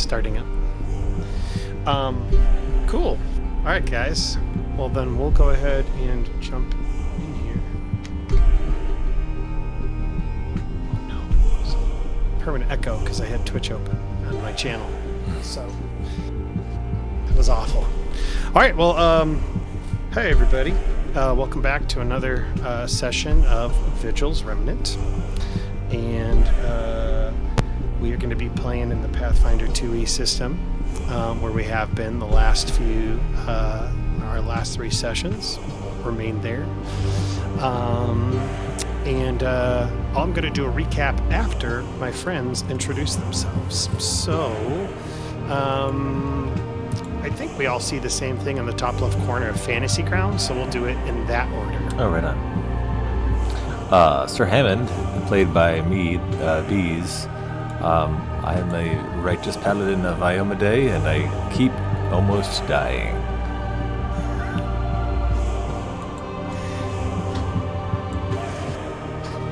starting up. Cool. All right, guys. Well, then we'll go ahead and jump in here. Oh no! Permanent echo because I had Twitch open on my channel, so it was awful. All right. Well, hey everybody. Welcome back to another session of Vigil's Remnant, and we are going to be playing in the Pathfinder 2e system, where we have been the last few, our last 3 sessions remain there. And I'm going to do a recap after my friends introduce themselves. So, I think we all see the same thing in the top left corner of Fantasy Ground, so we'll do it in that order. Oh, right on. Sir Hammond, played by me, TheBeez. I am a righteous paladin of Iomade, and I keep almost dying.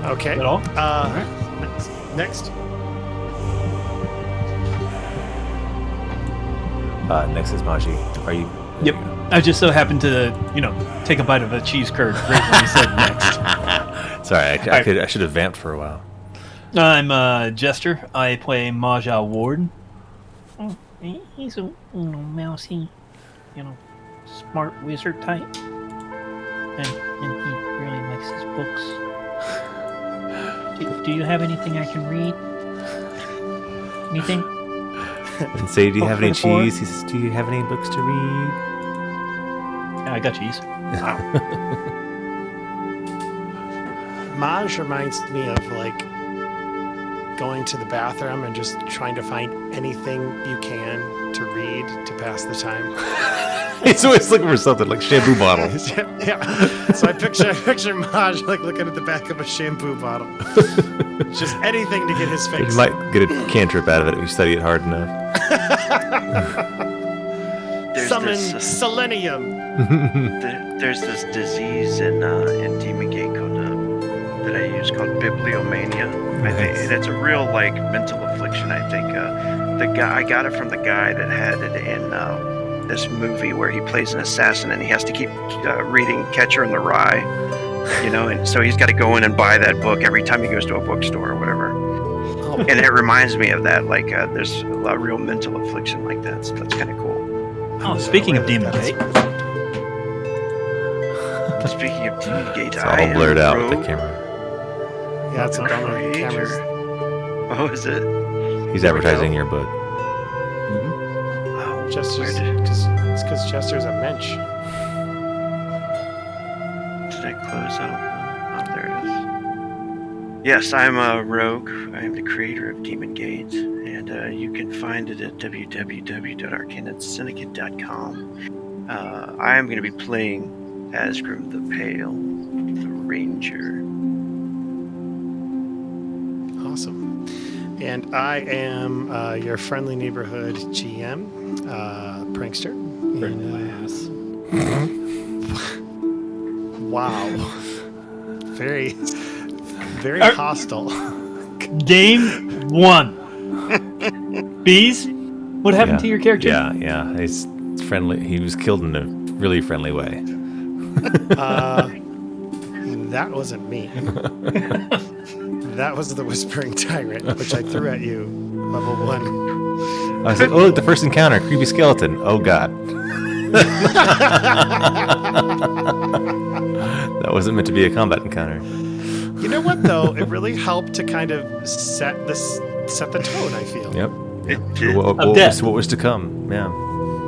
Okay. At all? Right. Next. Next is Maji. Are you? Yep. I just so happened to, take a bite of a cheese curd right when you said next. Sorry, I should have vamped for a while. I'm Jester. I play Maji Ward. Oh, he's a mousy, smart wizard type, and he really likes his books. Do you have anything I can read? Anything? And say, do you have any cheese? He says, do you have any books to read? Yeah, I got cheese. Maj reminds me of going to the bathroom and just trying to find anything you can to read to pass the time. He's always looking for something like shampoo bottle. Yeah. So I picture Maj looking at the back of a shampoo bottle. Just anything to get his face. You might get a cantrip out of it if you study it hard enough. Summon selenium. There's this disease in Demon Gate that I use called bibliomania. I think, and it's a real mental affliction. I think I got it from the guy that had it in this movie where he plays an assassin and he has to keep reading Catcher in the Rye. And so he's got to go in and buy that book every time he goes to a bookstore or whatever. Oh. And it reminds me of that. There's a real mental affliction like that. So that's kind of cool. Oh, speaking of Demon Gate. Speaking of Demon Gate, it's all blurred out with the camera. Yeah, it's a bummer. Oh, is it? He's advertising your book. Mm-hmm. Oh, it's because Chester's a mensch. Did I close out? Oh, there it is. Yes, I'm a rogue. I am the creator of Demon Gate, and you can find it at www.arcanetsyndicate.com. I am going to be playing Azgrymn the Pale, the Ranger. Awesome. And I am your friendly neighborhood GM, Prankster. Wow. Very, very hostile. Game 1. Bees? What happened to your character? Yeah. He's friendly. He was killed in a really friendly way. That wasn't me. That was the Whispering Tyrant, which I threw at you, level 1. I was like, oh, look, the first encounter, creepy skeleton. Oh, God. That wasn't meant to be a combat encounter. You know what, though? It really helped to kind of set the tone, I feel. Yep. What was to come? Yeah.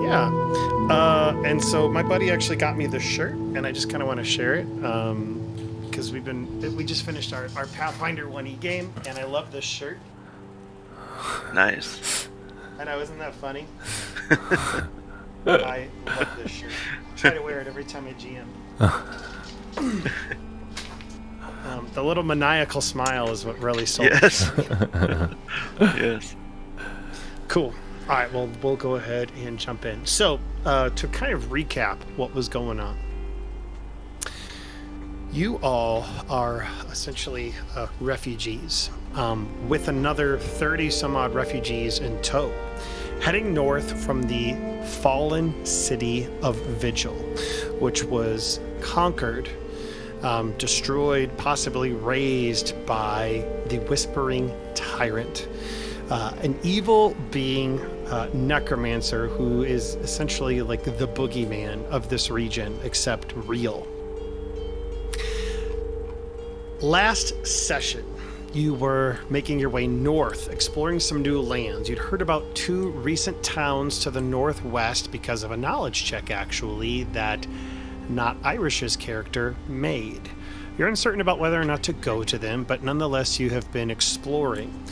Yeah. And so my buddy actually got me this shirt, and I just kind of want to share it. Because we just finished our Pathfinder 1e game, and I love this shirt. Nice. I know, isn't that funny? I love this shirt. I try to wear it every time I GM. The little maniacal smile is what really sold Yes. me. Yes. Cool. All right, well, we'll go ahead and jump in. So, to kind of recap what was going on. You all are essentially refugees, with another 30 some odd refugees in tow. heading north from the fallen city of Vigil, which was conquered, destroyed, possibly razed by the Whispering Tyrant, an evil being, necromancer, who is essentially like the boogeyman of this region, except real. Last session, you were making your way north, exploring some new lands. You'd heard about 2 recent towns to the northwest because of a knowledge check, actually, that Not Irish's character made. You're uncertain about whether or not to go to them, but nonetheless you have been exploring.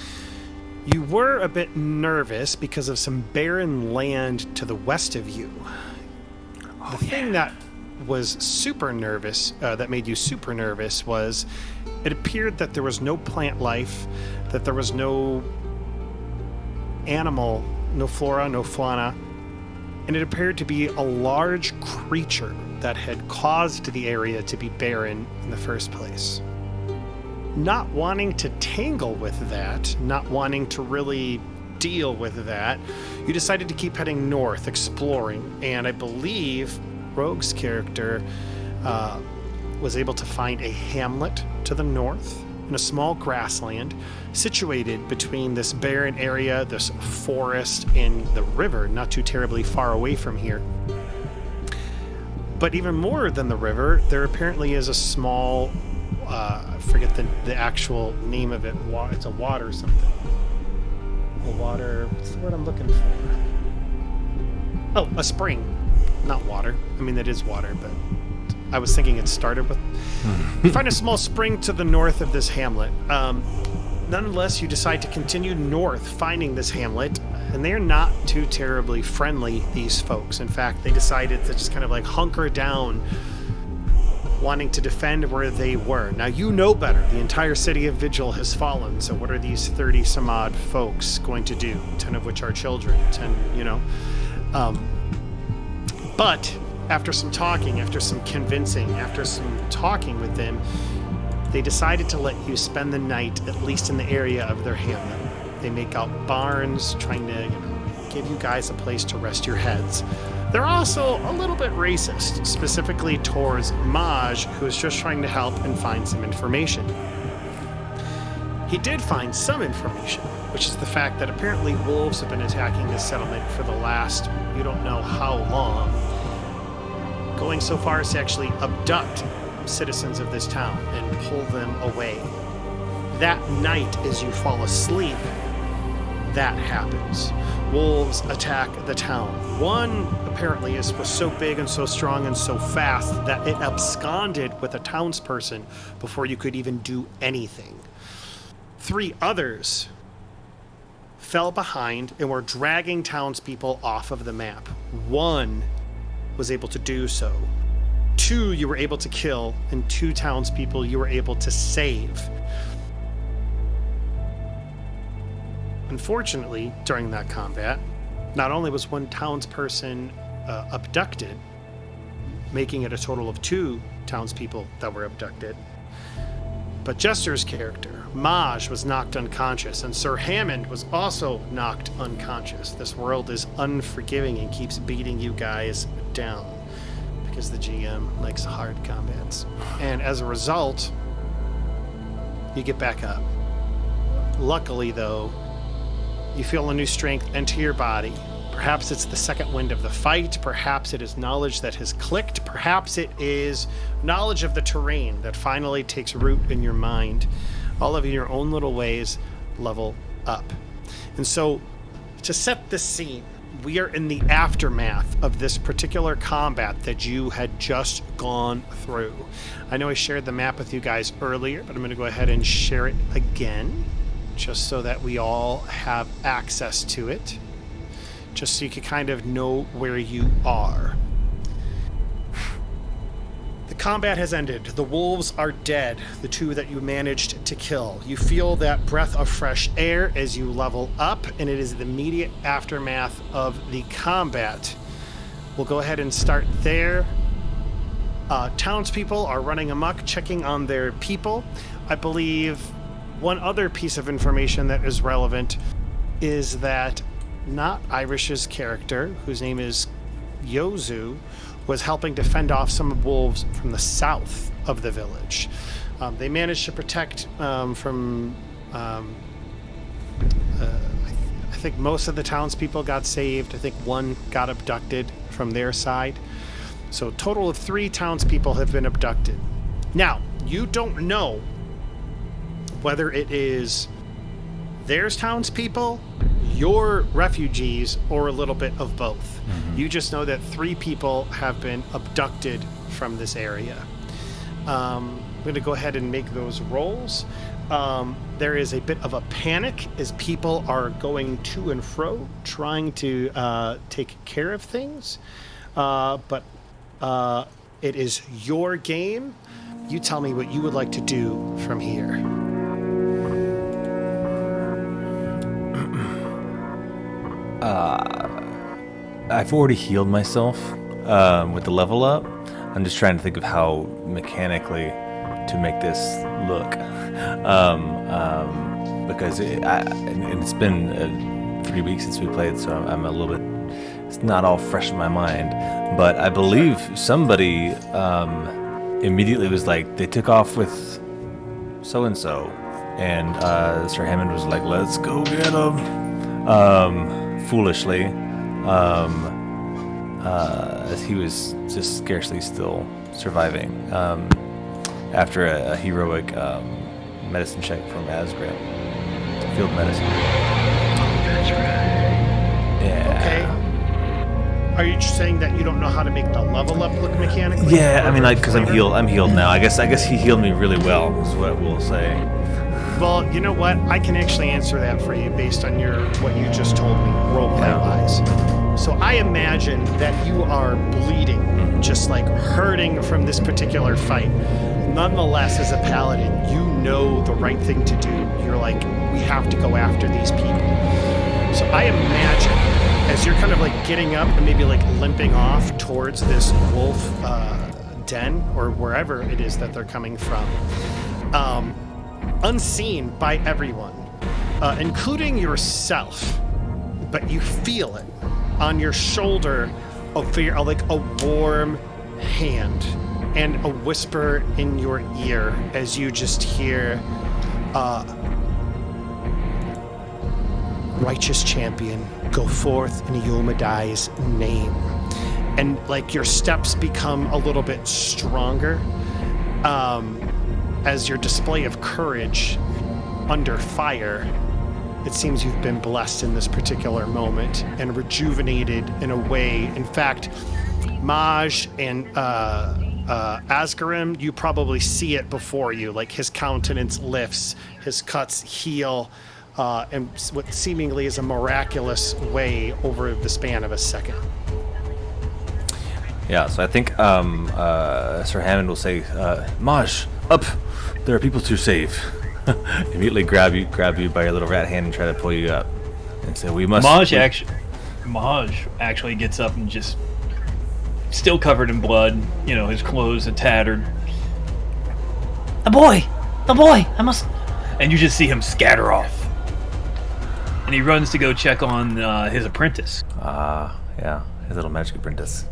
You were a bit nervous because of some barren land to the west of you. The thing that was super nervous, that made you super nervous, was it appeared that there was no plant life, that there was no animal, no flora, no fauna, and it appeared to be a large creature that had caused the area to be barren in the first place. Not wanting to tangle with that, not wanting to really deal with that, you decided to keep heading north, exploring, and I believe Rogue's character was able to find a hamlet to the north in a small grassland situated between this barren area, this forest, and the river, not too terribly far away from here. But even more than the river, there apparently is a small, I forget the actual name of it, it's a water something. A water, what's the word I'm looking for? Oh, a spring. Not water. I mean, that is water, but I was thinking it started with... You find a small spring to the north of this hamlet. Nonetheless, you decide to continue north, finding this hamlet, and they're not too terribly friendly, these folks. In fact, they decided to just kind of like hunker down, wanting to defend where they were. Now, you know better. The entire city of Vigil has fallen, so what are these 30-some-odd folks going to do? 10 of which are children. 10, you know... But after some talking, after some convincing, after some talking with them, they decided to let you spend the night, at least in the area of their hamlet. They make out barns, trying to, give you guys a place to rest your heads. They're also a little bit racist, specifically towards Maji, who is just trying to help and find some information. He did find some information, which is the fact that apparently wolves have been attacking this settlement for the last, you don't know how long, going so far as to actually abduct citizens of this town and pull them away. That night, as you fall asleep, that happens. Wolves attack the town. One apparently was so big and so strong and so fast that it absconded with a townsperson before you could even do anything. 3 others fell behind and were dragging townspeople off of the map. 1 was able to do so. 2 you were able to kill, and 2 townspeople you were able to save. Unfortunately, during that combat, not only was 1 townsperson abducted, making it a total of 2 townspeople that were abducted, but Jester's character, Maji, was knocked unconscious, and Sir Hammond was also knocked unconscious. This world is unforgiving and keeps beating you guys down because the GM likes hard combats. And as a result, you get back up. Luckily, though, you feel a new strength enter your body. Perhaps it's the second wind of the fight. Perhaps it is knowledge that has clicked. Perhaps it is knowledge of the terrain that finally takes root in your mind. All of your own little ways level up. And so, to set the scene, we are in the aftermath of this particular combat that you had just gone through. I know I shared the map with you guys earlier, but I'm going to go ahead and share it again, just so that we all have access to it, just so you can kind of know where you are. The combat has ended. The wolves are dead, the 2 that you managed to kill. You feel that breath of fresh air as you level up, and it is the immediate aftermath of the combat. We'll go ahead and start there. Townspeople are running amok, checking on their people. I believe one other piece of information that is relevant is that not Irish's character, whose name is Yozu, was helping to fend off some wolves from the south of the village. They managed to protect from. I think most of the townspeople got saved. I think one got abducted from their side. So a total of 3 townspeople have been abducted. Now, you don't know whether it is there's townspeople, your refugees, or a little bit of both. You just know that 3 people have been abducted from this area. I'm going to go ahead and make those rolls. There is a bit of a panic as people are going to and fro, trying to take care of things. But it is your game. You tell me what you would like to do from here. I've already healed myself with the level up. I'm just trying to think of how mechanically to make this look. Because it's been 3 weeks since we played, so I'm a little bit... It's not all fresh in my mind. But I believe somebody immediately was like, they took off with so-and-so. And Sir Hammond was like, let's go get him. Foolishly. As he was just scarcely still surviving. After a heroic medicine check from Azgrymn. Field medicine. That's right. Yeah. Okay. Are you just saying that you don't know how to make the level up look mechanically? Yeah, I mean, like, because I'm healed now. I guess he healed me really well, is what we'll say. Well, you know what? I can actually answer that for you based on what you just told me, roleplay-wise. So I imagine that you are bleeding, just like hurting from this particular fight. Nonetheless, as a paladin, you know the right thing to do. You're like, we have to go after these people. So I imagine, as you're kind of like getting up and maybe like limping off towards this wolf den or wherever it is that they're coming from, unseen by everyone, including yourself, but you feel it on your shoulder, like a warm hand and a whisper in your ear as you just hear, righteous champion, go forth in Yomadai's name. And like your steps become a little bit stronger as your display of courage under fire. It seems you've been blessed in this particular moment and rejuvenated in a way. In fact, Maj and Azgrymn, you probably see it before you, like his countenance lifts, his cuts heal, and what seemingly is a miraculous way over the span of a second. Yeah, so I think Sir Hammond will say, Maj, up! There are people to save. Immediately grab you by your little rat hand and try to pull you up. And say, we must... Maj actually gets up and just... Still covered in blood, you know, his clothes are tattered. The boy, I must... And you just see him scatter off. And he runs to go check on his apprentice. Yeah, his little magic apprentice.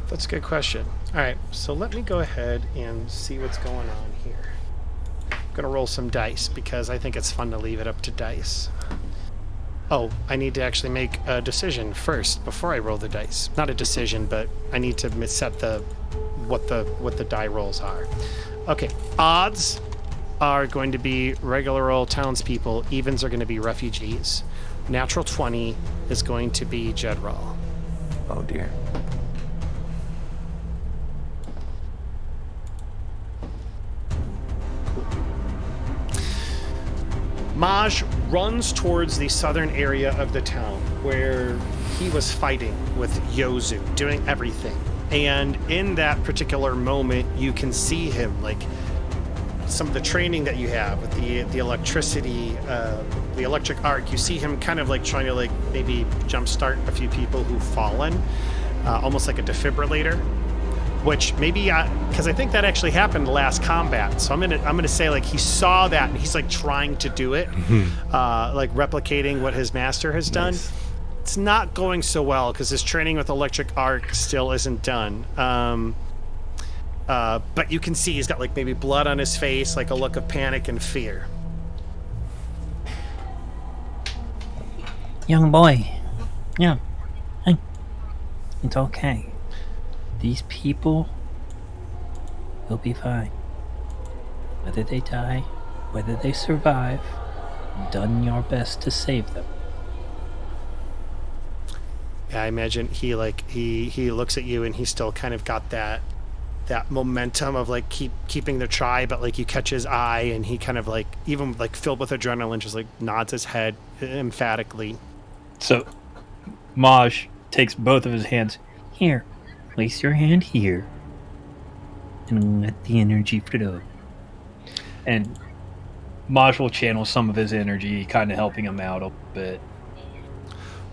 That's a good question. All right, so let me go ahead and see what's going on here. I'm going to roll some dice because I think it's fun to leave it up to dice. Oh, I need to actually make a decision first before I roll the dice. Not a decision, but I need to set what the die rolls are. Okay, odds are going to be regular old townspeople. Evens are going to be refugees. Natural 20 is going to be Jedral. Oh dear. Maj runs towards the southern area of the town where he was fighting with Yozu, doing everything. And in that particular moment, you can see him, like, some of the training that you have with the electricity, the electric arc, you see him kind of like trying to like maybe jumpstart a few people who've fallen, almost like a defibrillator. Which maybe, because I think that actually happened last combat. So I'm gonna say like he saw that and he's like trying to do it, like replicating what his master has done. it's not going so well because his training with electric arc still isn't done. But you can see he's got like maybe blood on his face, like a look of panic and fear. Young boy. Yeah. Hey. It's okay. These people will be fine. Whether they die, whether they survive, you've done your best to save them. Yeah, I imagine he looks at you and he's still kind of got that momentum of like keeping the try, but like you catch his eye and he kind of like, even like filled with adrenaline, just like nods his head emphatically. So Maj takes both of his hands. Here, place your hand here and let the energy flow. And Maj will channel some of his energy, kind of helping him out a bit.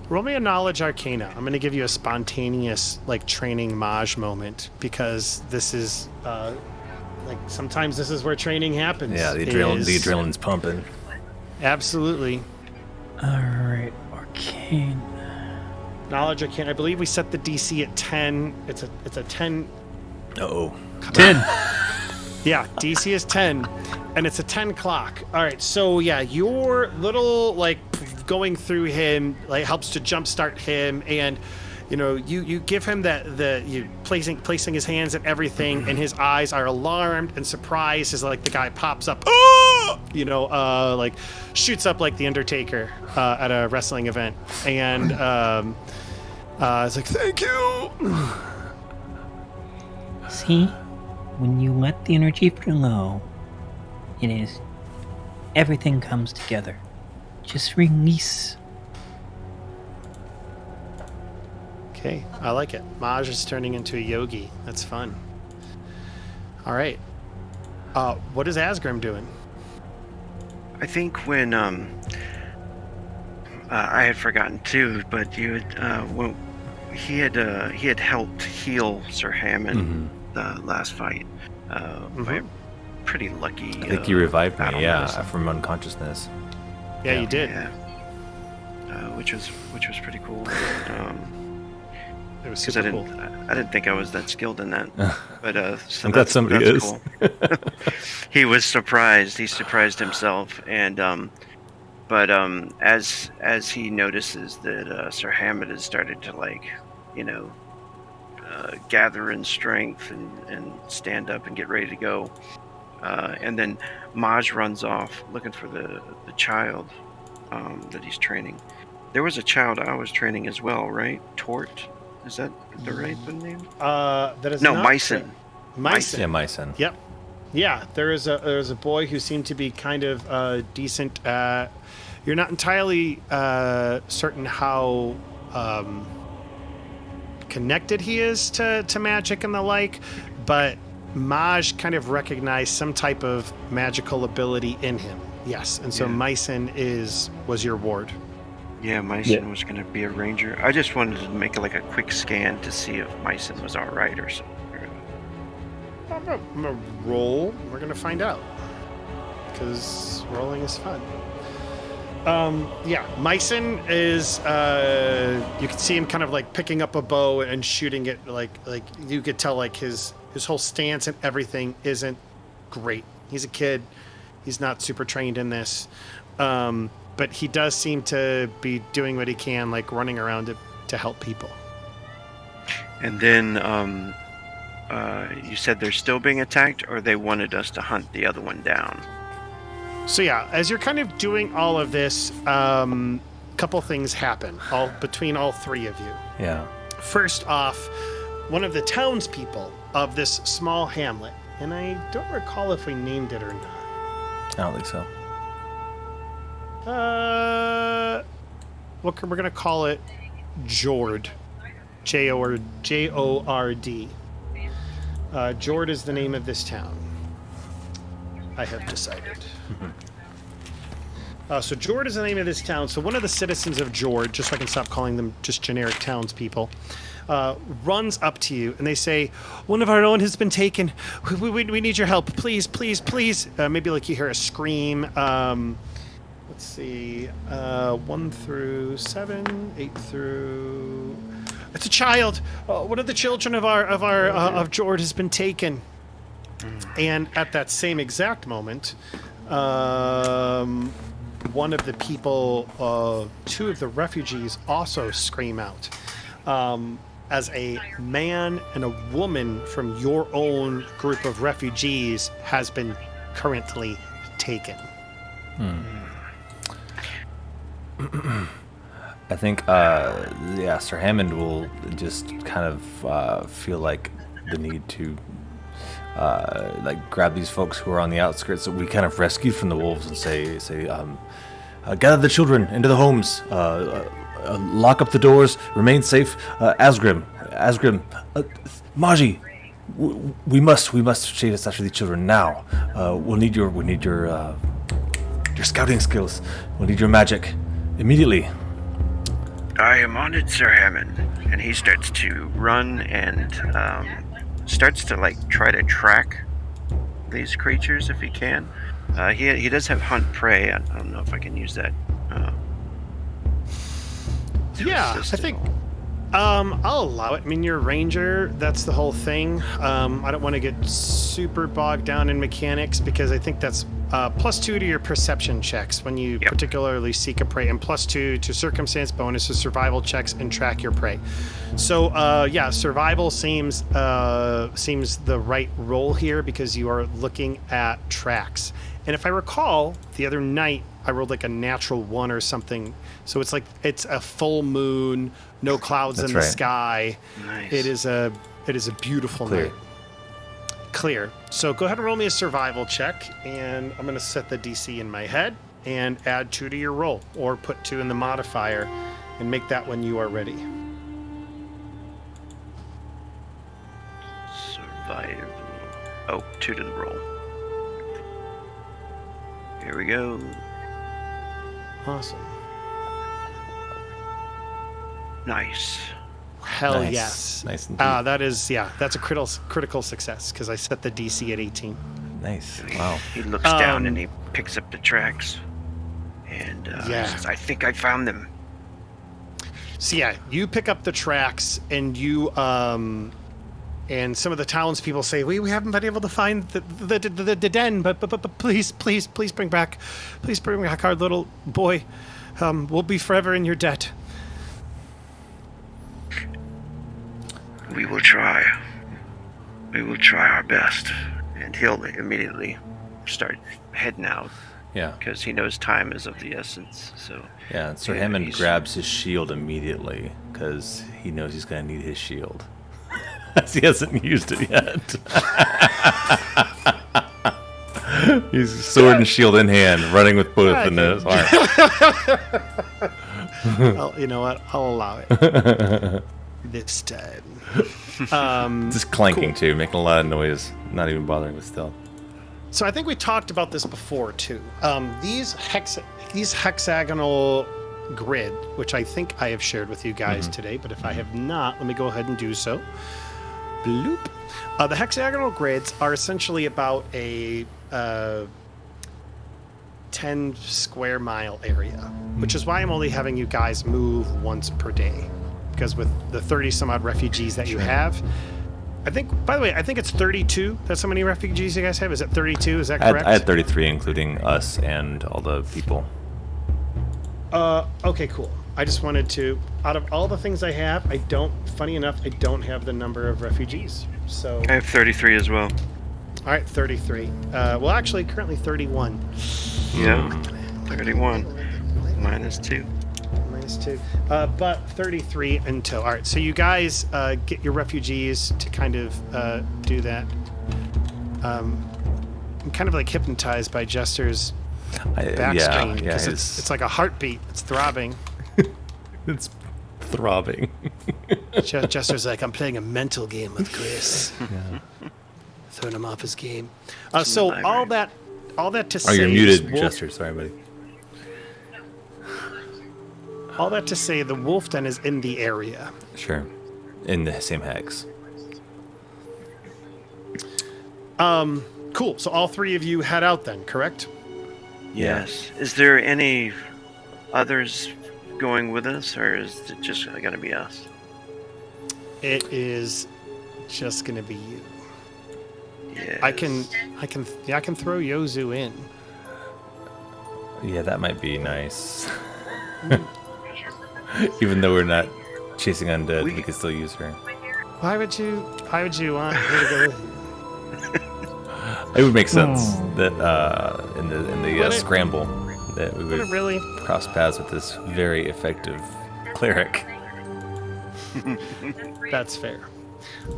Roll me a knowledge arcana. I'm going to give you a spontaneous like training Maj moment because this is like sometimes this is where training happens. Yeah, the adrenaline's pumping. Absolutely. Alright, arcane. Knowledge arcana. I believe we set the DC at 10. It's a 10. Uh-oh. 10. Yeah, DC is 10, and it's a 10 clock. All right, so yeah, your little like going through him like helps to jumpstart him, and you know you give him you placing his hands and everything, and his eyes are alarmed and surprised as like the guy pops up, like shoots up like the Undertaker at a wrestling event, and it's like thank you. See? When you let the energy flow, everything comes together. Just release. Okay, I like it. Maj is turning into a yogi. That's fun. All right. What is Azgrymn doing? I think when I had forgotten too, but you had when he had helped heal Sir Hammond the last fight. By a pretty lucky. I think you revived me, medicine. from unconsciousness. Yeah, you did. Yeah. Which was pretty cool. It was Because super cool. I didn't think I was that skilled in that, but so I'm glad somebody is. cool. He was surprised. He surprised himself, and as he notices that Sir Hammond has started to gather in strength and stand up and get ready to go, and then Maj runs off looking for the child that he's training. There was a child I was training as well, right? Tort. Is that the right name? That is No, not Myson. Myson. Yeah, Myson. Yep. Yeah, there's a boy who seemed to be kind of decent. You're not entirely certain how connected he is to magic and the like, but Maj kind of recognized some type of magical ability in him. Yes, and so Myson was your ward. Yeah, Myson was going to be a ranger. I just wanted to make a quick scan to see if Myson was all right or something. I'm gonna roll. We're gonna find out because rolling is fun. Myson is. You can see him kind of like picking up a bow and shooting it. Like you could tell like his whole stance and everything isn't great. He's a kid. He's not super trained in this. But he does seem to be doing what he can, like running around to help people. And then you said they're still being attacked, or they wanted us to hunt the other one down? So yeah, as you're kind of doing all of this, couple things happen between all three of you. Yeah. First off, one of the townspeople of this small hamlet, and I don't recall if we named it or not. I don't think so. We're gonna call it Jord, Jord. Jord is the name of this town. I have decided. So Jord is the name of this town. So one of the citizens of Jord, just so I can stop calling them just generic townspeople, runs up to you and they say, "One of our own has been taken. We need your help, please, please, please." Maybe like you hear a scream. let's see, 1 through 7, 8 through. It's a child. One of the children of Jord has been taken. And at that same exact moment, one of the people, 2 of the refugees, also scream out. As a man and a woman from your own group of refugees has been currently taken. I think, Sir Hammond will just kind of feel like the need to grab these folks who are on the outskirts that we kind of rescued from the wolves and say, gather the children into the homes, lock up the doors, remain safe. Azgrymn, Maji, we must chase us after the children now. We'll need your scouting skills. We'll need your magic immediately. I am on it, Sir Hammond. And he starts to run and starts to try to track these creatures if he can. He does have hunt prey. I don't know if I can use that. Yeah, I think I'll allow it. I mean, you're a ranger. That's the whole thing. I don't want to get super bogged down in mechanics because I think that's +2 to your perception checks when you particularly seek a prey, and +2 to circumstance bonuses, survival checks, and track your prey. So, survival seems the right role here because you are looking at tracks. And if I recall, the other night I rolled a natural 1 or something. So it's a full moon, no clouds in the sky. Nice. It is a beautiful night. Clear. So go ahead and roll me a survival check, and I'm going to set the DC in my head and add 2 to your roll, or put 2 in the modifier and make that when you are ready. Survival. Oh, 2 to the roll. Here we go. Awesome. Nice. Hell Nice. yes. Nice indeed. That's a critical success because I set the DC at 18. Nice. Wow. He looks down and he picks up the tracks. And he says, I think I found them. So yeah, you pick up the tracks, and you and some of the townspeople say, we haven't been able to find the den, but please bring back our little boy. We'll be forever in your debt. We will try. We will try our best. And he'll immediately start heading out Yeah. because he knows time is of the essence. So Yeah, Sir Hammond grabs his shield immediately because he knows he's going to need his shield. As he hasn't used it yet. He's sword and shield in hand, running with both in his arm. Well, you know what? I'll allow it. This time. Just clanking too, making a lot of noise, not even bothering with stealth. So I think we talked about this before too. These hexagonal grid, which I think I have shared with you guys today, but if I have not, let me go ahead and do so. Bloop. The hexagonal grids are essentially about a 10 square mile area, which is why I'm only having you guys move once per day. Because with the 30 some odd refugees that you have, I think, by the way, I think it's 32. That's how many refugees you guys have? Is it 32? Is that correct? I had 33, including us and all the people. Okay, cool. I just wanted to, out of all the things I have, funny enough, I don't have the number of refugees. So I have 33 as well. all right, 33. Well, actually, currently 31. Yeah, 31. -2. -2. But 33 until. All right, so you guys get your refugees to kind of do that. I'm kind of hypnotized by Jester's backstream because it's like a heartbeat. It's throbbing. It's throbbing. Jester's like, I'm playing a mental game with Chris. Throwing him off his game. So all that to say. Oh, you're muted, Jester. Sorry, buddy. All that to say, the wolf den is in the area. Sure. In the same hex. Cool. So all 3 of you head out then, correct? Yes. Is there any others going with us, or is it just going to be us? It is just gonna be you. Yes. I can throw Yozu in. Yeah, that might be nice. Even though we're not chasing undead, we can still use her. Why would you want her to go with you? It would make sense that in the scramble that we would really cross paths with this very effective cleric. That's fair.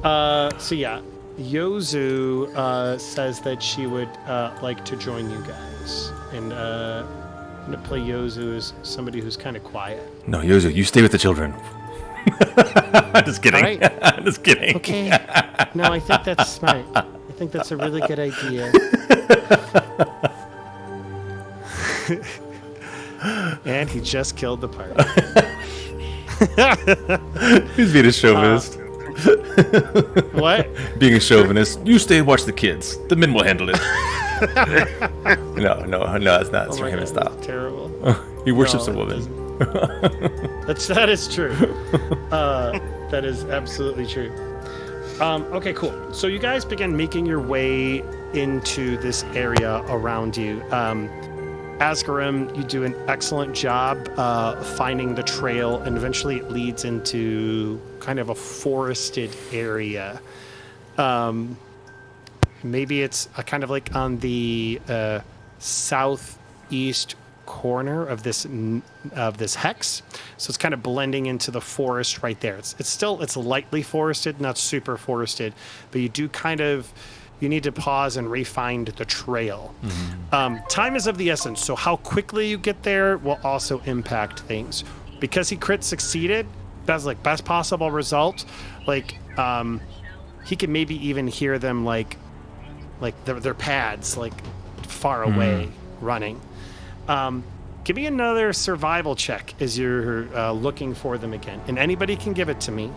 So yeah, Yozu says that she would like to join you guys, and I'm gonna play Yozu as somebody who's kind of quiet. No, Yozu, you stay with the children. Just kidding. All right. Just kidding. Okay. No, I think that's smart. I think that's a really good idea. And he just killed the party. He's being a chauvinist. What? Being a chauvinist. You stay and watch the kids. The men will handle it. No, it's not. It's for him to stop. That's terrible. He worships No, a woman. That is true. That is absolutely true. Okay, cool. So you guys begin making your way into this area around you. Azgrymn, you do an excellent job finding the trail, and eventually it leads into kind of a forested area. Maybe it's kind of like on the southeast corner of this hex, so it's kind of blending into the forest right there. It's lightly forested, not super forested, but you need to pause and re-find the trail. Time is of the essence, so how quickly you get there will also impact things. Because he crit succeeded, that's like best possible result. Like he can maybe even hear them like their pads like far away running. Give me another survival check as you're looking for them again, and anybody can give it to me.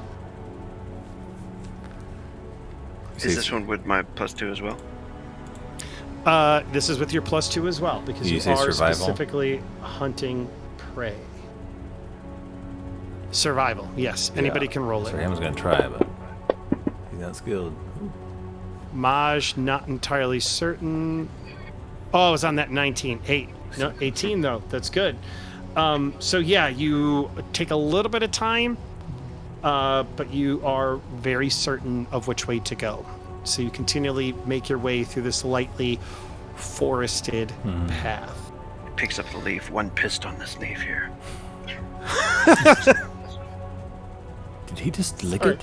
Is this one with my +2 as well? This is with your +2 as well, because you are specifically hunting prey. Survival, yes. Anybody can roll it. So Hammond's gonna try, but he's not skilled. Maj, not entirely certain. Oh, it was on that 19. 18 though. That's good. So yeah, you take a little bit of time, but you are very certain of which way to go. So you continually make your way through this lightly forested path. Picks up the leaf. One pissed on this leaf here. Did he just lick it?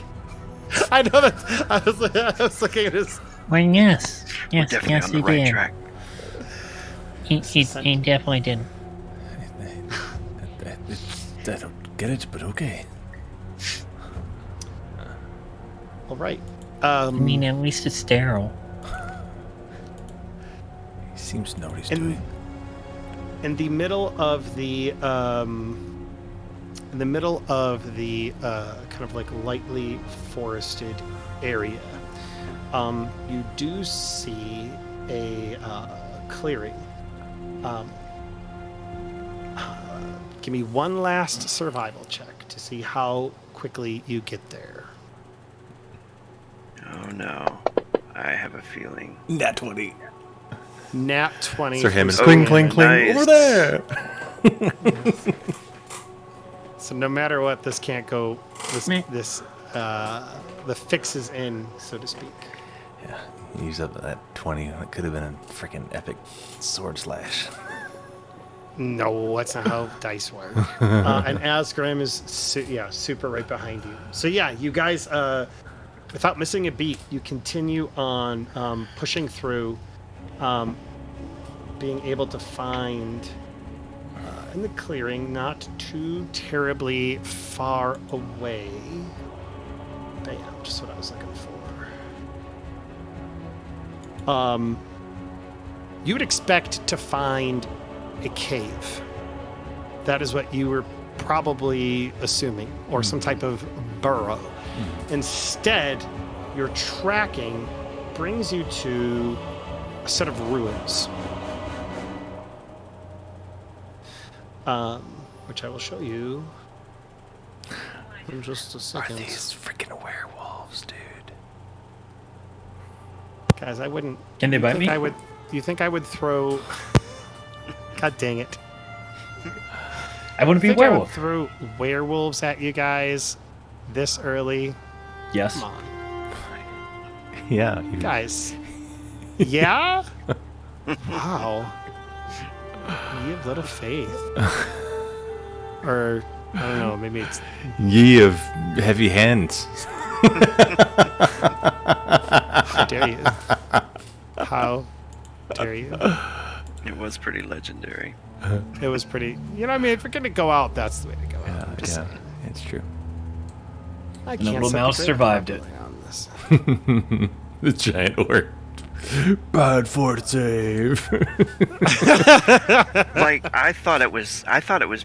I know that. I was looking at his. Well, yes, We're definitely on the he right did. track. He definitely did. I don't get it, but okay. All right. I mean, at least it's sterile. He seems to know what he's doing. In the middle of the kind of like lightly forested area, you do see a clearing. Give me one last survival check to see how quickly you get there. Oh no. I have a feeling. Nat 20. Nat 20. Sir Hammond, for cling, Hammond. cling, Nice. over there. So no matter what, this can't go. Meh. The fix is in, so to speak. Yeah, you use up that 20. It could have been a freaking epic sword slash. No, that's not how dice work. And Azgrymn is super right behind you. So yeah, you guys, without missing a beat, you continue on pushing through, being able to find in the clearing, not too terribly far away. Bam, just what I was looking for. You would expect to find a cave. That is what you were probably assuming, or some type of burrow. Instead, your tracking brings you to a set of ruins. which I will show you in just a second. freaking werewolves, dude? Guys, I wouldn't. Can they bite me? Do you think I would throw? God dang it! I want to be a Think I would werewolf. throw werewolves at you guys this early? Yes. Come on, Yeah. guys. Yeah. Wow. You have little faith. Or I don't know. Maybe it's. Ye of heavy hands. How dare you? How dare you? It was pretty legendary. It was pretty. You know, what I mean, if we're gonna go out, that's the way to go out. Yeah, I'm just yeah, saying. it's true. I the can't little set mouse grid survived it. properly on this. The giant orc. Bad fort save. Like I thought it was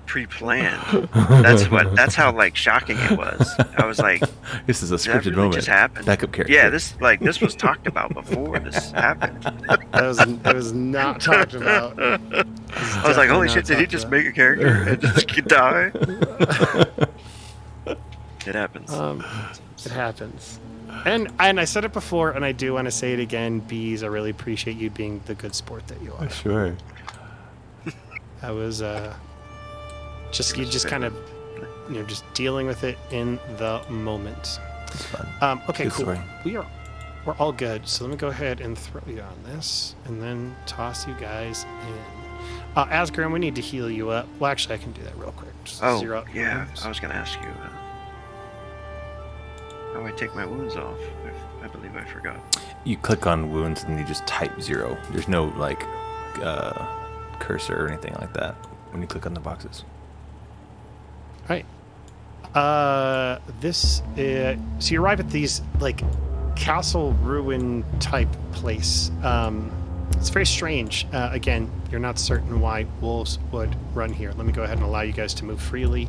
pre-planned. That's how like shocking it was. I was like, This is a did that scripted really moment. just happened? Backup character. Yeah, this was talked about before this happened. It was not talked about. I was like, holy shit, did he just make a character and just die? It happens. It happens. And I said it before, and I do want to say it again. Bees, I really appreciate you being the good sport that you are. Sure. I was just kind of just dealing with it in the moment. It's fun. Okay, Good cool. story. We're all good. So let me go ahead and throw you on this, and then toss you guys in. Azgrymn, we need to heal you up. Well, actually, I can do that real quick. Just Oh, zero out yeah. wounds. I was going to ask you how I take my wounds off. I believe I forgot. You click on wounds and you just type 0. There's no like cursor or anything like that when you click on the boxes. All right. So you arrive at these like castle ruin type place. It's very strange. Again, you're not certain why wolves would run here. Let me go ahead and allow you guys to move freely.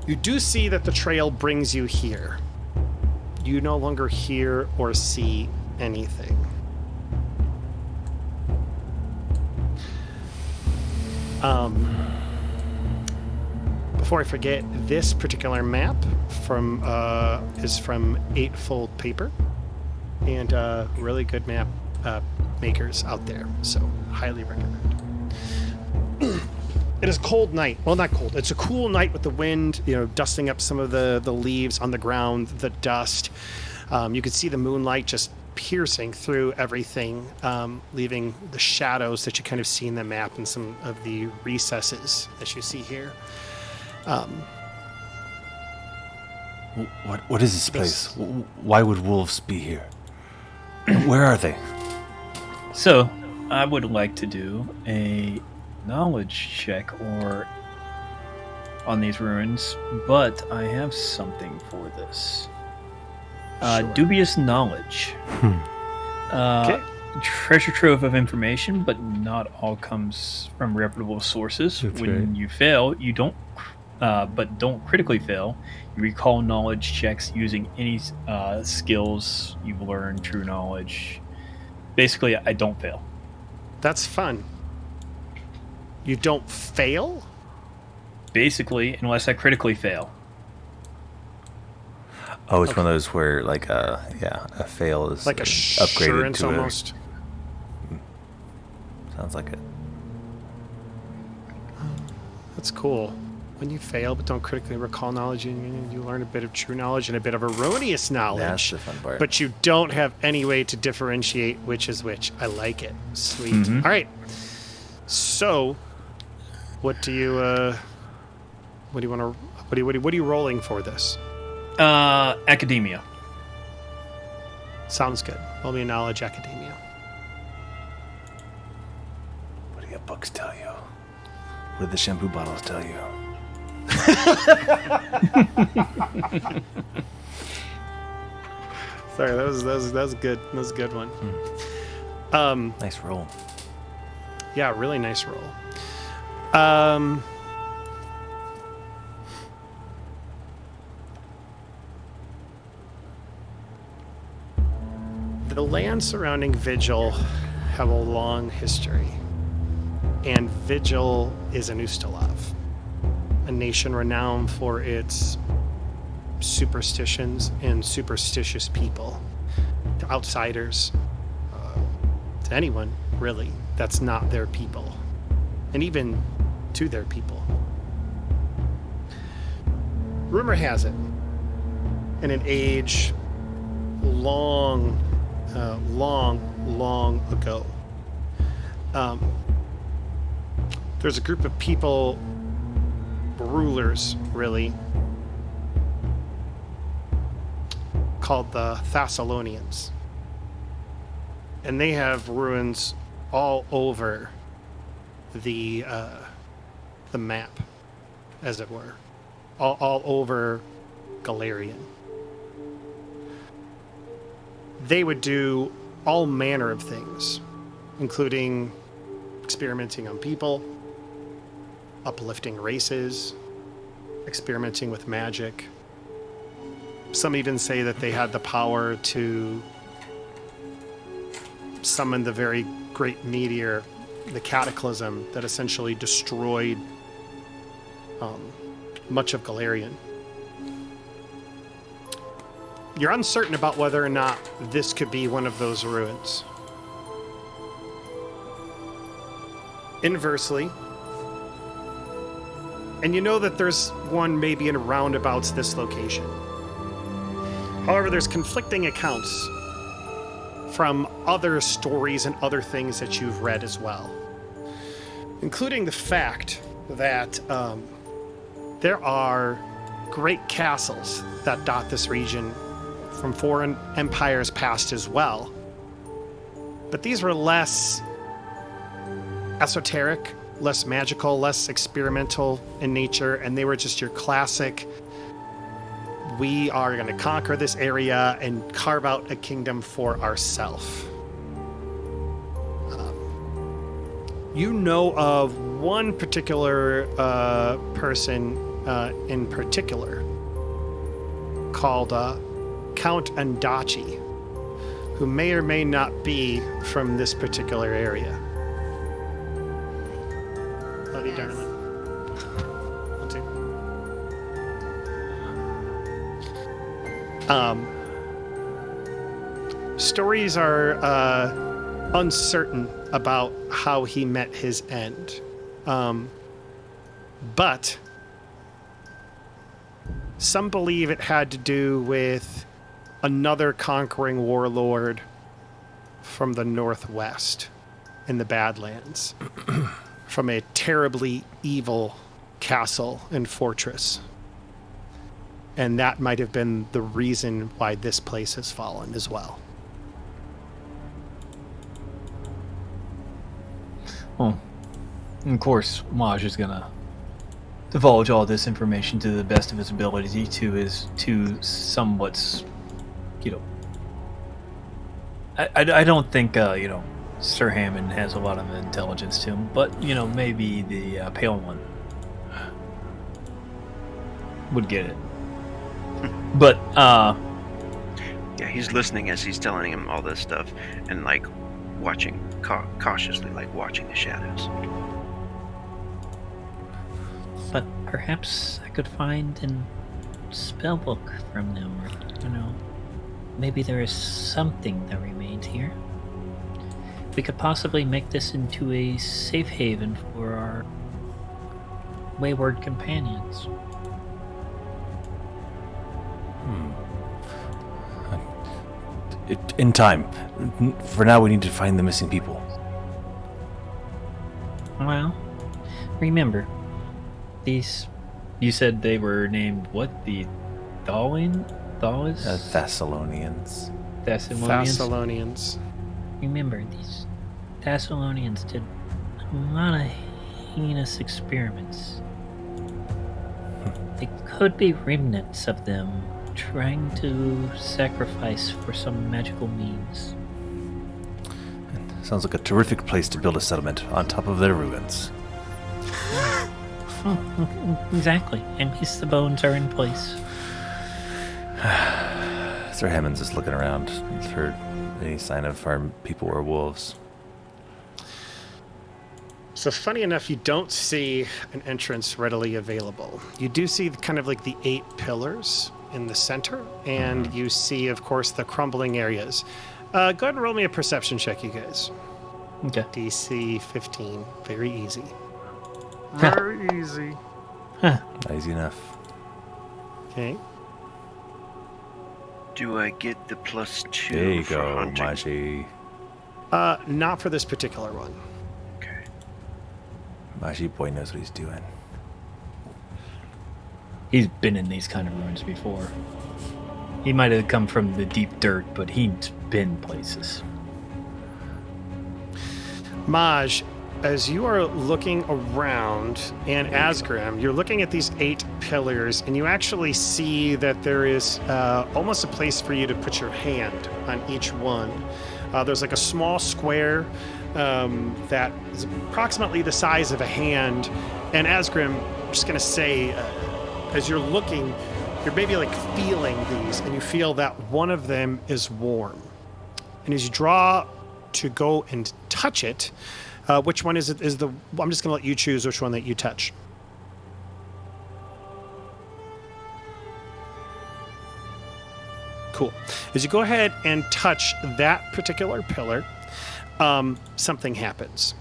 You do see that the trail brings you here. You no longer hear or see anything. Before I forget, this particular map is from Eightfold Paper, and really good map makers out there. So highly recommend. It is a cold night. Well, not cold. It's a cool night with the wind, dusting up some of the leaves on the ground, the dust. You can see the moonlight just piercing through everything, leaving the shadows that you kind of see in the map and some of the recesses that you see here. What is this place? Why would wolves be here? Where are they? So, I would like to do a knowledge check on these ruins, but I have something for this. Sure. Dubious knowledge. Okay. Treasure trove of information, but not all comes from reputable sources. That's When right. you fail, you don't critically fail. You recall knowledge checks using any skills you've learned, true knowledge. Basically, I don't fail. That's fun. You don't fail? Basically, unless I critically fail. Oh, it's one of those where like a fail is Like upgraded assurance to almost. Sounds like it. That's cool. When you fail but don't critically recall knowledge, you learn a bit of true knowledge and a bit of erroneous knowledge. That's the fun part. But you don't have any way to differentiate which is which. I like it. Sweet. Mhm. All right. So, what do you want to? What are you rolling for this? Academia. Sounds good. Roll me a knowledge academia. What do your books tell you? What do the shampoo bottles tell you? Sorry, that was good. That was a good one. Nice roll. Yeah, really nice roll. The lands surrounding Vigil have a long history. And Vigil is in Ustalav, a nation renowned for its superstitions and superstitious people. To outsiders, to anyone, really, that's not their people. And even to their people. Rumor has it, in an age long ago, there's a group of people, rulers, really, called the Thessalonians. And they have ruins all over the map, as it were. All over Galarian. They would do all manner of things, including experimenting on people, uplifting races, experimenting with magic. Some even say that they had the power to summon the very great meteor, the Cataclysm, that essentially destroyed much of Galarian. You're uncertain about whether or not this could be one of those ruins. Inversely, and you know that there's one maybe in roundabouts this location. However, there's conflicting accounts from other stories and other things that you've read as well, including the fact that there are great castles that dot this region from foreign empires past as well. But these were less esoteric, less magical, less experimental in nature, and they were just your classic, we are going to conquer this area and carve out a kingdom for ourselves. You know of one particular person in particular called Count Andachi, who may or may not be from this particular area. Love you, darling. One, two. Stories are uncertain about how he met his end. But some believe it had to do with another conquering warlord from the northwest in the Badlands, from a terribly evil castle and fortress. And that might have been the reason why this place has fallen as well. Well, and of course, Maji is gonna divulge all this information to the best of his ability to somewhat, I don't think Sir Hammond has a lot of intelligence to him, but maybe the pale one would get it. But yeah, he's listening as he's telling him all this stuff, and watching cautiously, watching the shadows. But perhaps I could find a spellbook from them, or maybe there is something that remains here. We could possibly make this into a safe haven for our wayward companions. In time. For now, we need to find the missing people. Well, remember, you said they were named what? The Thessalonians? Thessalonians. Remember, these Thessalonians did a lot of heinous experiments. They could be remnants of them trying to sacrifice for some magical means. Sounds like a terrific place to build a settlement on top of their ruins. Exactly. At least the bones are in place. Sir Hammond's just looking around. He's heard any sign of our people or wolves. So funny enough, you don't see an entrance readily available. You do see kind of like the 8 pillars in the center, and you see, of course, the crumbling areas. Go ahead and roll me a perception check, you guys. Okay. DC 15. Very easy. Very easy. Easy enough. Okay. Do I get the +2 There you for go, hunting? Maji. Not for this particular one. Okay. Maji boy knows what he's doing. He's been in these kind of ruins before. He might have come from the deep dirt, but he's been places. Maj, as you are looking around, and Azgrymn, you're looking at these 8 pillars, and you actually see that there is almost a place for you to put your hand on each one. There's like a small square that is approximately the size of a hand. And Azgrymn, I'm just going to say, as you're looking, you're maybe like feeling these, and you feel that one of them is warm. And as you draw to go and touch it, which one is it? I'm just going to let you choose which one that you touch. Cool. As you go ahead and touch that particular pillar, something happens.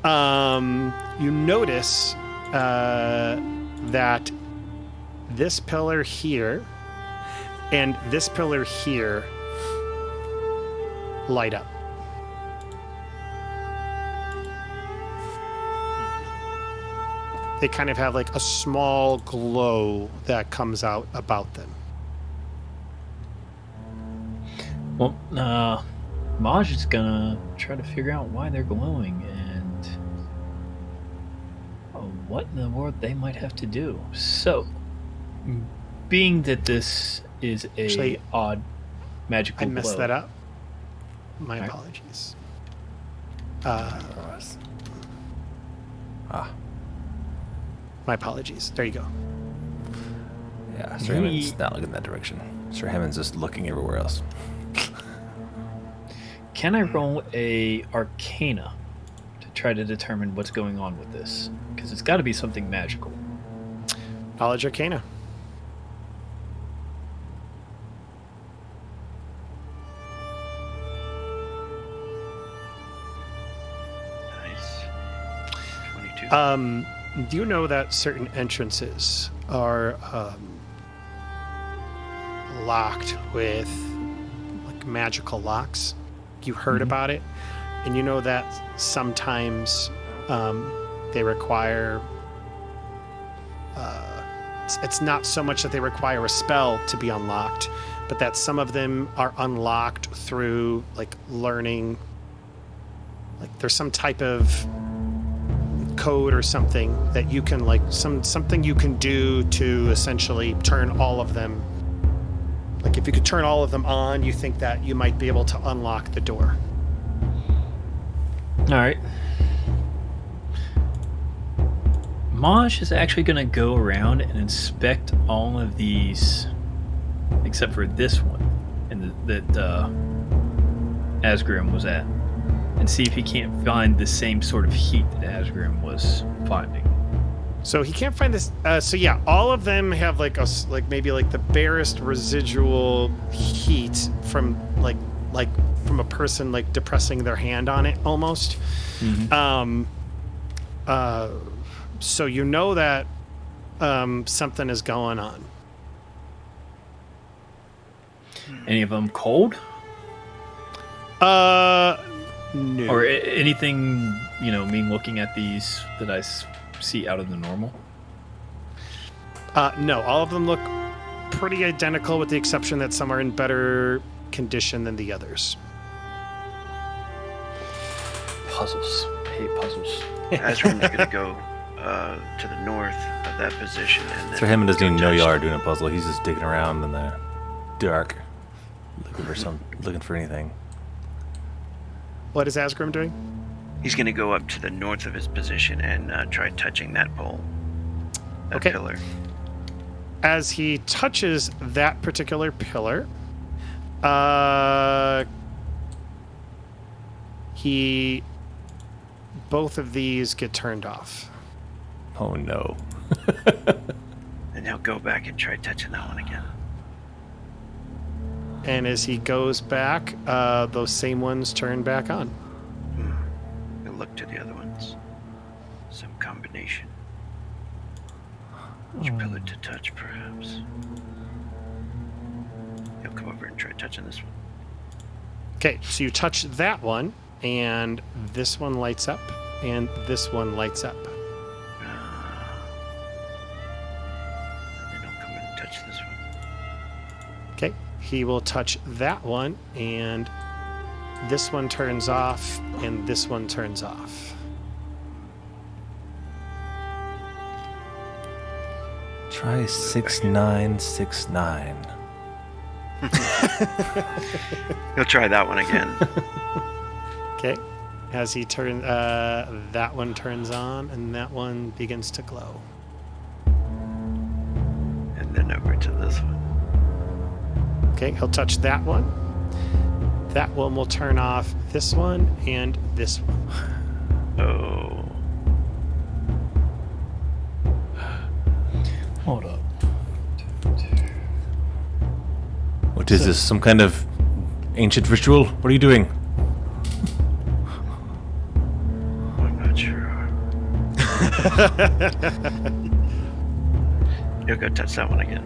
You notice that this pillar here and this pillar here light up. They kind of have like a small glow that comes out about them. Well, Maj is gonna try to figure out why they're glowing and what in the world they might have to do. So, being that this is a Actually, odd magical I messed glow, that up. My Alright. apologies. My apologies. There you go. Yeah, Sir Hammond's not looking that direction. Sir Hammond's just looking everywhere else. Can I roll a Arcana to try to determine what's going on with this? Because it's got to be something magical. Knowledge Arcana. Nice. 22. Do you know that certain entrances are locked with like magical locks? You heard about it, and you know that sometimes they require. It's not so much that they require a spell to be unlocked, but that some of them are unlocked through like learning. Like there's some type of code or something that you can like something you can do to essentially turn all of them. Like if you could turn all of them on, you think that you might be able to unlock the door. All right. Maj is actually going to go around and inspect all of these, except for this one, and that Azgrymn was at, and see if he can't find the same sort of heat that Azgrymn was finding. So he can't find this. So yeah, all of them have like maybe like the barest residual heat from like from a person like depressing their hand on it almost. Mm-hmm. So you know that something is going on. Any of them cold? No. Or anything, me looking at these that I see out of the normal? No, all of them look pretty identical with the exception that some are in better condition than the others. Puzzles. I hate puzzles. Azgrym's gonna go to the north of that position, and then Sir Hammond doesn't even know touch- you are doing a puzzle. He's just digging around in the dark, looking for anything. What is Azgrymn doing? He's gonna go up to the north of his position and try touching that pole, that Okay. pillar. As he touches that particular pillar, he both of these get turned off. Oh no. And he'll go back and try touching that one again. And as he goes back, those same ones turn back on. He'll look to the other ones. Some combination. Which pillar to touch, perhaps? He'll come over and try touching this one. Okay, so you touch that one, and this one lights up, and this one lights up. And then he'll come in and touch this one. Okay, he will touch that one, and this one turns off, and this one turns off. Try 6969. He'll try that one again. Okay, as he turns, that one turns on, and that one begins to glow. And then over to this one. Okay, he'll touch that one. That one will turn off this one and this one. Oh. Hold up. What is this? Some kind of ancient ritual? What are you doing? I'm not sure. He'll go touch that one again.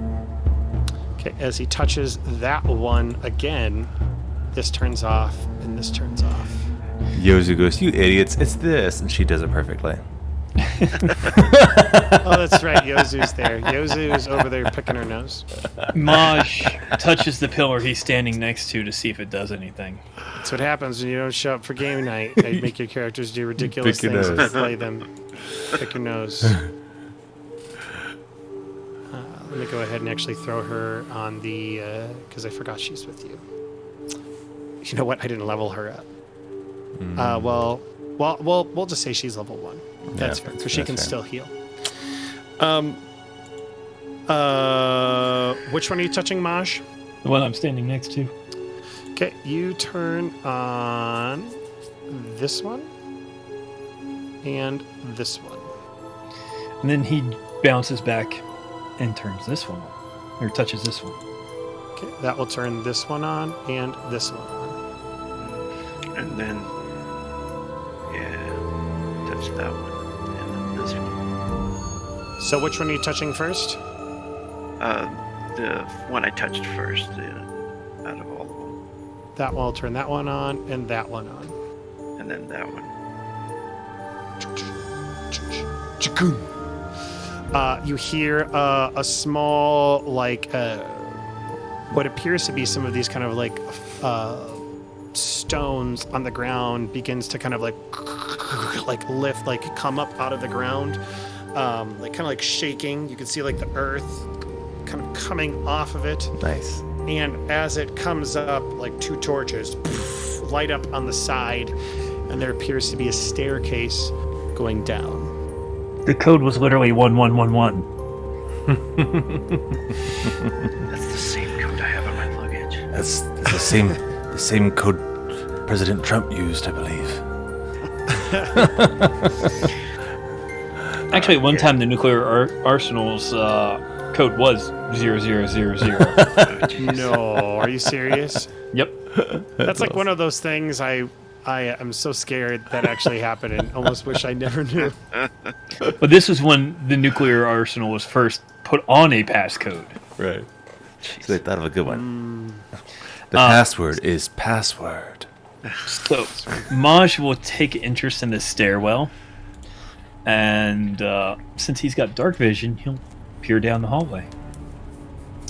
Okay, as he touches that one again, this turns off and this turns off. Yozu goes, "You idiots, it's this," and she does it perfectly. Oh, that's right. Yozu's there. Yozu's over there picking her nose. Maj touches the pillar he's standing next to see if it does anything. That's what happens when you don't show up for game night. I make your characters do ridiculous Pick your things and nose. slay them. Pick your nose. Let me go ahead and actually throw her on the... because I forgot she's with you. You know what? I didn't level her up. Well, we'll just say she's level 1. That's fair, because she can still heal. Which one are you touching, Maj? The one I'm standing next to. Okay, you turn on this one and this one. And then he bounces back and turns this one on. Or touches this one. Okay, that will turn this one on and this one on. And then, yeah, touch that one. And then this one. So which one are you touching first? The one I touched first, out of all of them. That one will turn that one on and that one on. And then that one. You hear a small, like, what appears to be some of these kind of like stones on the ground begins to kind of like lift, like come up out of the ground, like kind of like shaking. You can see like the earth kind of coming off of it. Nice. And as it comes up, like 2 torches light up on the side, and there appears to be a staircase going down. The code was literally 1111. That's the same code I have on my luggage. That's the same code President Trump used, I believe. Actually, at one time the nuclear arsenal's code was 0000. No, are you serious? Yep. That's like one of those things I am so scared that actually happened and almost wish I never knew. But this was when the nuclear arsenal was first put on a passcode. Right. So they thought of a good one. The password is password. So Maj will take interest in the stairwell, and since he's got dark vision, he'll peer down the hallway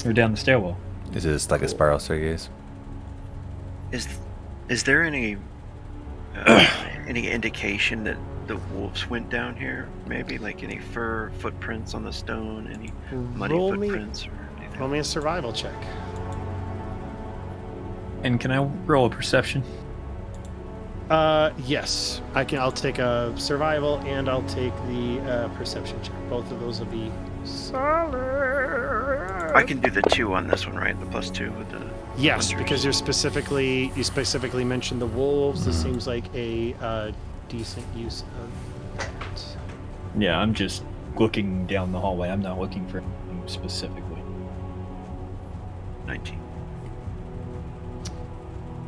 or down the stairwell. Is this like a spiral staircase? Is there any indication that the wolves went down here? Maybe like any fur footprints on the stone, any muddy footprints or anything? Roll me a survival check. And can I roll a perception? Yes, I'll take a survival and I'll take the perception check. Both of those will be solid. I can do the 2 on this one, right? The +2 with the... Yes, hunters. because you specifically mentioned the wolves. This seems like a decent use of that. Yeah, I'm just looking down the hallway. I'm not looking for anything specifically. 19.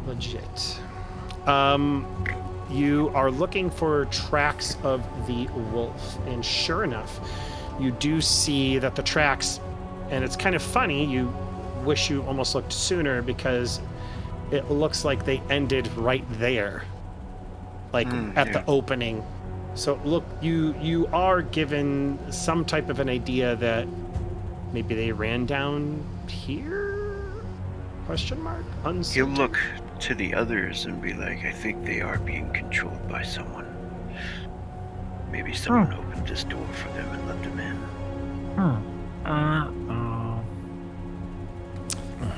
Legit. You are looking for tracks of the wolf, and sure enough, you do see that the tracks, and it's kind of funny, you wish you almost looked sooner because it looks like they ended right there, like at the opening. So look, you are given some type of an idea that maybe they ran down here? Question mark? He'll Uncertain. look to the others and be like, I think they are being controlled by someone. Maybe someone opened this door for them and let them in.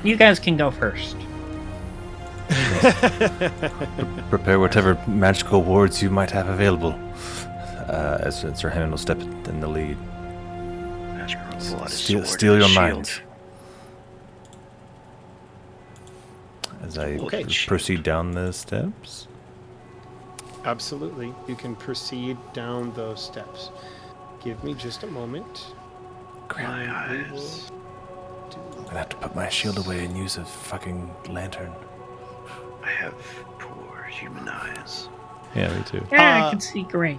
You guys can go first. Prepare whatever magical wards you might have available. As Sir Hammond will step in the lead. Azgrymn will pull out his Steal, sword steal and your shield. minds. As I Okay. proceed down the steps. Absolutely. You can proceed down those steps. Give me just a moment. My We eyes. will do I'm gonna have to put my shield away and use a fucking lantern. I have poor human eyes. Yeah, me too. I can see great.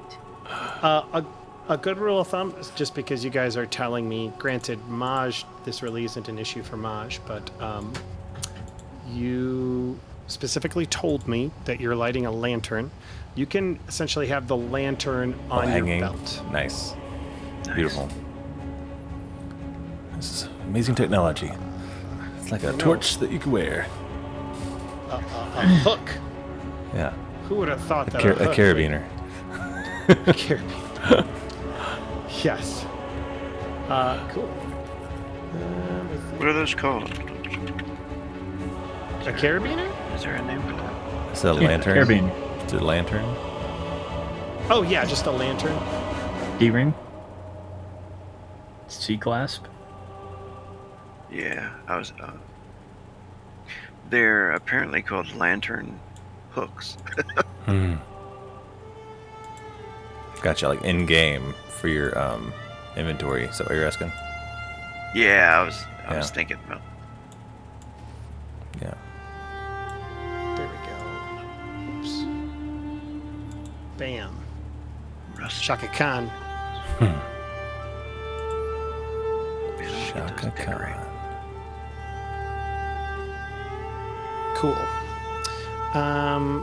a good rule of thumb, is just because you guys are telling me, granted, Maj, this really isn't an issue for Maj, but you specifically told me that you're lighting a lantern. You can essentially have the lantern on hanging. your belt. Nice. Nice. Beautiful. This is amazing technology. It's like a torch that you can wear. A hook. Yeah. Who would have thought that? A hook would- carabiner. A carabiner. Yes. Cool. What are those called? A carabiner? Is there a name for that? It's a lantern. Carabiner. It's a lantern. Oh yeah, just a lantern. D-ring. C-clasp. Yeah, I was. They're apparently called lantern hooks. Gotcha, like in game for your inventory. Is that what you're asking? Yeah, I was Yeah. thinking about. Yeah. There we go. Oops. Bam. Rust. Shaka Khan. Shaka Khan. Cool.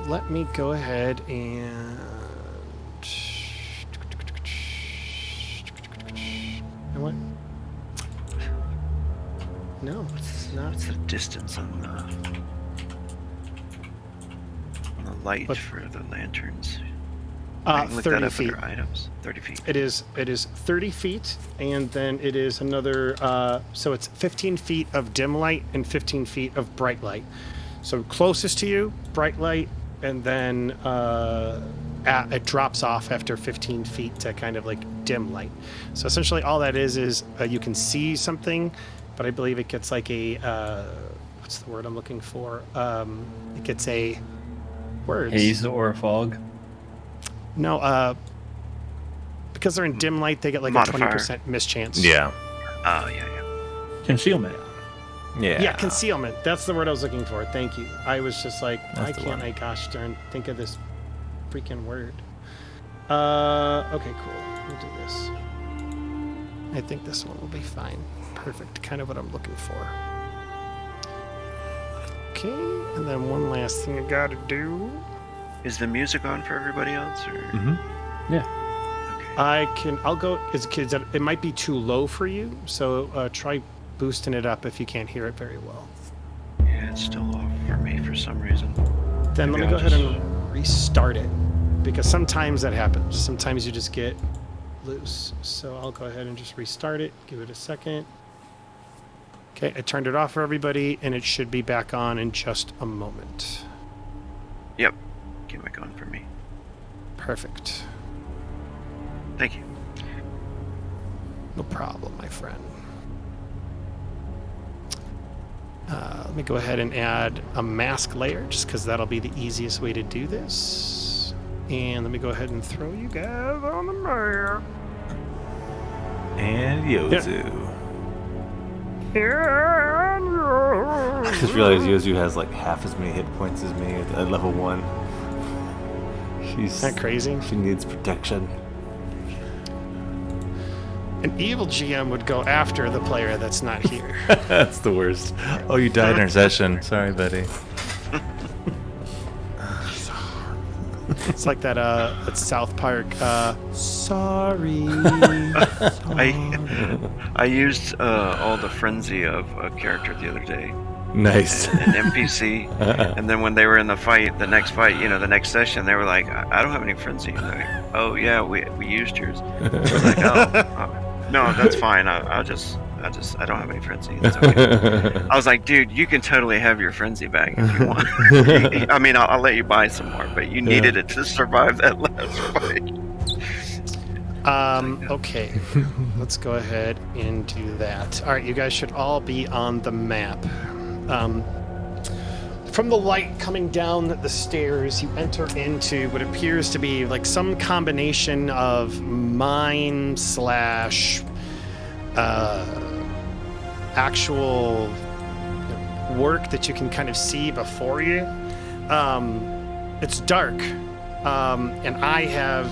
Let me go ahead and. You know what? No, it's not. What's the distance on the light What? for the lanterns? I can look that 30 up feet. under items. 30 feet. It is 30 feet, and then it is another. So it's 15 feet of dim light and 15 feet of bright light. So closest to you, bright light, and then it drops off after 15 feet to kind of like dim light. So essentially, all that is you can see something, but I believe it gets like a what's the word I'm looking for? It gets a words. Haze or a fog. No, because they're in dim light, they get like Modifier. a 20% mischance. Yeah. Oh, yeah. Concealment. Yeah. Yeah, concealment. That's the word I was looking for. Thank you. I was just like, why That's the can't one. I, gosh darn, think of this freaking word? Okay, cool. We'll do this. I think this one will be fine. Perfect. Kind of what I'm looking for. Okay, and then one last thing I gotta do. Is the music on for everybody else? Or? Mm-hmm. Yeah. I'll go, as kids, it might be too low for you, so try boosting it up if you can't hear it very well. Yeah, it's still off for me for some reason. Then let Maybe me go I'll ahead just- and restart it, because sometimes that happens. Sometimes you just get loose. So I'll go ahead and just restart it. Give it a second. Okay, I turned it off for everybody, and it should be back on in just a moment. Yep. Came back on for me. Perfect. Thank you. No problem, my friend. Let me go ahead and add a mask layer, just because that'll be the easiest way to do this. And let me go ahead and throw you guys on the map. And Yozu. I just realized Yozu has like half as many hit points as me at level 1. She's Isn't that crazy? She needs protection. An evil GM would go after the player that's not here. That's the worst. Oh, you died in our session. Sorry, buddy. It's like that South Park, sorry. I used all the frenzy of a character the other day. Nice. An NPC. And then when they were in the fight, the next session, they were like, I don't have any frenzy. And they're like, oh yeah, we used yours. I was like, no, that's fine. I don't have any frenzy. It's okay. I was like, dude, you can totally have your frenzy back if you want. I mean, I'll let you buy some more, but you needed it to survive that last fight. Okay. Let's go ahead and do that. All right, you guys should all be on the map. From the light coming down the stairs, you enter into what appears to be like some combination of mine / actual work that you can kind of see before you. It's dark, and I have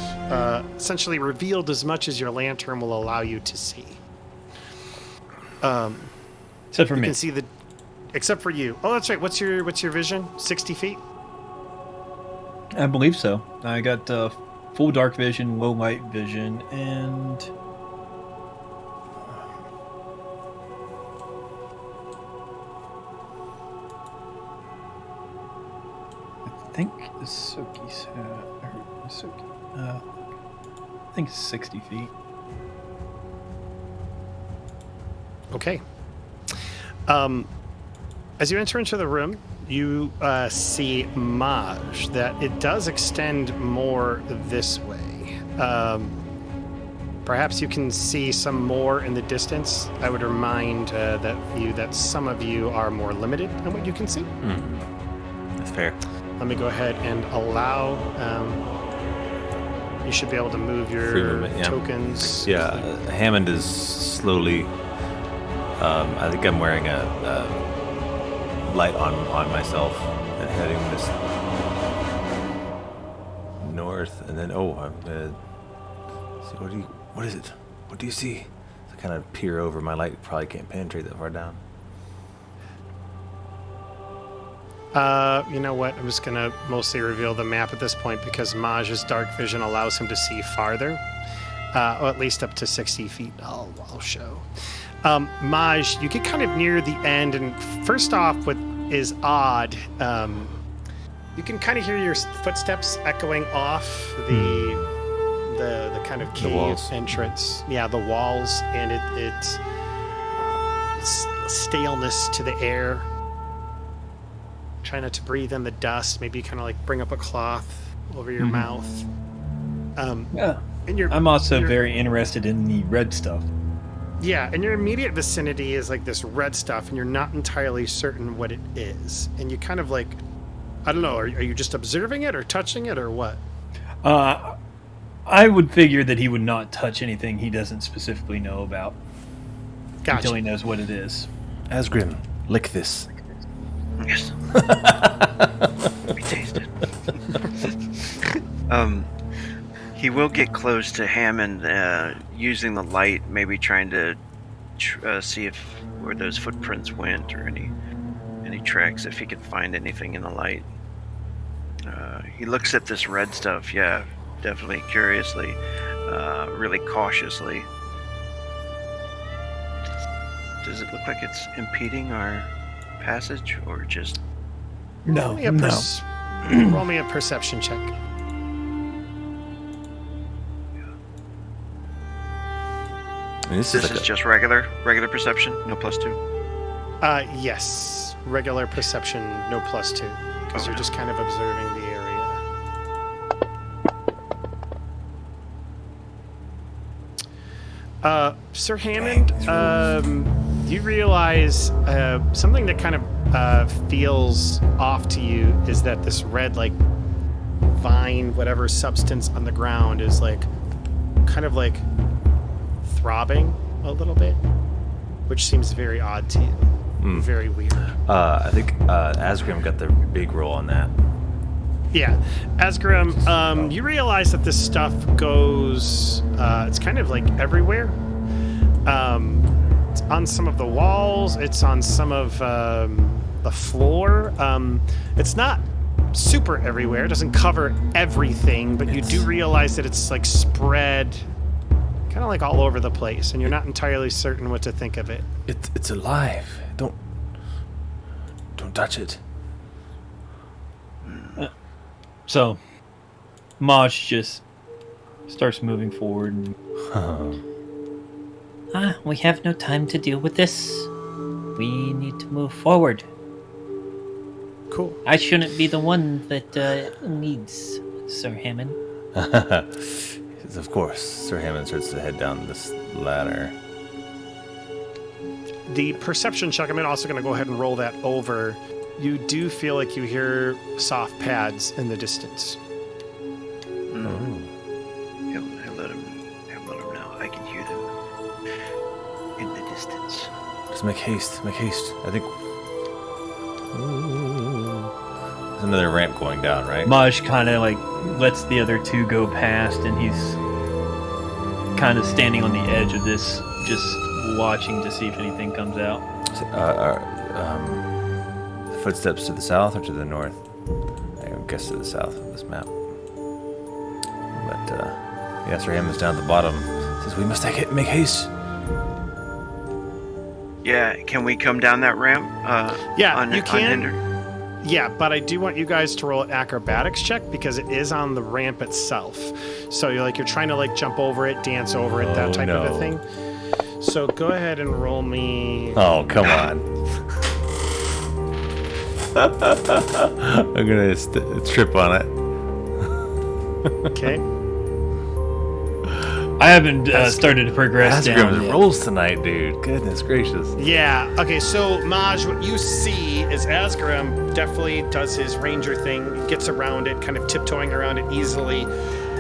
essentially revealed as much as your lantern will allow you to see. Except for you me. can see the, except for you. Oh, that's right. What's your vision? 60 feet. I believe so. I got full dark vision, low light vision, and I think Ysoki's I think it's 60 feet. Okay. As you enter into the room, you see Maj, that it does extend more this way. Perhaps you can see some more in the distance. I would remind that some of you are more limited in what you can see. That's fair. Let me go ahead and allow. You should be able to move your Free movement, yeah. tokens. Yeah, Hammond is slowly. I think I'm wearing a light on myself and heading this north, and then I'm gonna see what is it? What do you see? I kind of peer over. My light probably can't penetrate that far down. You know what? I'm just gonna mostly reveal the map at this point because Maj's dark vision allows him to see farther, or at least up to 60 feet. I'll show. Maj, you get kind of near the end, and first off, what is odd, you can kind of hear your footsteps echoing off the kind of cave entrance. Yeah, the walls, and it's staleness to the air. Try not to breathe in the dust. Maybe kind of like bring up a cloth over your mouth. Yeah. And I'm also very interested in the red stuff. Yeah, and your immediate vicinity is like this red stuff, and you're not entirely certain what it is. And you kind of like, I don't know, are you just observing it or touching it or what? I would figure that he would not touch anything he doesn't specifically know about. Gotcha. Until he knows what it is. Azgrymn, lick this. Yes. We taste it. He will get close to Hammond using the light, maybe trying to see where those footprints went or any tracks, if he can find anything in the light. He looks at this red stuff, yeah, definitely curiously, really cautiously. Does it look like it's impeding our passage, or just... Roll me a perception check. This is just regular perception, no +2? Yes. Regular perception, no +2. Because you're just kind of observing the area. Sir Hammond, you realize something that kind of feels off to you is that this red, like, vine, whatever substance on the ground is like kind of like throbbing a little bit, which seems very odd to you. Very weird. I think Azgrymn got the big roll on that. Yeah. Azgrymn, you realize that this stuff goes, it's kind of like everywhere. It's on some of the walls. It's on some of the floor. It's not super everywhere. It doesn't cover everything, but you do realize that it's like spread kind of like all over the place, and you're not entirely certain what to think of it. It's alive. Don't touch it. So, Maj just starts moving forward. We have no time to deal with this. We need to move forward. Cool. I shouldn't be the one that leads, Sir Hammond. Of course, Sir Hammond starts to head down this ladder. The perception check, I'm also going to go ahead and roll that over. You do feel like you hear soft pads in the distance. He'll let him know. I can hear them in the distance. Just make haste. I think... There's another ramp going down, right? Maj kind of like lets the other two go past, and he's kind of standing on the edge of this, just watching to see if anything comes out. Footsteps to the south or to the north? I guess to the south of this map. But Sir Hammond's down at the bottom. Says we must make haste. Yeah, can we come down that ramp? You can. Unhindered? Yeah, but I do want you guys to roll an acrobatics check because it is on the ramp itself. So you're trying to like jump over it, dance over it, that type of a thing. So go ahead and roll me. Oh, come on. I'm gonna trip on it. Okay. I haven't started to progress down Azgrym's yet. rolls tonight, dude. Goodness gracious. Yeah. Okay. So Maj, what you see is Azgrymn definitely does his ranger thing, gets around it, kind of tiptoeing around it easily.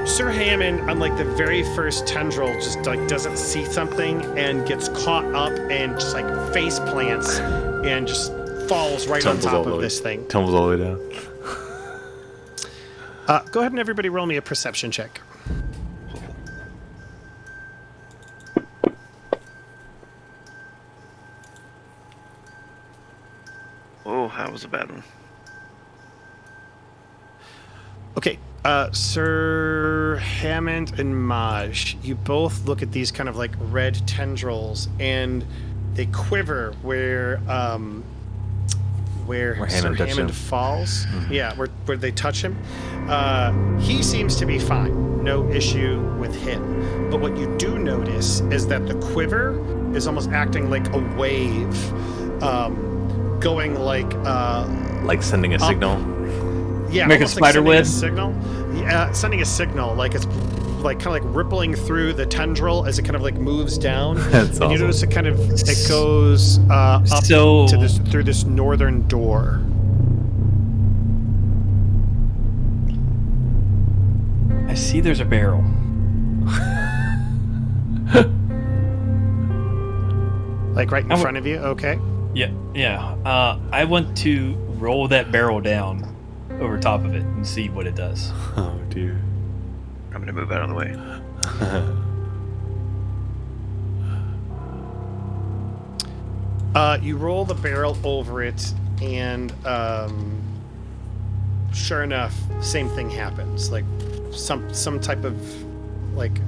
Sir Hammond, on like the very first tendril, just like doesn't see something and gets caught up and just like face plants and just falls right on top of this thing. Tumbles all the way down. Go ahead and everybody roll me a perception check. Oh, that was a bad one. Okay, Sir Hammond and Maj, you both look at these kind of like red tendrils, and they quiver where Sir Hammond falls. Mm-hmm. Yeah, where they touch him. He seems to be fine, no issue with him. But what you do notice is that the quiver is almost acting like a wave, going like sending a signal. Yeah, make a spider web signal. Yeah, sending a signal like it's like kind of like rippling through the tendril as it kind of like moves down. That's and awesome. You notice it goes up to through this northern door. I see there's a barrel. Like right in front of you. Okay. Yeah. I want to roll that barrel down over top of it and see what it does. Oh dear. I'm gonna move out of the way. You roll the barrel over it, and sure enough, same thing happens. Like some type of like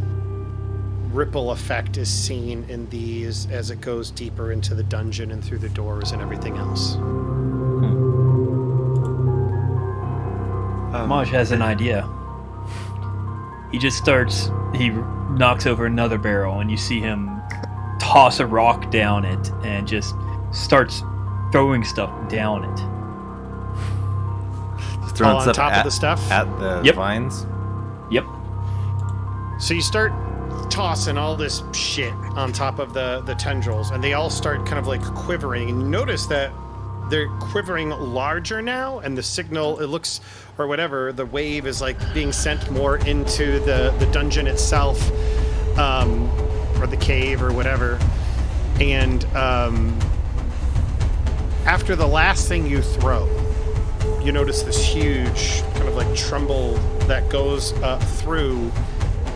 ripple effect is seen in these as it goes deeper into the dungeon and through the doors and everything else. Maj has an idea. He knocks over another barrel, and you see him toss a rock down it and just starts throwing stuff down it. Just throwing on stuff top of the stuff? at the Yep. vines. Yep. So you start tossing all this shit on top of the tendrils, and they all start kind of like quivering, and you notice that they're quivering larger now, and the signal, it looks, or whatever, the wave is like being sent more into the dungeon itself, or the cave or whatever. And after the last thing you throw, you notice this huge kind of like tremble that goes through.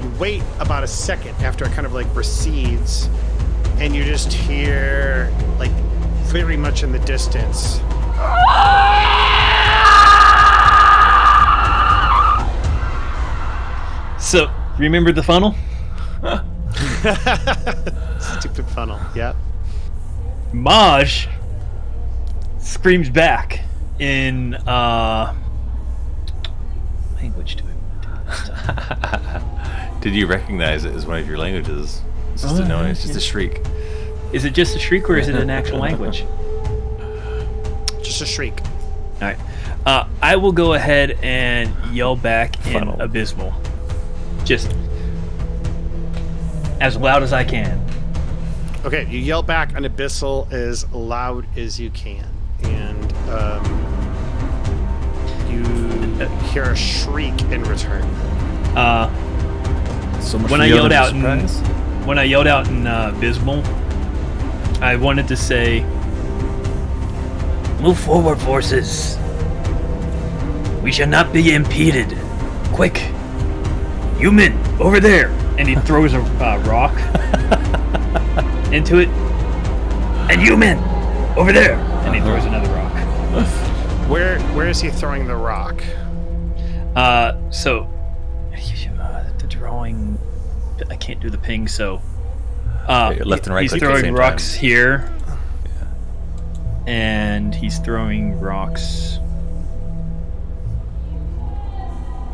You wait about a second after it kind of like recedes, and you just hear, like, very much in the distance. So, remember the funnel? Stupid funnel, yeah. Maj screams back in language do I want to do this time? Did you recognize it as one of your languages? It's just a noise, just a shriek. Is it just a shriek or is it an actual language? Just a shriek. All right. I will go ahead and yell back in Funnel. Abysmal. Just as loud as I can. Okay, you yell back on Abyssal as loud as you can. And you hear a shriek in return. So much When for I the yelled out element in of surprise. when I yelled out in Abysmal, I wanted to say, "Move forward, forces. We shall not be impeded. Quick, human, over there!" And he throws a rock into it. And human, over there! And he throws another rock. Where is he throwing the rock? So the drawing, I can't do the ping. So Left and right he's click at the throwing same rocks time. here, and he's throwing rocks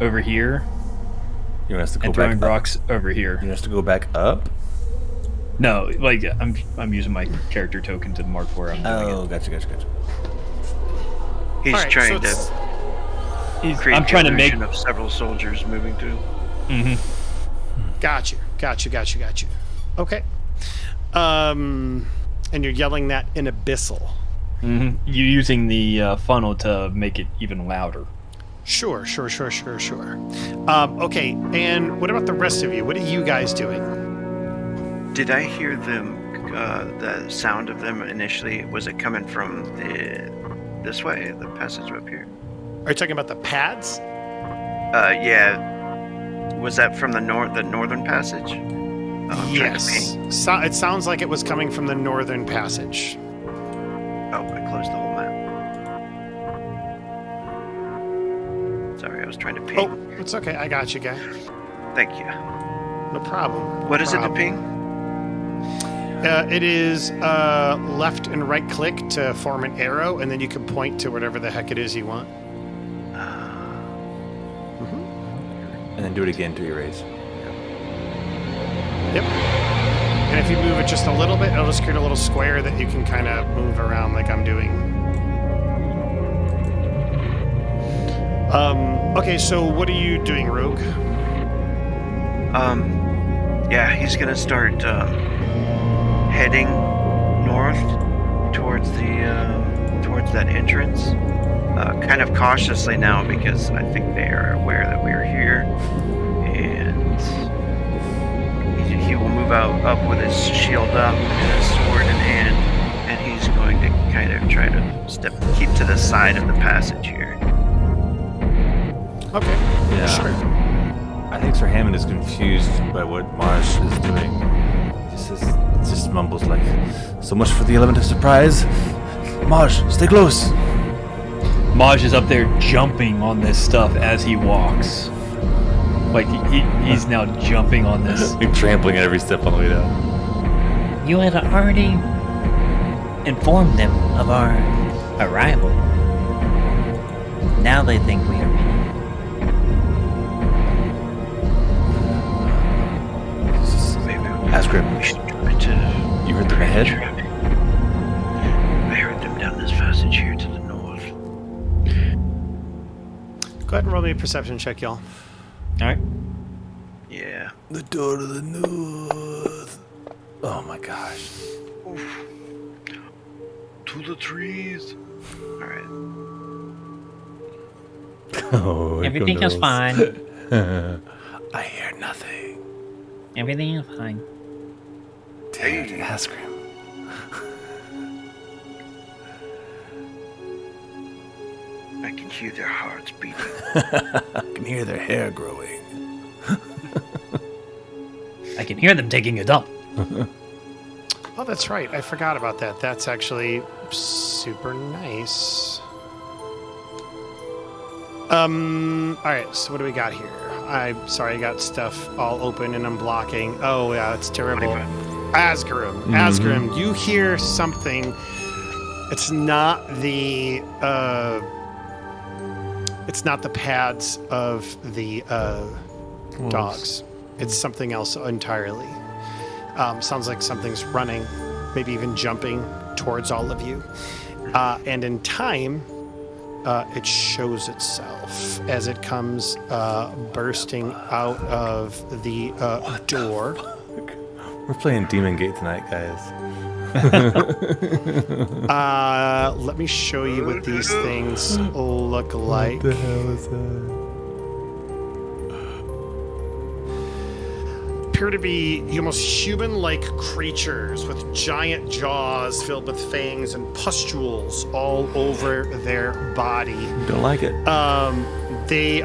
over here, You want us to go and back throwing up? rocks over here. You want us to go back up? No, like I'm using my character token to mark where I'm doing Oh, gotcha. He's All right, trying so to it. create I'm trying to make. of several soldiers moving through. Mhm. Got you. Okay. And you're yelling that in Abyssal. You using the funnel to make it even louder. Sure. Okay, and what about the rest of you? What are you guys doing? Did I hear them? The sound of them initially, was it coming from this way, the passage up here? Are you talking about the pads? Yeah. Was that from the northern passage? I'm trying to Yes. ping. It sounds like it was coming from the northern passage. Oh, I closed the whole map. Sorry, I was trying to ping. Oh, it's okay. I got you, guy. Thank you. No problem. What is it to ping? It is left and right click to form an arrow, and then you can point to whatever the heck it is you want. And then do it again to erase. Yep. And if you move it just a little bit, it'll just create a little square that you can kind of move around like I'm doing. Okay, so what are you doing, Rogue? Yeah, he's gonna start heading north towards that entrance. Kind of cautiously now because I think they are aware that we are here, and he will move up with his shield up and his sword in hand, and he's going to kind of try to keep to the side of the passage here. Okay. Yeah. Sure. I think Sir Hammond is confused by what Marsh is doing. He just mumbles like, "So much for the element of surprise. Marsh, stay close." Maj is up there jumping on this stuff as he walks. Like he's now jumping on this. Like trampling at every step on the way down. You had already informed them of our arrival. Now they think we are ready. Maybe Azgrymn, we should try to. you heard them ahead? I heard them down this passage here to the north. Go ahead and roll me a perception check, y'all. All right. Yeah. The door to the north. Oh my gosh. To the trees. All right. Oh, here Everything come is those. fine. I hear nothing. Everything is fine. Dude, Azgrymn. I can hear their hearts beating. I can hear their hair growing. I can hear them taking a dump. Oh, that's right. I forgot about that. That's actually super nice. All right. So what do we got here? I'm sorry, I got stuff all open and I'm blocking. Oh yeah, it's terrible. Azgrymn. Azgrymn, you hear something. It's not the pads of the dogs. It's something else entirely. Sounds like something's running, maybe even jumping towards all of you. And in time, it shows itself as it comes bursting out of the door. We're playing Demon Gate tonight, guys. Let me show you what these things look like. What the hell is that? Appear to be almost human-like creatures with giant jaws filled with fangs and pustules all over their body. Don't like it. They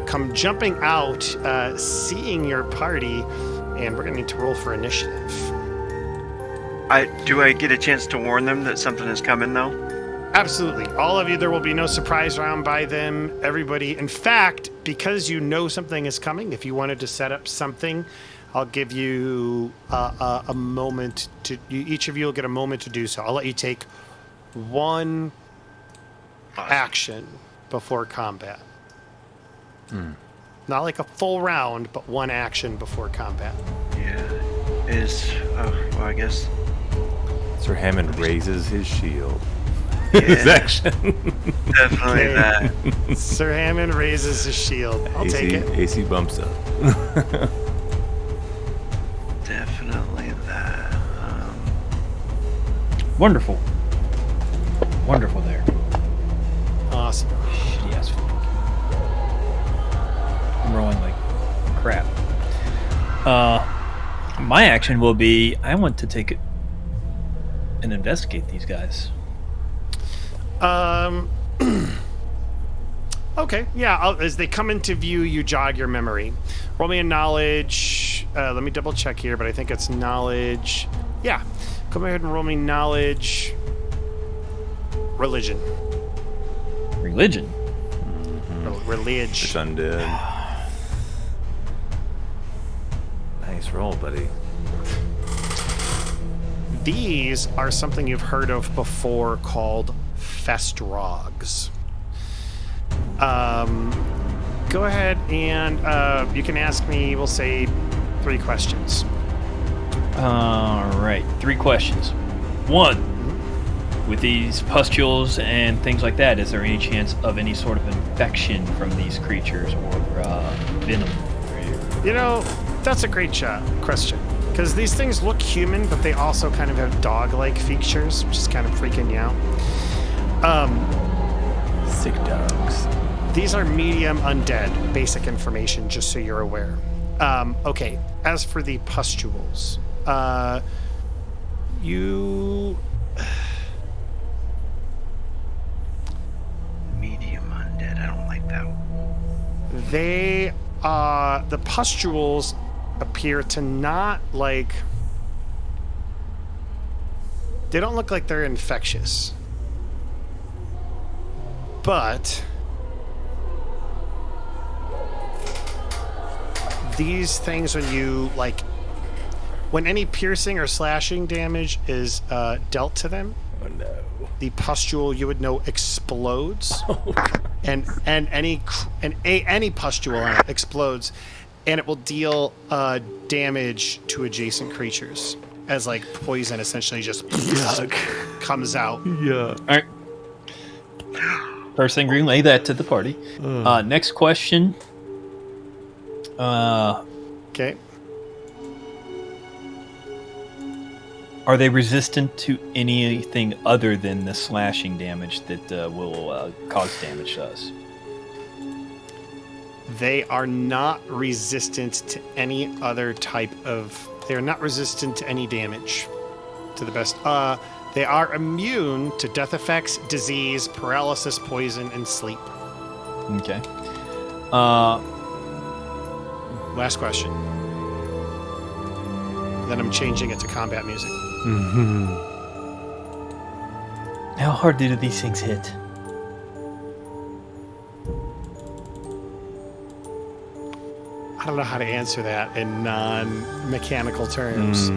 come jumping out, seeing your party, and we're gonna need to roll for initiative. Do I get a chance to warn them that something is coming, though? Absolutely. All of you, there will be no surprise round by them. Everybody, in fact, because you know something is coming, if you wanted to set up something, I'll give you a moment to. Each of you will get a moment to do so. I'll let you take one action before combat. Not like a full round, but one action before combat. Yeah. I guess. Sir Hammond raises his shield. Yeah, His action. definitely that. Sir Hammond raises his shield. I'll take it. AC bumps up. Definitely that. Wonderful. Wonderful there. Awesome. Yes. I'm rolling like crap. My action will be I want to take it and investigate these guys. Okay, yeah. As they come into view, you jog your memory. Roll me a knowledge. Let me double check here, but I think it's knowledge. Yeah. Come ahead and roll me knowledge. Religion. Religion. Religion. It's undead. Nice roll, buddy. These are something you've heard of before called Festrogs. Go ahead and you can ask me, we'll say 3 questions. All right, 3 questions. 1, with these pustules and things like that, is there any chance of any sort of infection from these creatures or venom? You know, that's a great question. Because these things look human, but they also kind of have dog-like features, which is kind of freaking you out. Sick dogs. These are medium undead. Basic information, just so you're aware. Okay, as for the pustules, you... Medium undead. I don't like that. They, the pustules appear to not, like... They don't look like they're infectious. But... these things, when any piercing or slashing damage is dealt to them, Oh no. the pustule, you would know, explodes, and any pustule on it explodes, and it will deal damage to adjacent creatures as like poison essentially just comes out. Yeah. All right. First thing, relay that to the party. Next question. Okay. Are they resistant to anything other than the slashing damage that will cause damage to us? They are not resistant to any other type of... They are not resistant to any damage, to the best. They are immune to death effects, disease, paralysis, poison, and sleep. Okay. Last question. Then I'm changing it to combat music. How hard do these things hit? I don't know how to answer that in non-mechanical terms.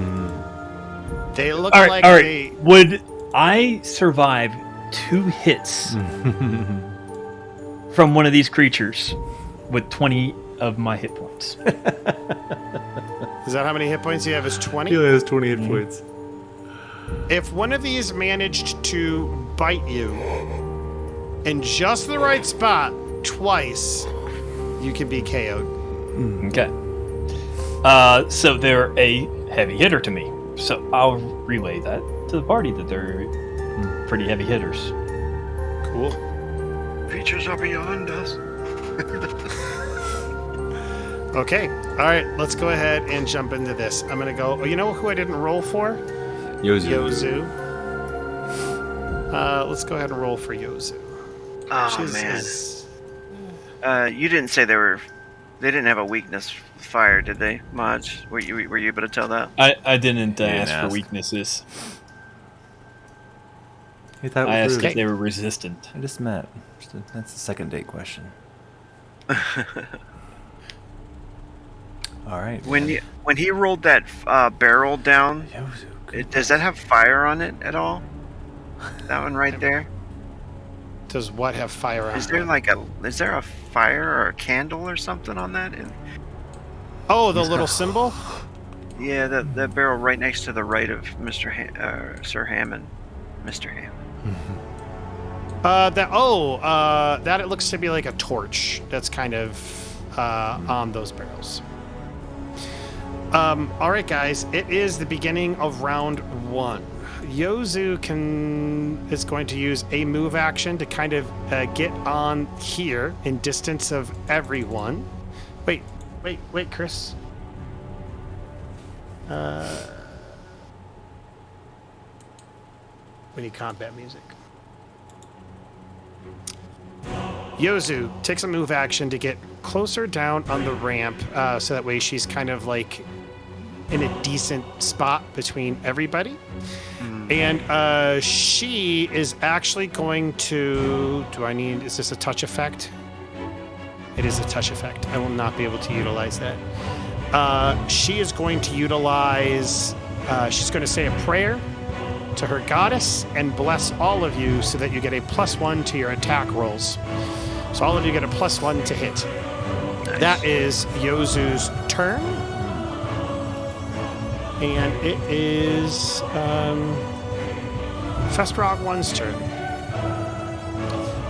They look All like right. they... Would I survive 2 hits from one of these creatures with 20 of my hit points? Is that how many hit points you have? Is 20? He only has 20 hit points. If one of these managed to bite you in just the right spot twice, you can be KO'd. Okay. So they're a heavy hitter to me. So I'll relay that to the party that they're pretty heavy hitters. Cool. Creatures are beyond us. Okay. All right. Let's go ahead and jump into this. I'm going to go... Oh, you know who I didn't roll for? Yozu. Let's go ahead and roll for Yozu. Oh, man. You didn't say they didn't have a weakness for fire, did they, Maj? Were you able to tell that? I didn't ask for weaknesses. I asked if they were resistant. I just met. That's the second date question. All right. When he rolled that barrel down, does that have fire on it at all? That one right there. Does what have fire on it? Is there a fire or a candle or something on that? Oh, the little symbol? Yeah, the barrel right next to the right of Sir Hammond. Mr. Hammond. That it looks to be like a torch that's kind of on those barrels. All right, guys, it is the beginning of round 1. Yozu is going to use a move action to kind of get on here in distance of everyone. Wait, Chris. We need combat music. Yozu takes a move action to get closer down on the ramp, so that way she's kind of like in a decent spot between everybody. And she is actually going to... Is this a touch effect? It is a touch effect. I will not be able to utilize that. She is going to utilize... she's going to say a prayer to her goddess and bless all of you so that you get a +1 to your attack rolls. So all of you get a +1 to hit. Nice. That is Yozu's turn. And it is Festrog 1's turn.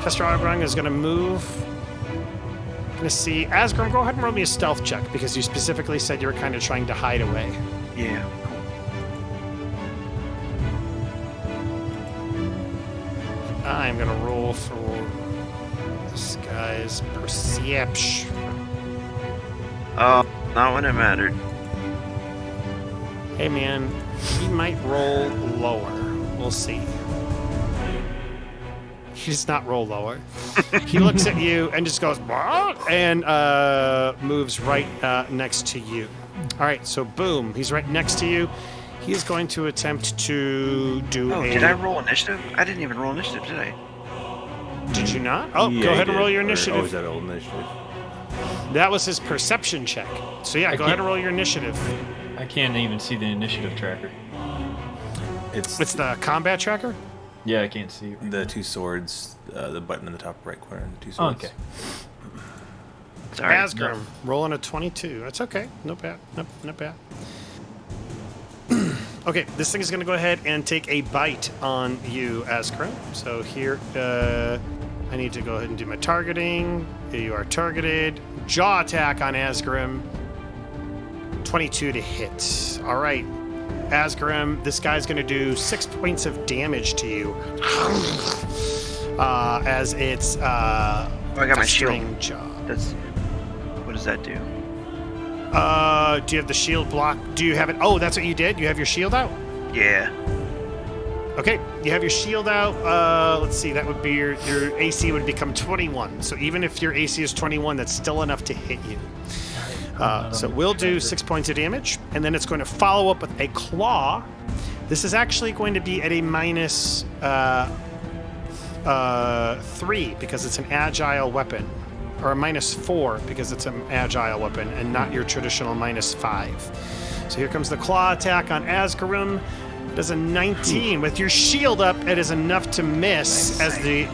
Festrog 1 is going to move. Going to see Azgrymn. Go ahead and roll me a stealth check because you specifically said you were kind of trying to hide away. Yeah. I'm going to roll for this guy's perception. Oh, not when it mattered. Hey man, he might roll lower. We'll see. He does not roll lower. He looks at you and just goes, and moves right next to you. All right, so boom, he's right next to you. He is going to attempt to do did I roll initiative? I didn't even roll initiative, did I? Did you not? Oh, yeah, go ahead and roll your initiative. Was that old initiative? That was his perception check. So yeah, go ahead and roll your initiative. I can't even see the initiative tracker. It's the combat tracker? Yeah, I can't see it. The 2 swords, the button in the top right corner, the 2 swords. Okay. Sorry. Azgrymn, rolling a 22. That's okay. Not bad. Nope, not bad. Okay, this thing is going to go ahead and take a bite on you, Azgrymn. So here, I need to go ahead and do my targeting. You are targeted. Jaw attack on Azgrymn. 22 to hit. All right. Azgrymn, this guy's going to do 6 points of damage to you. As it's I got my shield. string jaw. What does that do? Do you have the shield block? Do you have it? Oh, that's what you did? You have your shield out? Yeah. Okay, you have your shield out. Let's see, that would be your AC would become 21. So even if your AC is 21, that's still enough to hit you. So we'll do 6 points of damage, and then it's going to follow up with a claw. This is actually going to be at a minus 3 because it's an agile weapon, or a minus 4 because it's an agile weapon, and not your traditional minus 5. So here comes the claw attack on Azgrymn. Does a 19. With your shield up, it is enough to miss. As the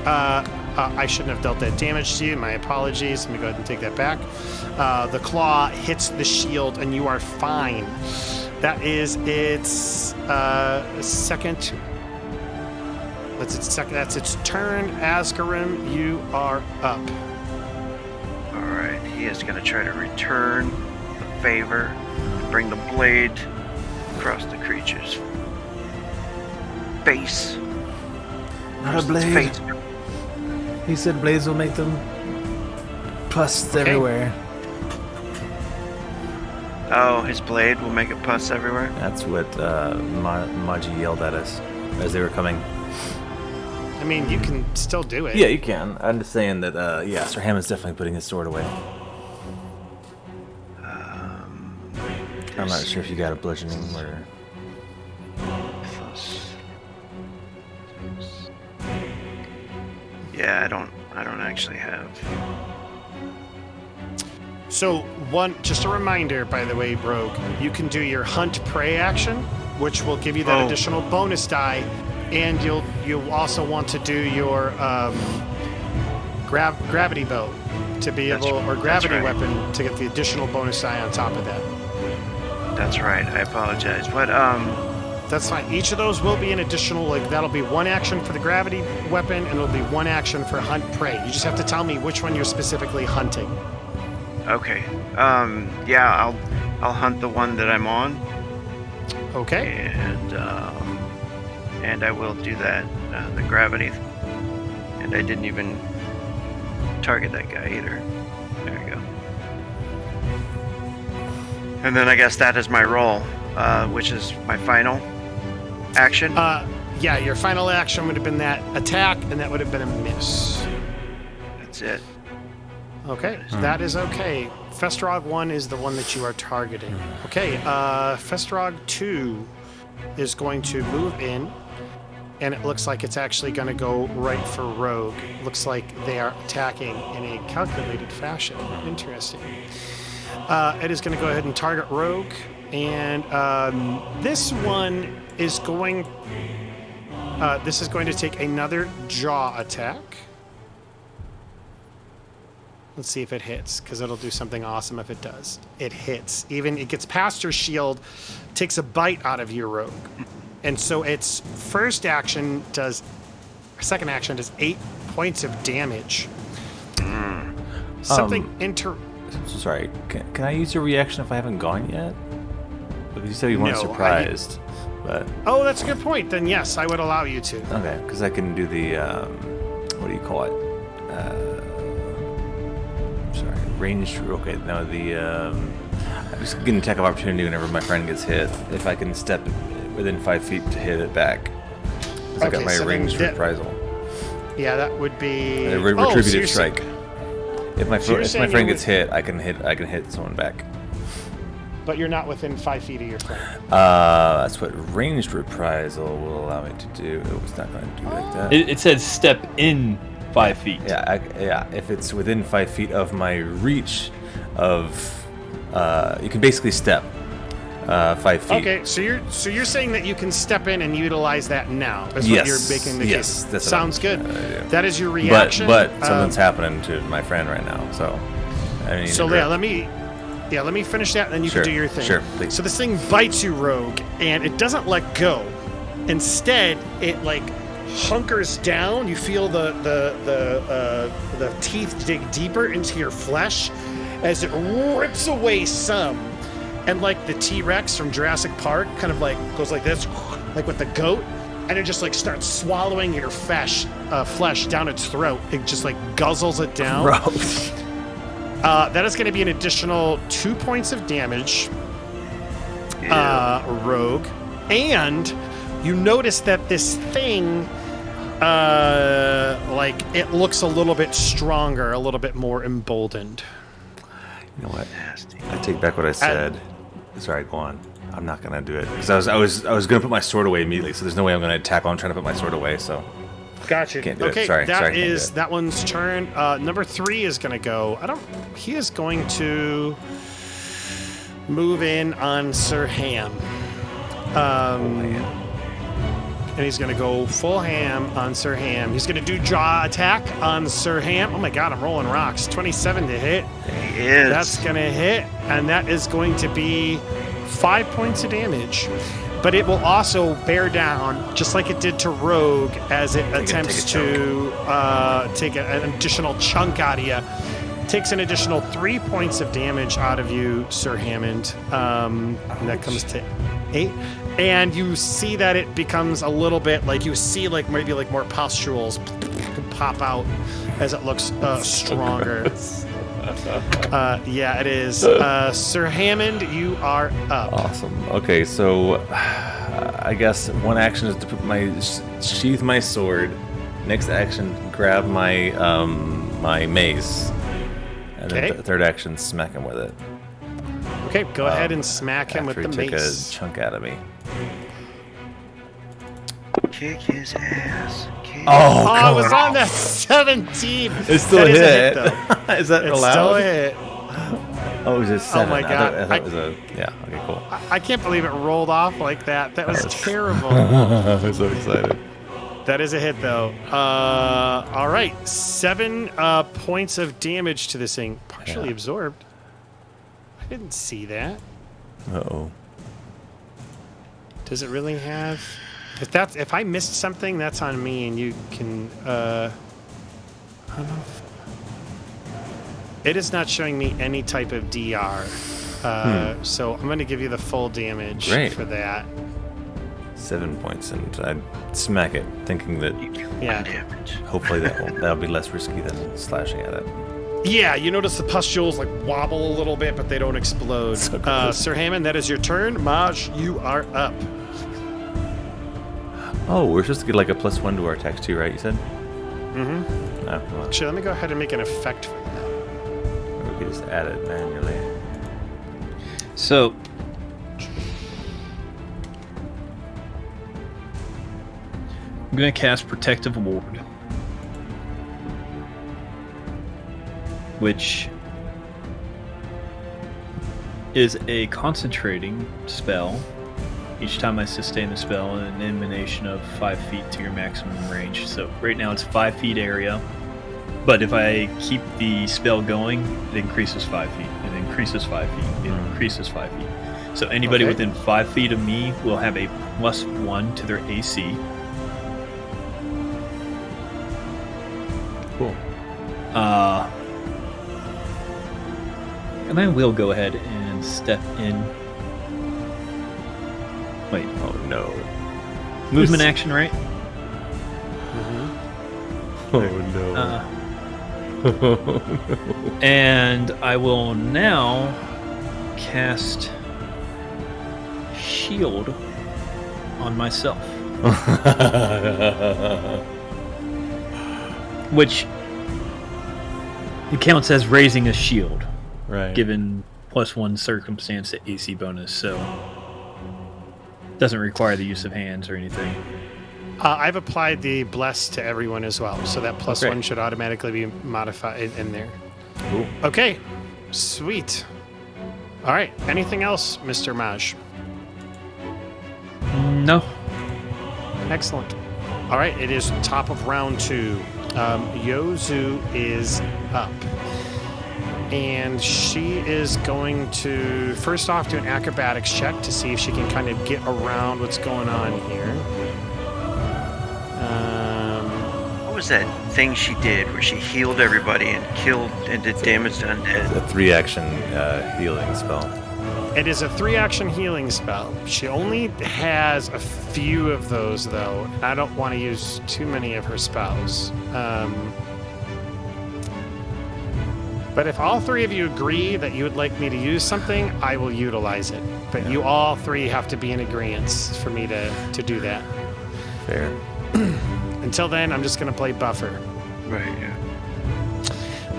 I shouldn't have dealt that damage to you. My apologies. Let me go ahead and take that back. The claw hits the shield, and you are fine. That is its second. That's its turn. Azgrymn, you are up. All right. He is going to try to return the favor and bring the blade across the creature's face. Not a blade. Face. He said blades will make them pus everywhere. Oh, his blade will make it pus everywhere? That's what Maji yelled at us as they were coming. I mean, you can still do it. Yeah, you can. I'm just saying that, yeah, Sir Hammond's definitely putting his sword away. I'm not sure if you got a bludgeoning or... Yeah, I don't actually have. So just a reminder, by the way, Rogue, you can do your hunt prey action, which will give you that additional bonus die, and you'll also want to do your gravity bow to be or gravity weapon to get the additional bonus die on top of that. That's right. I apologize. But That's fine. Each of those will be an additional, that'll be one action for the gravity weapon, and it'll be one action for hunt prey. You just have to tell me which one you're specifically hunting. Okay. Yeah, I'll hunt the one that I'm on. Okay. And I will do that. The gravity. And I didn't even target that guy either. There we go. And then I guess that is my roll, which is my final action. Yeah, your final action would have been that attack, and that would have been a miss. That's it. Okay, that is okay. Festrog 1 is the one that you are targeting. Okay, Festrog 2 is going to move in, and it looks like it's actually going to go right for Rogue. Looks like they are attacking in a calculated fashion. Interesting. It is going to go ahead and target Rogue, and this one is going... this is going to take another jaw attack. Let's see if it hits, because it'll do something awesome if it does. It hits. Even it gets past your shield, takes a bite out of your Rogue. And so its second action does 8 points of damage. Something Sorry, can I use your reaction if I haven't gone yet? Because you said you weren't surprised. But oh, that's a good point. Then yes, I would allow you to. Okay, because I can do the, what do you call it? Sorry, ranged. Okay, no, I'm just getting attack of opportunity whenever my friend gets hit. If I can step within 5 feet to hit it back. Because I got my ranged reprisal. Yeah, that would be a retributive strike. If my friend gets hit, I can hit someone back. But you're not within 5 feet of your friend. That's what ranged reprisal will allow me to do. It's not going to do like that. It says step in 5 feet. Yeah. If it's within 5 feet of my reach of, you can basically step 5 feet. Okay, so you're saying that you can step in and utilize that now. That's what you're making the case. That's sounds good. That is your reaction. But something's happening to my friend right now. So I mean. So yeah, let me finish that, and then you can do your thing. Sure, please. So this thing bites you, Rogue, and it doesn't let go. Instead, it hunkers down. You feel the teeth dig deeper into your flesh as it rips away some, and like the T-Rex from Jurassic Park kind of like goes like this, like with the goat, and it just like starts swallowing your flesh down its throat. It just like guzzles it down. Gross. That is going to be an additional 2 points of damage, Rogue. And you notice that this thing, like, it looks a little bit stronger, a little bit more emboldened. You know what? I take back what I said. Sorry, go on. I'm not gonna do it because I was gonna put my sword away immediately. So there's no way I'm gonna attack while I'm trying to put my sword away. So Gotcha. Can't do Okay, it. Sorry, that can't do is it. that one's turn. Number 3 is gonna go. He is going to move in on Sir Ham. And he's going to go full ham on Sir Ham. He's going to do jaw attack on Sir Ham. Oh my god, I'm rolling rocks. 27 to hit. He is. That's going to hit, and that is going to be 5 points of damage. But it will also bear down, just like it did to Rogue, as it attempts to take an additional chunk out of you. Takes an additional 3 points of damage out of you, Sir Hammond. And that comes to 8. And you see that it becomes a little bit like you see like maybe like more pustules pop out as it looks stronger. Yeah, it is. Sir Hammond, you are up. awesome. Okay, so I guess one action is to put sheath my sword. Next action, grab my my mace, and Okay. then third action, smack him with it. Okay, go ahead and smack him with After the he took mace. a chunk out of me. Kick his ass. Kick Oh, it was on that 17. It's still That a is hit. though. Is that It's allowed? still a hit. Oh, it was a 7. my God. I thought it was a... Yeah, okay, cool. I can't believe it rolled off like that. That was terrible. I'm so excited. That is a hit, though. All right. 7 points of damage to this thing. Partially Yeah. absorbed. I didn't see that. Uh-oh. Does it really have... If I missed something, that's on me, and you can... I don't know. It is not showing me any type of DR. So I'm going to give you the full damage Great. for that. 7 points, and I'd smack it, thinking that Yeah. damage. hopefully that'll be less risky than slashing at it. Yeah, you notice the pustules like wobble a little bit, but they don't explode. So gross. Sir Hammond, that is your turn. Maj, you are up. Oh, we're supposed to get like a +1 to our attacks too, right? You said? Mm-hmm. Oh, well, Actually, let me go ahead and make an effect for that. we could just add it manually. So, I'm going to cast Protective Ward, which is a concentrating spell. Each time I sustain a spell, an emanation of 5 feet to your maximum range. So right now it's 5 feet area, but if I keep the spell going, it increases 5 feet. It increases 5 feet. It increases 5 feet. So anybody Okay. within 5 feet of me will have a +1 to their AC. Cool. And I will go ahead and step in. Wait, Oh no. movement action, right? Oh no. And I will now cast Shield on myself, which it counts as raising a shield, Right. given +1 circumstance to AC bonus, so doesn't require the use of hands or anything. I've applied the bless to everyone as well, so that +1 Okay. should automatically be modified in there. Cool. Okay, sweet. All right, anything else, Mr. Maj? No. Excellent. All right, it is top of round 2. Yozu is up. And she is going to, first off, do an acrobatics check to see if she can kind of get around what's going on here. What was that thing she did where she healed everybody and killed and did damage to undead? A 3-action healing spell. It is a 3-action healing spell. She only has a few of those, though, and I don't want to use too many of her spells. But if all 3 of you agree that you would like me to use something, I will utilize it. But you all 3 have to be in agreement for me to do that. Fair. Until then, I'm just going to play buffer. Right, yeah.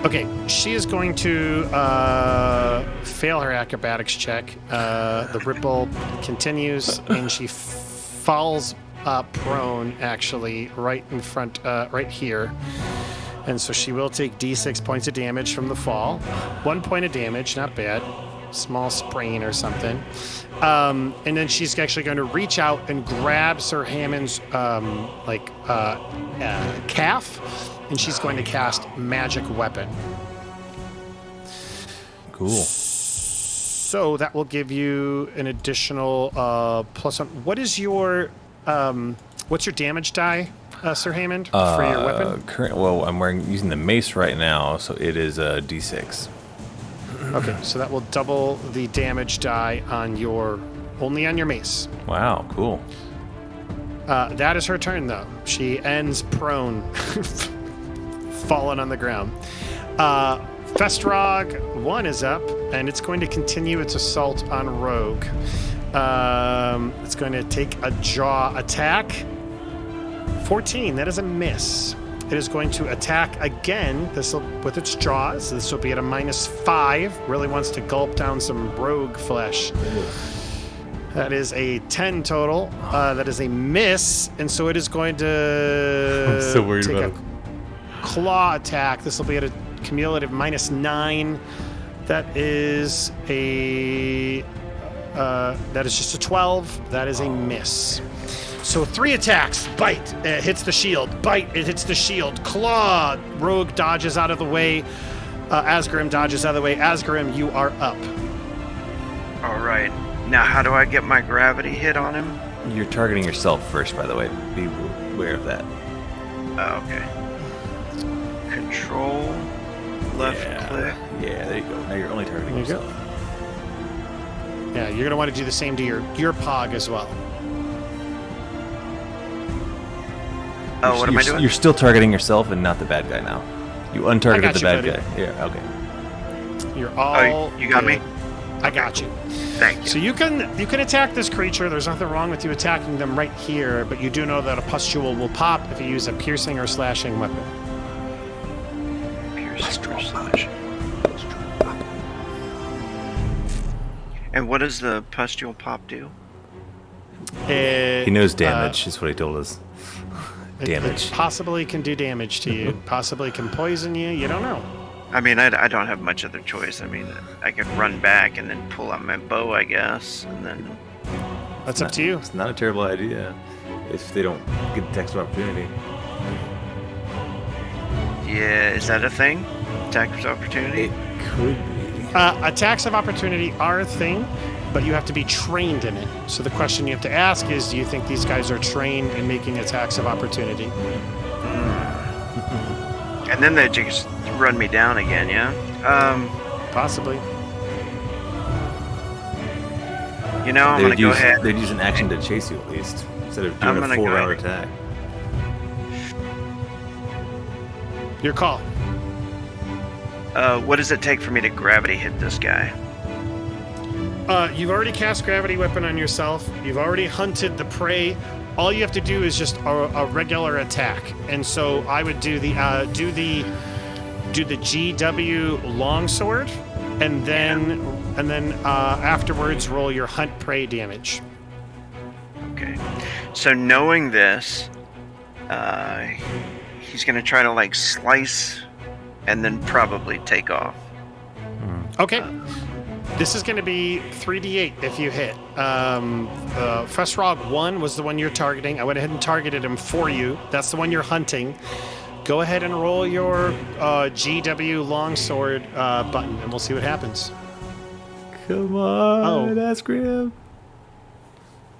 Okay, she is going to fail her acrobatics check. The ripple continues, and she falls prone, actually, right in front, right here. And so she will take D6 points of damage from the fall. 1 point of damage, not bad. Small sprain or something. And then she's actually going to reach out and grab Sir Hammond's calf, and she's going to cast Magic Weapon. Cool. So that will give you an additional +1. What is your what's your damage die, Sir Hammond, for your weapon? I'm using the mace right now, so it is a D6. Okay, so that will double the damage die on only on your mace. Wow, cool. That is her turn, though. She ends prone, fallen on the ground. Festrog 1 is up, and it's going to continue its assault on Rogue. It's going to take a jaw attack. 14, that is a miss. It is going to attack again, with its jaws. This will be at a -5. Really wants to gulp down some rogue flesh. That is a 10 total. That is a miss, and so it is going to I'm so worried take about a claw attack. This will be at a cumulative -9. That is just a 12. That is a miss. So 3 attacks. Bite. It hits the shield. Bite. It hits the shield. Claw. Rogue dodges out of the way. Azgrymn dodges out of the way. Azgrymn, you are up. All right. Now, how do I get my gravity hit on him? You're targeting yourself first, by the way. Be aware of that. Oh, okay. Control. Left click. Yeah, there you go. Now you're only targeting There you yourself. Yeah, you're going to want to do the same to your pog as well. Oh, what am I doing? You're still targeting yourself and not the bad guy now. You untargeted the bad buddy. guy. Yeah, okay. You're all you got me? I got you. Thank you. So you can attack this creature. There's nothing wrong with you attacking them right here, but you do know that a pustule will pop if you use a piercing or slashing weapon. Piercing or slashing. And what does the pustule pop do? He knows damage, is what he told us. Damage. It possibly can do damage to you. Possibly can poison you. You don't know. I mean, I don't have much other choice. I mean, I could run back and then pull out my bow, I guess, and then... That's up to you. It's not a terrible idea if they don't get the text of opportunity. Yeah, is that a thing? Attack of opportunity? It could be. Attacks of opportunity are a thing, but you have to be trained in it. So the question you have to ask is, do you think these guys are trained in making attacks of opportunity? And then they just run me down again, yeah? Possibly. You know, I'm going to go ahead. They'd use an action to chase you at least, instead of doing a 4-round attack. Your call. What does it take for me to gravity hit this guy? You've already cast Gravity Weapon on yourself. You've already hunted the prey. All you have to do is just a regular attack. And so I would do the GW longsword, and then afterwards roll your hunt prey damage. Okay. So knowing this, he's going to try to like slice and then probably take off. Okay. This is going to be 3d8 if you hit. Festrog 1 was the one you're targeting. I went ahead and targeted him for you. That's the one you're hunting. Go ahead and roll your GW longsword button, and we'll see what happens. Come on, Azgrymn.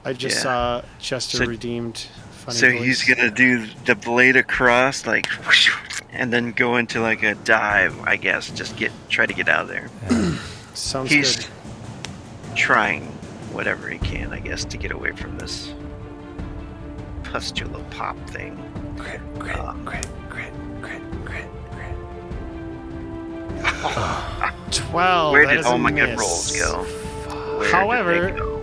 I just saw Chester redeemed. Funny so voice. he's going to do the blade across, like, whoosh, and then go into like a dive, I guess. Just try to get out of there. Sounds He's good. trying whatever he can, I guess, to get away from this pustule pop thing. Crit. 12. Where that did is all a my good miss. rolls go? Where However, did they go?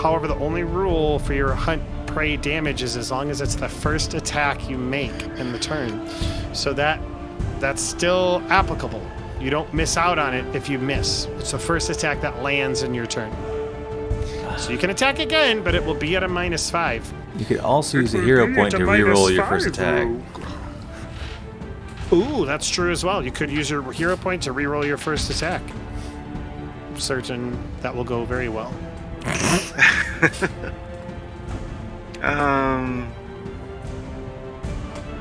However, the only rule for your hunt prey damage is as long as it's the first attack you make in the turn. So that's still applicable. You don't miss out on it if you miss. It's the first attack that lands in your turn. So you can attack again, but it will be at a -5. You could also use a hero point to reroll your first attack. Ooh, that's true as well. You could use your hero point to reroll your first attack. Certain that will go very well.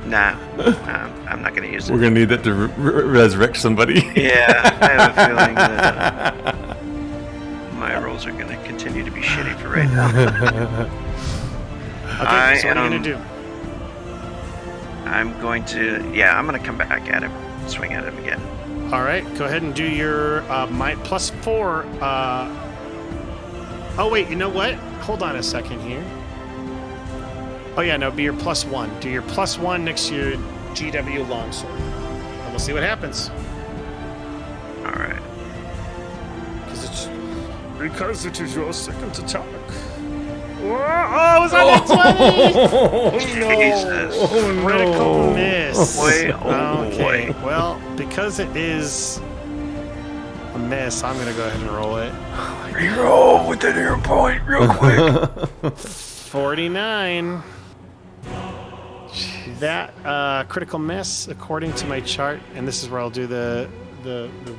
Nah, I'm not gonna use it. We're gonna need that to resurrect somebody. Yeah, I have a feeling that my rolls are gonna continue to be shitty for right now. Okay, so what are you gonna do? I'm going to, yeah, I'm gonna come back at him, swing at him again. All right, go ahead and do your my +4. Oh wait, you know what? Hold on a second here. Oh yeah, no, be your +1. Do your +1 next to your GW longsword, and we'll see what happens. All right. Because it is your second attack. Oh, was that a 20? Jesus. Critical miss. Boy, oh Okay, boy. well, because it is a miss, I'm gonna go ahead and roll it. Reroll with the hero point real quick. 49. That critical miss, according to my chart, and this is where I'll do the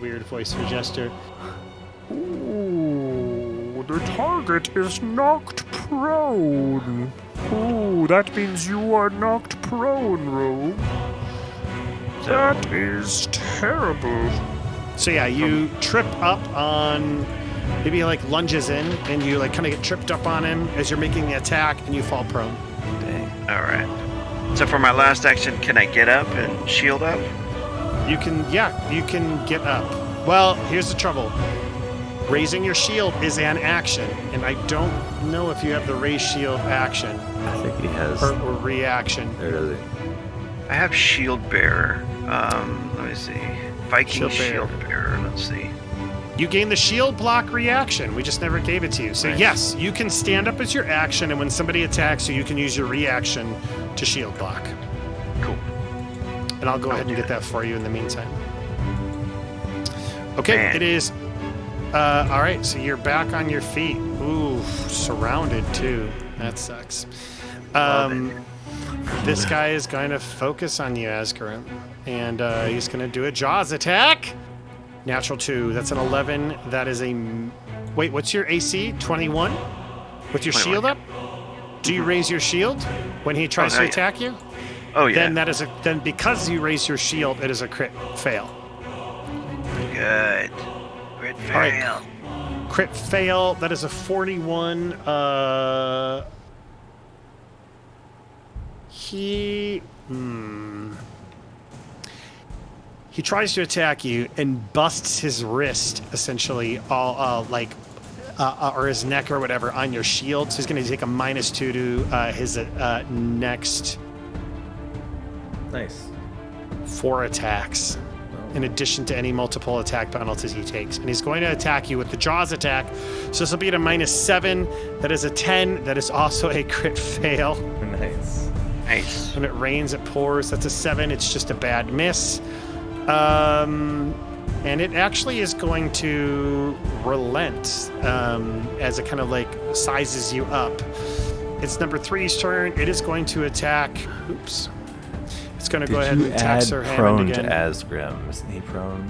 weird voice for Jester. Ooh, the target is knocked prone. Ooh, that means you are knocked prone, Rogue. That is terrible. So yeah, you trip up on, maybe he like lunges in, and you like kind of get tripped up on him as you're making the attack, and you fall prone. Dang. All right. So for my last action, can I get up and shield up? You can get up. Well, here's the trouble. Raising your shield is an action, and I don't know if you have the raise shield action I think he has. or reaction. There it is. I have shield bearer. Let me see. Viking Shield shield bearer. Let's see. You gain the shield block reaction. We just never gave it to you. So Nice. yes, you can stand up as your action, and when somebody attacks you, you can use your reaction to shield block. Cool. And I'll go ahead and get that for you in the meantime. Okay, Man. it is. All right, so you're back on your feet. Ooh, surrounded too. That sucks. This guy is going to focus on you, Azgrymn, and he's going to do a Jaws attack. Natural 2. That's an 11. That is a. Wait, what's your AC? 21? With your 21. shield up? Do you raise your shield when he tries to yeah. attack you? Oh yeah. Then because you raise your shield, it is a crit fail. Good. Crit All right. fail. Crit fail. That is a 41. He tries to attack you and busts his wrist, essentially, all or his neck or whatever, on your shield. So he's going to take a -2 to his next Nice. 4 attacks, in addition to any multiple attack penalties he takes. And he's going to attack you with the Jaws attack. So this will be at a -7. That is a 10. That is also a crit fail. Nice. Nice. When it rains, it pours. That's a 7. It's just a bad miss. And it actually is going to relent as it kind of like sizes you up. It's number 3's turn. It is going to attack. Oops. It's going to go ahead and attack Sir Hammond prone again. to Azgrymn? Isn't he prone?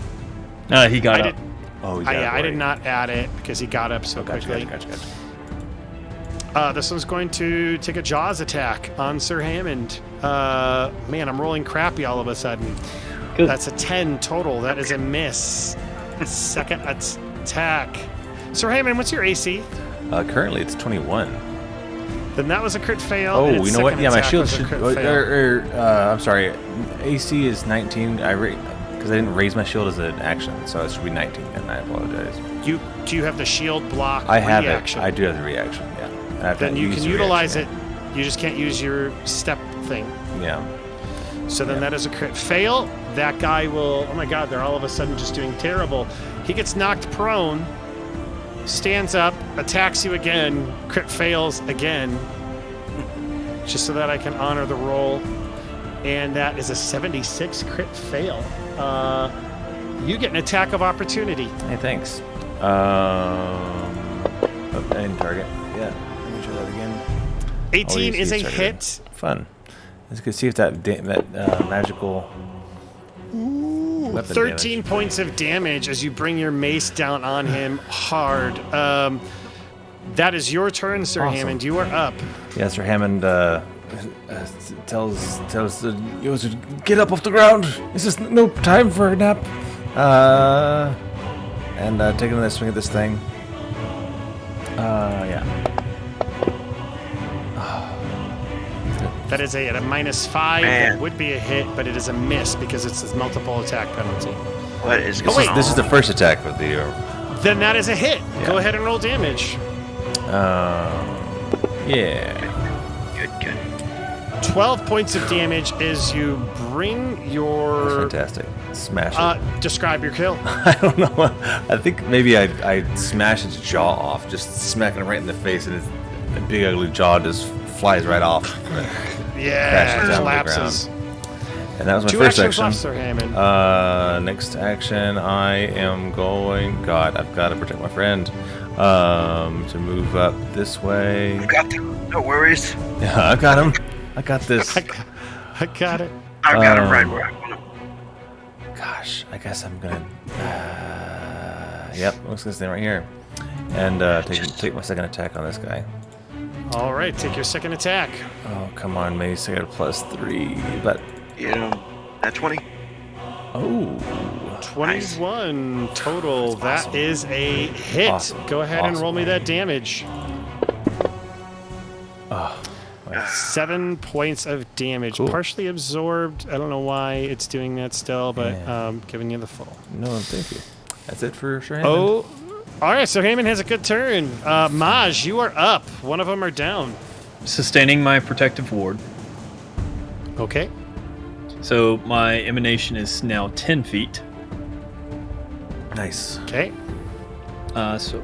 He got I up. did, Oh, he I did not add it because he got up so quickly. Gotcha. This one's going to take a Jaws attack on Sir Hammond. Man, I'm rolling crappy all of a sudden. Good. That's a 10 total. That is a miss. Second attack. Sir Hammond, what's your AC? Currently, it's 21. Then that was a crit fail. Oh, and its you know what? second Yeah, my attack shield was a should. crit fail. I'm sorry. AC is 19. Because I didn't raise my shield as an action, so it should be 19, and I apologize. Do you have the shield block I have reaction? it. I do have the reaction, yeah. And I have Then to you use can the utilize reaction, it. You just can't use your step thing. Yeah. So then that is a crit fail. That guy will... Oh my god, they're all of a sudden just doing terrible. He gets knocked prone, stands up, attacks you again, crit fails again, just so that I can honor the roll. And that is a 76 crit fail. You get an attack of opportunity. Hey, thanks. And target. Yeah. Let me try that again. 18 is a targeted. hit. Fun. Let's go see if that magical weapon 13 damage. points of damage as you bring your mace down on him hard. That is your turn, Sir Awesome. Hammond. You are up. Yeah, Sir Hammond tells the Yozu, get up off the ground. This is no time for a nap. And take another swing at this thing. Yeah. That is at a -5. Man. It would be a hit, but it is a miss because it's a multiple attack penalty. What is Oh, going wait. on? This is the first attack with the. Then that is a hit. Yeah. Go ahead and roll damage. Yeah. Good. 12 points of damage as you bring your... Fantastic. Smash it. Describe your kill. I don't know. I think maybe I smash its jaw off, just smacking it right in the face, and its big ugly jaw just flies right off. Yeah, Crashes down to the collapses. And that was my 2 first actions action. left, Sir Hammond. Next action, I am going. God, I've got to protect my friend. To move up this way. I got them. No worries. Yeah, I got him. I got this. I got it. I've got him right where I want him. Gosh, I guess I'm gonna. Yep, I'm just gonna stand right here, and take my second attack on this guy. All right, take your second attack. Oh, come on, Mace. I got a +3, but You know, that 20. oh, 21 total. That's That is a hit. Awesome. Go ahead and Awesome. roll me that damage. oh, 7 points of damage. Cool. Partially absorbed. I don't know why it's doing that still, but Yeah. giving you the full. no, thank you. That's it for sure. Hammond. Oh, all right. So Hammond has a good turn. Maj, you are up. One of them are down. Sustaining my protective ward. Okay. So my emanation is now 10 feet. Nice. Okay. So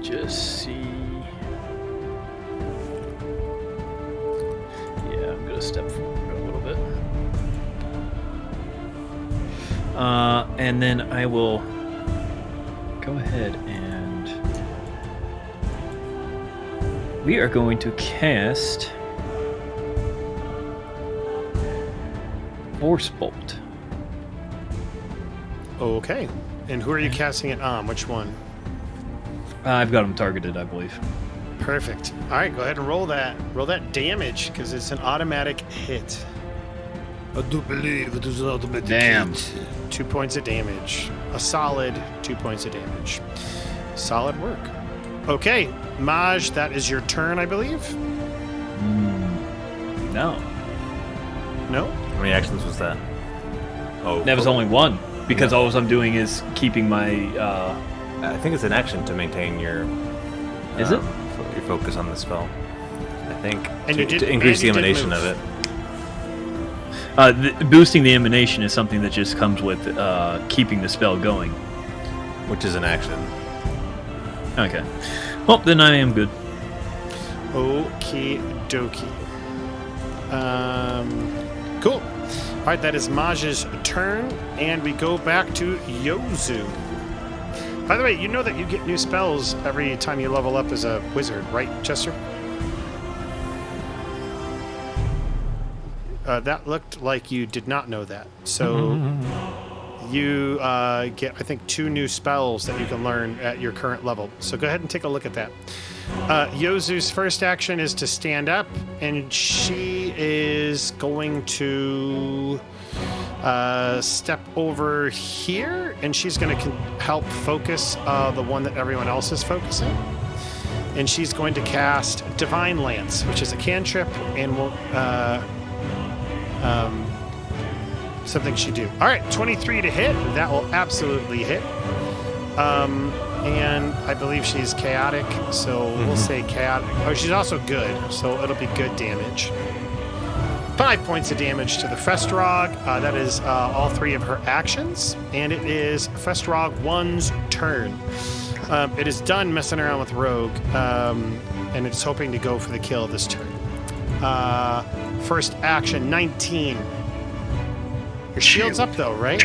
just see. Yeah, I'm gonna step forward a little bit. And then I will go ahead and we are going to cast Force Bolt. Okay. And who are you casting it on? Which one? I've got him targeted, I believe. Perfect. All right, go ahead and roll that. Roll that damage because it's an automatic hit. I do believe it is an automatic Damn. hit. 2 points of damage. A solid 2 points of damage. Solid work. Okay, Maj, that is your turn, I believe. No, No? How many actions was that? Oh, that was only one because all I'm doing is keeping my. I think it's an action to maintain your. Is it? Your focus on the spell. I think. And to, you did- to increase and the you did emanation move. of it. Boosting the emanation is something that just comes with keeping the spell going. Which is an action. Okay. Well, then I am good. Okie dokie. Cool. All right, that is Maj's turn, and we go back to Yozu. By the way, you know that you get new spells every time you level up as a wizard, right, Chester? That looked like you did not know that. So you get, I think, 2 new spells that you can learn at your current level. So go ahead and take a look at that. Yozu's first action is to stand up, and she is going to step over here, and she's going to help focus the one that everyone else is focusing. And she's going to cast Divine Lance, which is a cantrip, and will something she do. All right, 23 to hit. That will absolutely hit. And I believe she's chaotic, so we'll say chaotic. Oh, she's also good, so it'll be good damage. 5 points of damage to the Festrog. That is all 3 of her actions, and it is Festrog 1's turn. It is done messing around with Rogue, and it's hoping to go for the kill this turn. First action, 19. Your shield's up though, right?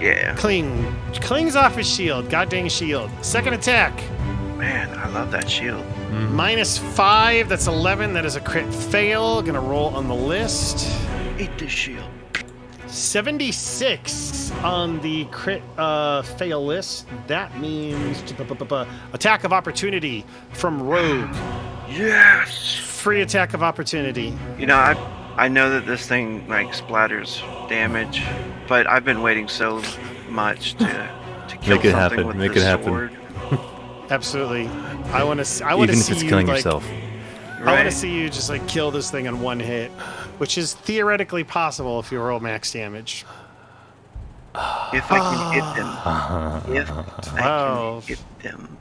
Yeah. Clings off his shield. God dang shield. Second attack. Man, I love that shield. -5. That's 11. That is a crit fail. Gonna roll on the list. Eat this shield. 76 on the crit fail list. That means attack of opportunity from Rogue. Yes. Free attack of opportunity. You know, I know that this thing like splatters damage, but I've been waiting so much to kill Make it something happen. with Make the it happen. sword. Absolutely. I want to Even if see it's you killing like, yourself. I want Right? to see you just like kill this thing in one hit, which is theoretically possible if you roll max damage. If I can hit them. If I Wow. can hit them.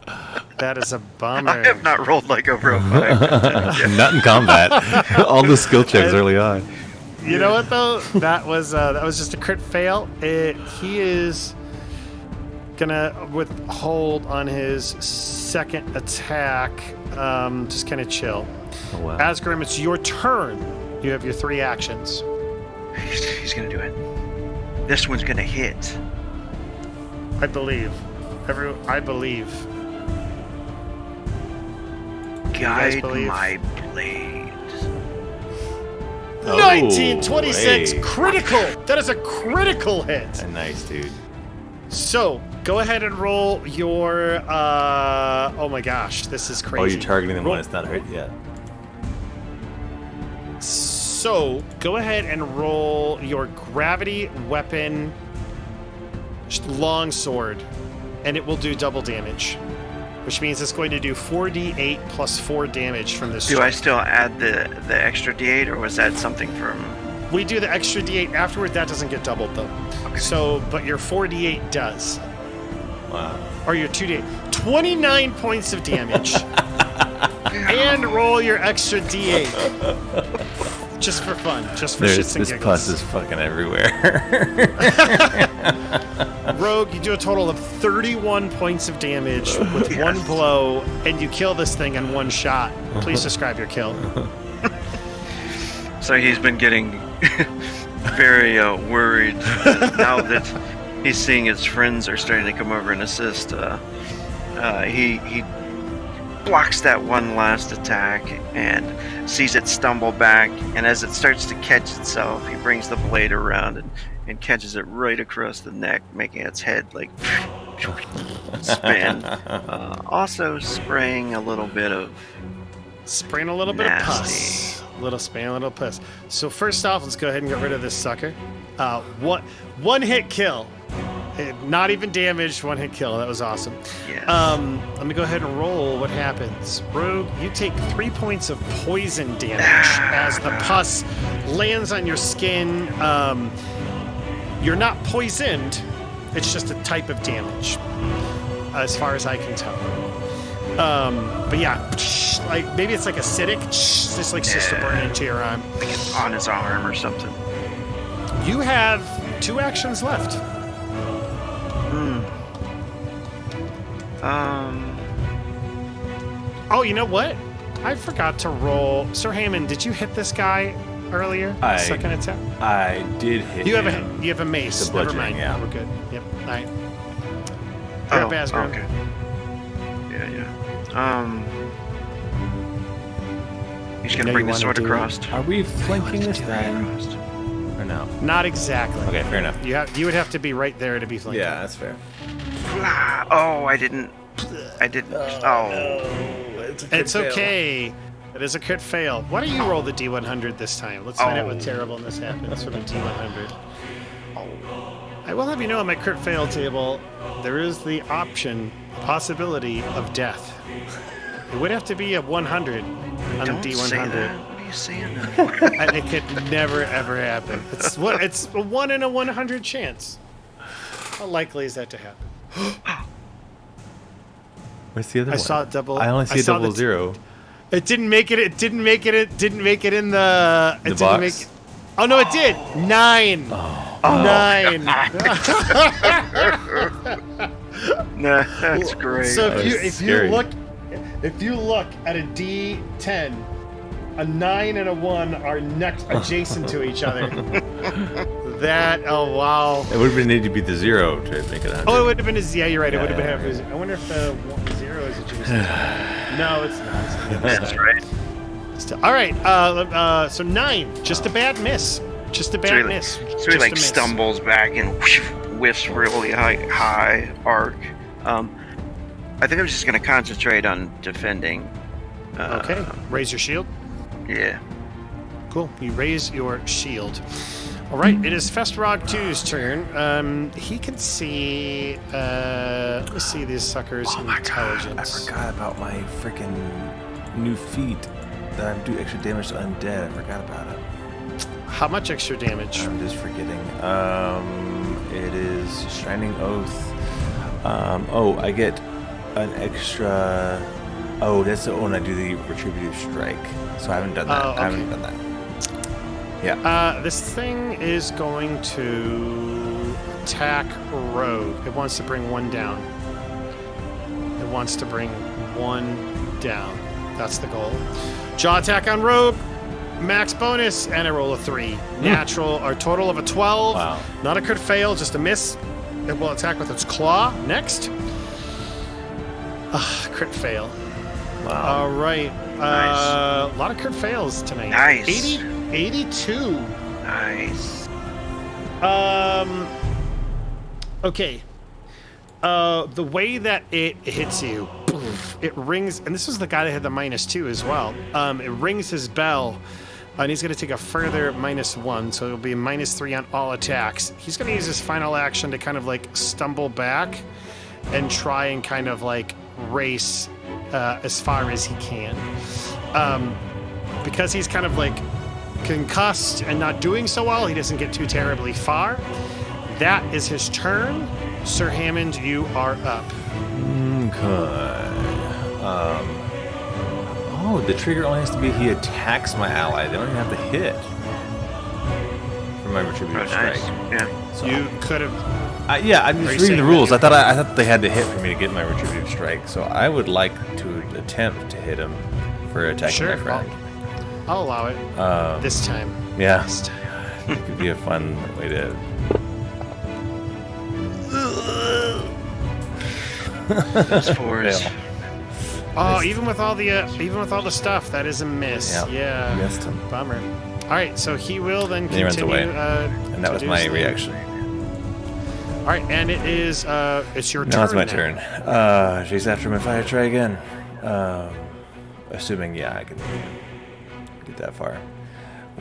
That is a bummer. I have not rolled like over a 5. Not in combat. All the skill checks early on. You know what though? That was just a crit fail. He is gonna withhold on his second attack. Just kind of chill. Oh, wow. Azgrymn, it's your turn. You have your 3 actions. He's gonna do it. This one's gonna hit. I believe. I believe. guys Guide believe? my blade. Oh, 1926 hey. critical. That is a critical hit. Nice, dude. So go ahead and roll your. Oh my gosh, this is crazy. Oh, you're targeting them Roll- when it's not hurt yet. So go ahead and roll your gravity weapon longsword, and it will do double damage, which means it's going to do 4d8 plus 4 damage from this. Do I strike. still add the extra d8, or was that something from? We do the extra d8 afterward. That doesn't get doubled though. Okay. So, but your 4d8 does, Wow. or your 2d8. 29 points of damage, and roll your extra d8. Just for fun, just for shits and This pus giggles. is fucking everywhere. Rogue, you do a total of 31 points of damage with one blow, and you kill this thing in one shot. Please describe your kill. So he's been getting very worried now that he's seeing his friends are starting to come over and assist. He blocks that one last attack and sees it stumble back, and as it starts to catch itself, he brings the blade around and catches it right across the neck, making its head like spin. Also spraying a little bit of Spraying a little bit of pus. Spraying a little pus. So first off, let's go ahead and get rid of this sucker. One hit kill. Not even damaged, one hit kill. That was awesome. Yes. Let me go ahead and roll what happens. Rogue, you take 3 points of poison damage as the pus lands on your skin. You're not poisoned. It's just a type of damage, as far as I can tell. But yeah, like maybe it's like acidic, just like just to burn into your arm. Like it's on his arm or something. You have 2 actions left. Oh, you know what? I forgot to roll. Sir Hammond, did you hit this guy earlier? Second attack. I did hit You have him. you have a mace. The Never bludgeoning, mind. yeah. We're good. Yep. All right. Grab Azgrymn. Okay. Yeah. He's You gonna know bring you the wanna sword do- across. Are we flanking this time? Or no? Not exactly. Okay, fair enough. You would have to be right there to be flanking. Yeah, that's fair. Oh, I didn't. Oh. It's okay. It is a crit fail. Why don't you roll the D100 this time? Let's find out what terribleness happens from a D100. I will have you know on my crit fail table, there is the possibility of death. It would have to be a 100 on Don't the say D100. that. What are you saying? It could never ever happen. It's a 1 in a 100 chance. How likely is that to happen? Where's the other one? I saw double. I only see saw double zero. It didn't make it. It didn't make it. It didn't make it in the. It The didn't box? make it. Oh no, it did. 9. 9. Nah, that's great. So That was if scary. you look at a D10, a 9 and a 1 are next adjacent to each other. Oh wow. It would have needed to be the 0 to make it 100. Oh, it would have been yeah, you're right. It would have Yeah, been. I wonder if the 0 is adjacent. No, it's not. That's right. Still. All right. So 9, just a bad miss. Just a bad miss. So he Just like a miss. stumbles back and whiffs really high arc. I think I'm just gonna concentrate on defending. Okay. Raise your shield. Yeah. Cool. You raise your shield. All right. It is Festrog 2's turn. He can see. Let me see these suckers' intelligence. I forgot about my freaking new feat that I do extra damage to undead. I forgot about it. How much extra damage? I'm just forgetting. It is Shining Oath. I get an extra. Oh, that's when I do the Retributive Strike. So I haven't done that. Oh, okay. I haven't done that. Yeah. This thing is going to attack Rogue. It wants to bring 1 down. It wants to bring 1 down. That's the goal. Jaw attack on Rogue. Max bonus, and I roll a 3. Natural, or total of a 12. Wow. Not a crit fail, just a miss. It will attack with its claw. Next. Crit fail. Wow. All right. Nice. A lot of crit fails tonight. Nice. 82. Nice. Okay. The way that it hits you, it rings, and this is the guy that had the -2 as well. It rings his bell, and he's going to take a further -1, so it'll be a -3 on all attacks. He's going to use his final action to kind of like stumble back and try and kind of like race as far as he can. Because he's kind of like concussed and not doing so well, he doesn't get too terribly far. That is his turn. Sir Hammond, you are up. Okay. The trigger only has to be he attacks my ally. They don't even have to hit for my Retributive Nice. Strike. Yeah. So, You could have. I'm Are just you reading saying the that rules. you- I thought they had to hit for me to get my Retributive Strike. So I would like to attempt to hit him for attacking Sure, my friend. I'll allow it this time. Yeah, This time. it could be a fun way to. Those 4s. Fail. Oh, even with all the stuff, that is a miss. Yeah, Yeah. missed him. Bummer. All right, so he will then He runs continue. away. And that to was do my his thing. reaction. All right, and it is it's your turn. Now it's my now. turn. Chase after him if I try again. Assuming, yeah, I can get that far.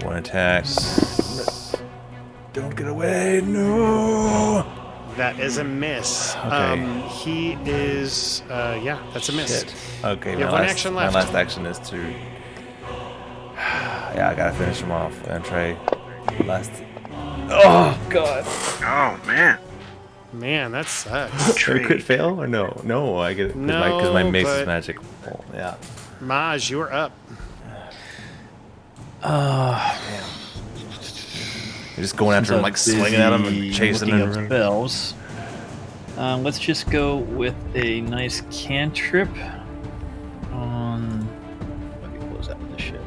1 attack. Don't get away, no! That is a miss. Okay. He is that's a miss. Shit. Okay, You my have 1 last, action my left. last action is to... Yeah, I gotta finish him off and try last... Oh, God. Oh man. Man, that sucks. Did I crit fail or no? No, I get it because my No, mace but- is magical. Yeah. Maj, you are up. Man. You're just going after him, like swinging at him and chasing looking him. up spells. Let's just go with a nice cantrip on. Let me close out this shit.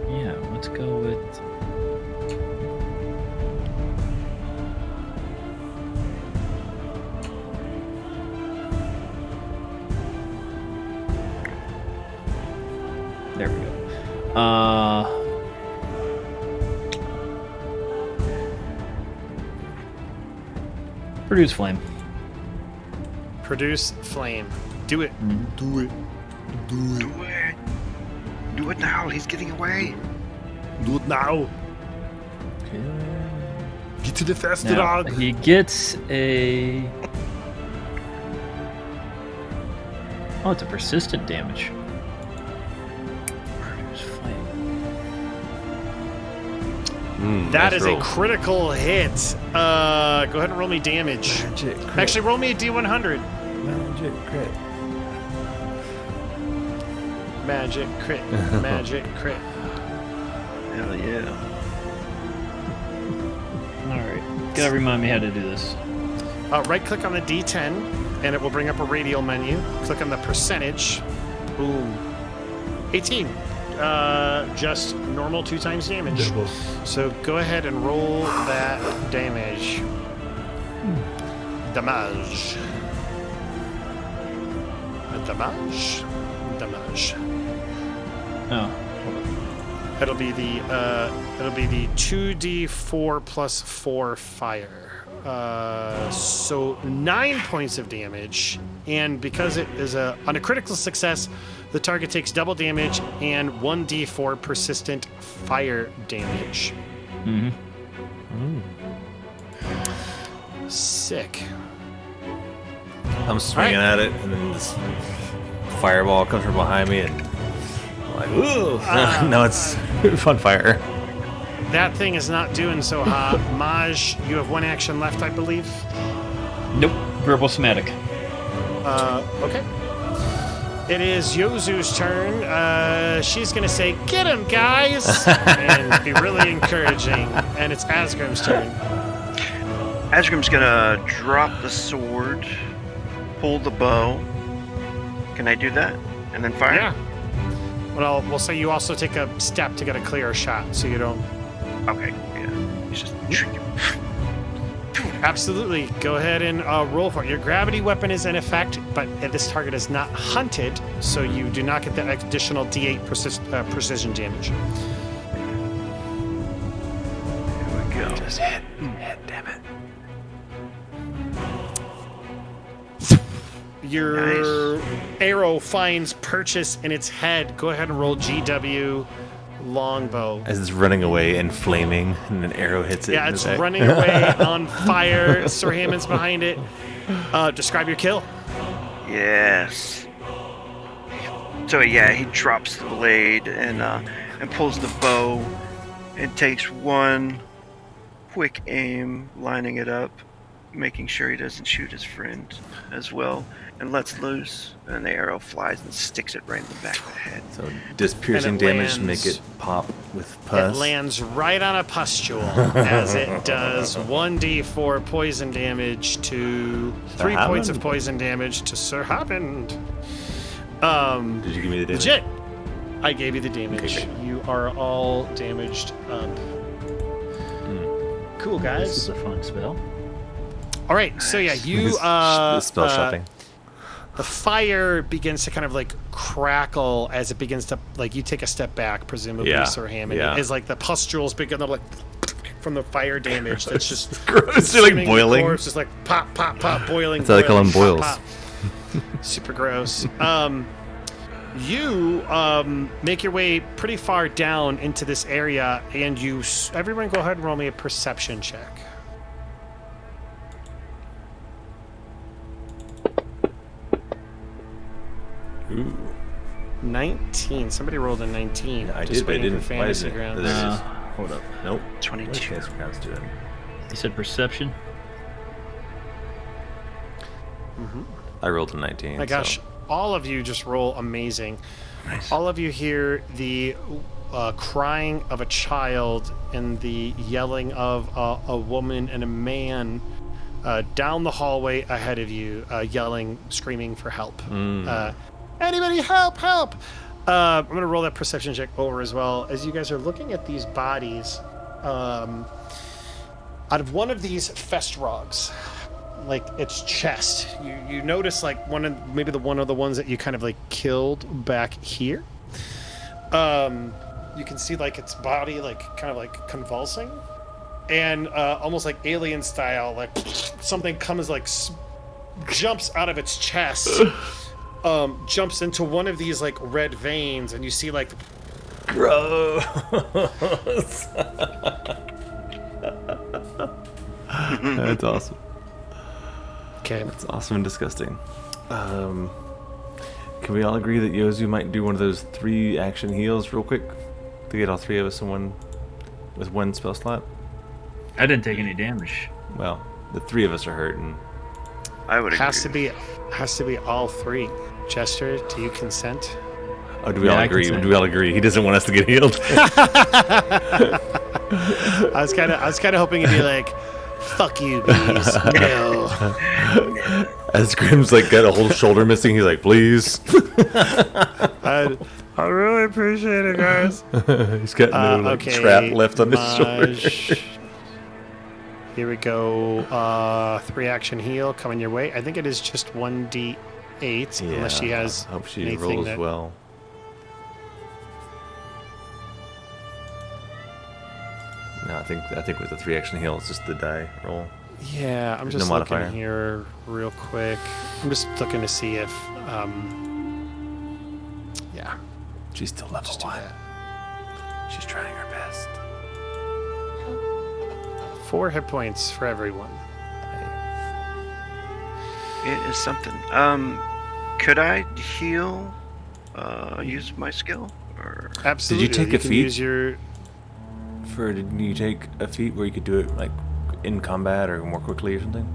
Yeah, let's go with. There we go. Produce flame. Produce flame. Do it. Do it. Do it. Do it. Do it now. He's getting away. Do it now. Get to the faster Now, dog. he gets a Oh, it's a persistent damage. Produce flame. That nice is roll. a critical hit. Go ahead and roll me damage. Magic crit. Actually, roll me a D100. Magic crit. Magic crit. Magic crit. Hell yeah. Alright. Gotta remind me how to do this. Right-click on the D10, and it will bring up a radial menu. Click on the percentage. Boom. 18. Just normal 2 times damage. So go ahead and roll that damage. Damage. Damage. Damage. Oh. It'll be the 2d4 plus 4 fire. So 9 points of damage, and because it is on a critical success, the target takes double damage and 1d4 persistent fire damage. Sick. I'm swinging at it, and then this fireball comes from behind me, and I'm like, ooh! No, it's on fire. That thing is not doing so hot. Maj, you have 1 action left, I believe. Nope. Verbal somatic. Okay. It is Yozu's turn. She's going to say, "Get him, guys!" and be really encouraging. And it's Azgrym's turn. Azgrym's gonna drop the sword, pull the bow. Can I do that? And then fire? Yeah. Well, we'll say you also take a step to get a clear shot, so you don't. Okay, yeah. He's just tricky. Absolutely. Go ahead and roll for it. Your gravity weapon is in effect, but this target is not hunted, so you do not get that additional D8 precision damage. Here we go. Just hit, damn it. Your arrow finds purchase in its head. Go ahead and roll GW longbow. As it's running away and flaming, and an arrow hits it. Yeah, in it's the back. running away on fire. Sir Hammond's behind it. Describe your kill. Yes. So yeah, he drops the blade and pulls the bow and takes one quick aim, lining it up, making sure he doesn't shoot his friend as well, and lets loose, and the arrow flies and sticks it right in the back of the head. So just piercing And it damage to lands- make it pop with It pus. lands right on a pustule as it does 1d4 poison damage to 3 Hammond? points of poison damage to Sir Hammond. Did you give me the damage? Legit. I gave you the damage. Okay, great. You are all damaged up. Cool, This guys. is a fun spell. All right, so yeah, you Spell shopping. the fire begins to kind of like crackle as it begins to like you take a step back, presumably, Yeah, Sir Hammond, yeah. as like the pustules begin to like from the fire damage. That's just Gross. They're like consuming the boiling. corpse, just like pop, pop, pop, boiling. That's how they call them boiling, boils. Super gross. You make your way pretty far down into this area, and everyone go ahead and roll me a perception check. Ooh. 19. Somebody rolled a 19. I Just did, but I waiting for didn't. Why fantasy didn't it? grounds. There it is. Hold up. Nope. What 22. is Fantasy Grounds doing? You said perception? I rolled a 19. My gosh, so- all of you just roll amazing. Nice. All of you hear the crying of a child and the yelling of a woman and a man down the hallway ahead of you, yelling, screaming for help. Anybody help, help! I'm going to roll that perception check over as well. As you guys are looking at these bodies, out of one of these Festrogs, like its chest, you notice like one of the ones that you kind of like killed back here. You can see like its body like kind of like convulsing, and almost like alien style, like something comes like jumps out of its chest, jumps into one of these like red veins, and you see like Gross. That's awesome. okay. It's awesome and disgusting. Can we all agree that Yozu might do one of those 3 action heals real quick to get all 3 of us in one with 1 spell slot? I didn't take any damage. Well, the 3 of us are hurting. I would agree. Has to be all 3. Jester, do you consent? Oh, do we Yeah, all I agree? consent. Do we all agree? He doesn't want us to get healed. I was kind of hoping you'd be like, "Fuck you, bees." No. Azgrym's like got a whole shoulder missing. He's like, please. I really appreciate it, guys. He's got no Okay, trap left on his shoulder. Maj. Here we go. 3 action heal coming your way. I think it is just 1d8, unless she has I hope she anything rolls that... well. No, I think with the 3 action heal, it's just the die roll. Yeah, I'm There's just no looking modifier. here real quick. I'm just looking to see if... yeah, She's still level just do 1. that. She's trying her best. 4 hit points for everyone. It is something. Could I heal? Use my skill? Or Absolutely. take a can feat? Use your... Didn't you take a feat where you could do it like in combat or more quickly or something?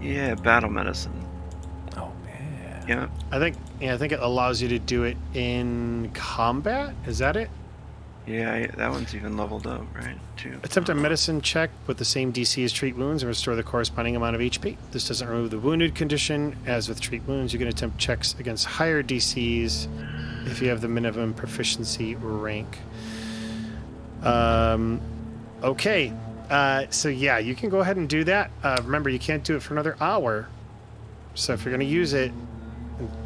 yeah, battle medicine. Oh yeah. Yeah. I think it allows you to do it in combat. Is that it? Yeah, that one's even leveled up, right? Too. Attempt a medicine check with the same DC as treat wounds and restore the corresponding amount of HP. This doesn't remove the wounded condition. As with treat wounds, you can attempt checks against higher DCs if you have the minimum proficiency rank. Okay. So yeah, you can go ahead and do that. Remember, you can't do it for another hour. So if you're going to use it,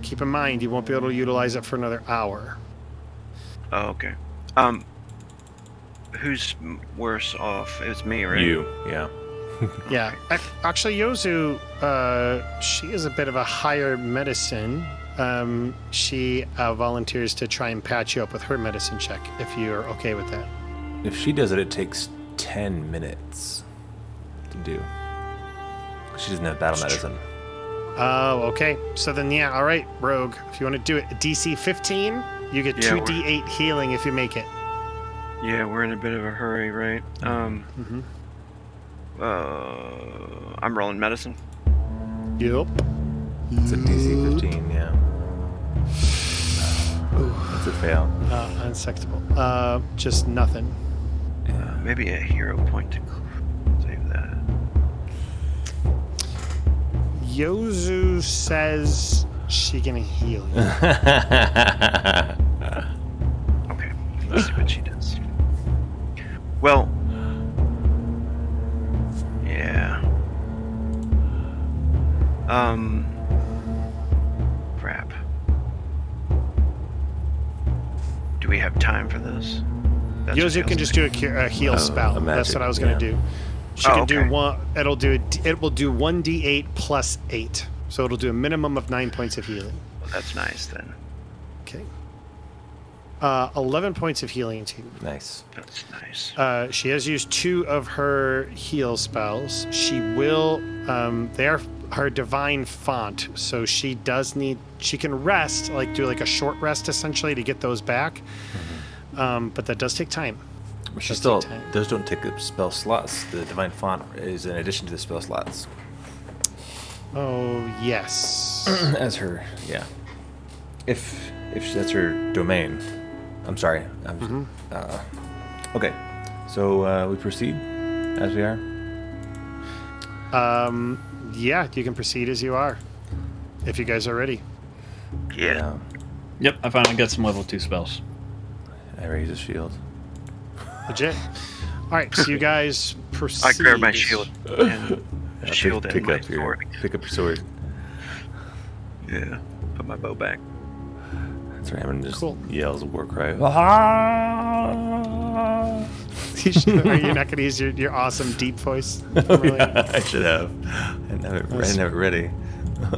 keep in mind you won't be able to utilize it for another hour. Oh, okay. Who's worse off? It's me, right? You, yeah. Yeah. Actually, Yozu, she is a bit of a higher medicine. She volunteers to try and patch you up with her medicine check, if you're okay with that. If she does it, it takes 10 minutes to do. She doesn't have battle medicine. Oh, okay. So then, yeah, all right, Rogue. If you want to do it, DC 15, you get Yeah, 2d8 healing if you make it. Yeah, we're in a bit of a hurry, right? I'm rolling medicine. Yep. It's a DC 15, yeah. That's a fail. Unacceptable. Just nothing. Maybe a hero point to save that. Yozu says she can heal you. Okay, let's see what she does. Well, yeah. Crap. Do we have time for this? That's Yozu what can feels just do a heal spell. a That's magic, what I was going to yeah. do. She Oh, can do okay. one. It will do 1d8 plus 8. So it'll do a minimum of 9 points of healing. Well, that's nice then. Okay. 11 points of healing to you. Nice. That's nice. She has used 2 of her heal spells. She will. They are her divine font, so she does need. She can rest, like do like a short rest essentially to get those back. But that does take time. She Does still, take time. those don't take up spell slots. The divine font is in addition to the spell slots. Oh yes. As her, yeah. If that's her domain. I'm sorry. Okay, so we proceed as we are. Yeah, you can proceed as you are, if you guys are ready. Yeah. Yep, I finally got some level 2 spells. I raise his shield. Legit. All right, so you guys proceed. I grab my shield and Yeah, shield and my up your sword. pick up your sword. Yeah. Put my bow back. That's right. Hammond just Cool. yells a war cry. Are you not going to use your awesome deep voice? Really? I should have. I didn't have it ready.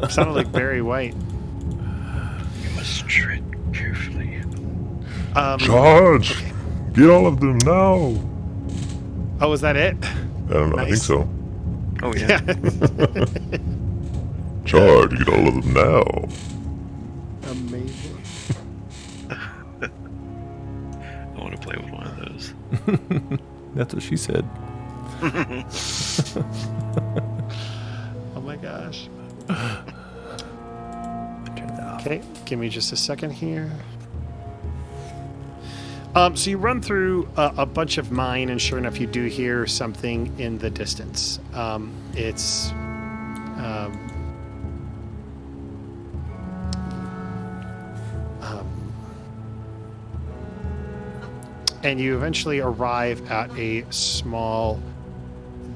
Sounded like Barry White. You must tread carefully. Charge! Get all of them now! Oh, was that it? I don't know, I think Nice. so. Oh yeah. Charge, get all of them now. Amazing. I want to play with one of those. That's what she said. Oh my gosh. Turn that off. Okay, give me just a second here. So you run through a bunch of mine, and sure enough, you do hear something in the distance. It's and you eventually arrive at a small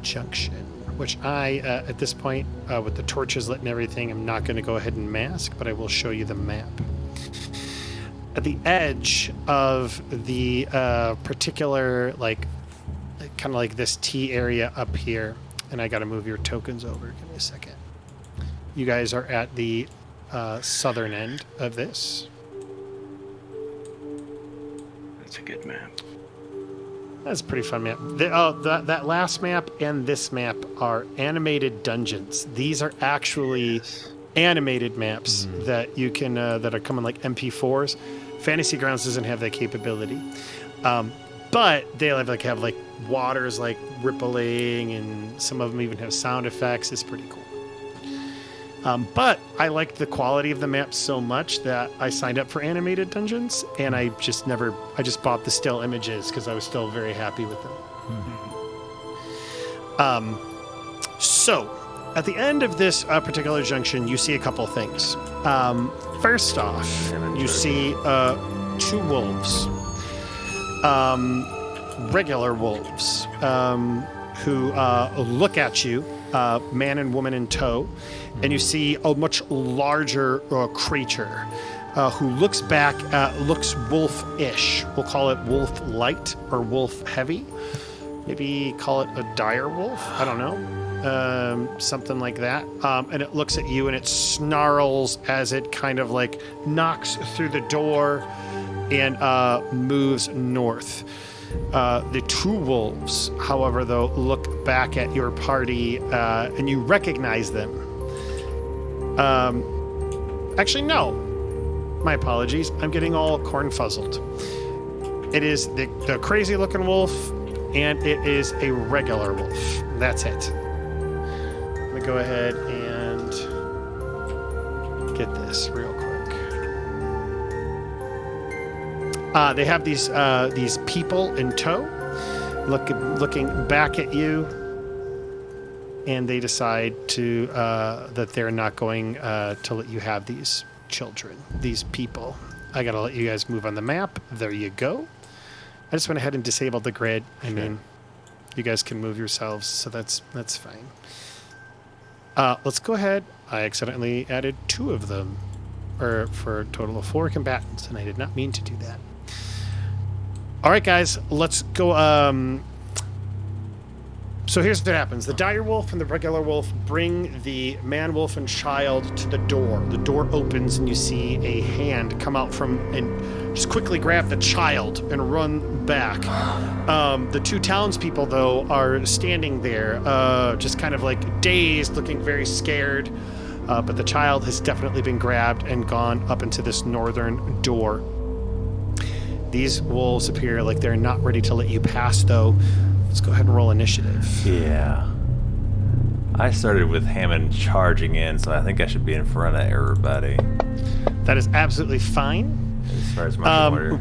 junction, which I, at this point, with the torches lit and everything, I'm not going to go ahead and mask, but I will show you the map. At the edge of the particular, like, kind of like this T area up here, and I got to move your tokens over. Give me a second. You guys are at the southern end of this. That's a good map. That's a pretty fun map. That last map and this map are animated dungeons. These are actually animated maps that you can that are coming like MP4s. Fantasy Grounds doesn't have that capability, but they have like waters like rippling, and some of them even have sound effects. It's pretty cool. But I liked the quality of the map so much that I signed up for animated dungeons, and I just bought the still images because I was still very happy with them. So at the end of this particular junction, you see a couple things. First off, you see 2 wolves, regular wolves, who look at you, man and woman in tow, and you see a much larger creature who looks back, looks wolf-ish. We'll call it wolf-light or wolf-heavy. Maybe call it a dire wolf. I don't know. Something like that. And it looks at you and it snarls as it kind of like knocks through the door and moves north. The 2 wolves, however, though, look back at your party and you recognize them. Actually, no. My apologies. I'm getting all corn-fuzzled. It is the crazy-looking wolf, and it is a regular wolf. That's it. Let me go ahead and get this real quick. They have these people in tow, looking back at you, and they decide to that they're not going to let you have these children, these people. I gotta let you guys move on the map. There you go. I just went ahead and disabled the grid. I mean, you guys can move yourselves, so that's fine. Let's go ahead. I accidentally added 2 of them, or for a total of 4 combatants, and I did not mean to do that. All right, guys, let's go. So here's what happens. The dire wolf and the regular wolf bring the man wolf and child to the door. The door opens and you see a hand come out from and just quickly grab the child and run back. The 2 townspeople, though, are standing there, just kind of like dazed, looking very scared. But the child has definitely been grabbed and gone up into this northern door. These wolves appear like they're not ready to let you pass, though. Let's go ahead and roll initiative. Yeah. I started with Hammond charging in, so I think I should be in front of everybody. That is absolutely fine. As far as my order.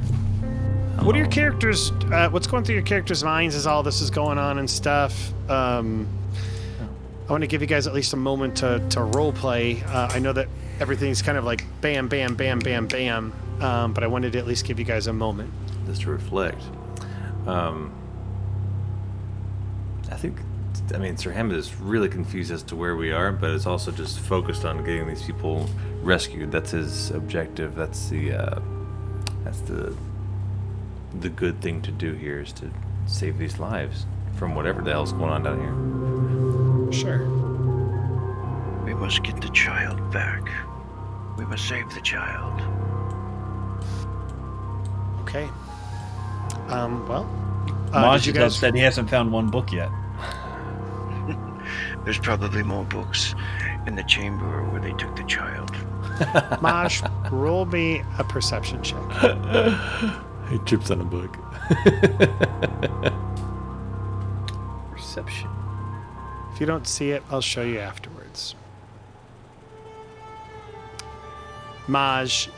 What are your characters? What's going through your characters' minds as all this is going on and stuff? I want to give you guys at least a moment to role play. I know that everything's kind of like bam, bam, bam, bam, bam, but I wanted to at least give you guys a moment. Just to reflect. I mean, Sir Hammond is really confused as to where we are, but it's also just focused on getting these people rescued. That's his objective. That's the good thing to do here, is to save these lives from whatever the hell's going on down here. Sure. We must get the child back. We must save the child. Okay. Well. Maji just said he hasn't found one book yet. There's probably more books in the chamber where they took the child. Maj, roll me a perception check. He trips on a book. Perception. If you don't see it, I'll show you afterwards. Maj,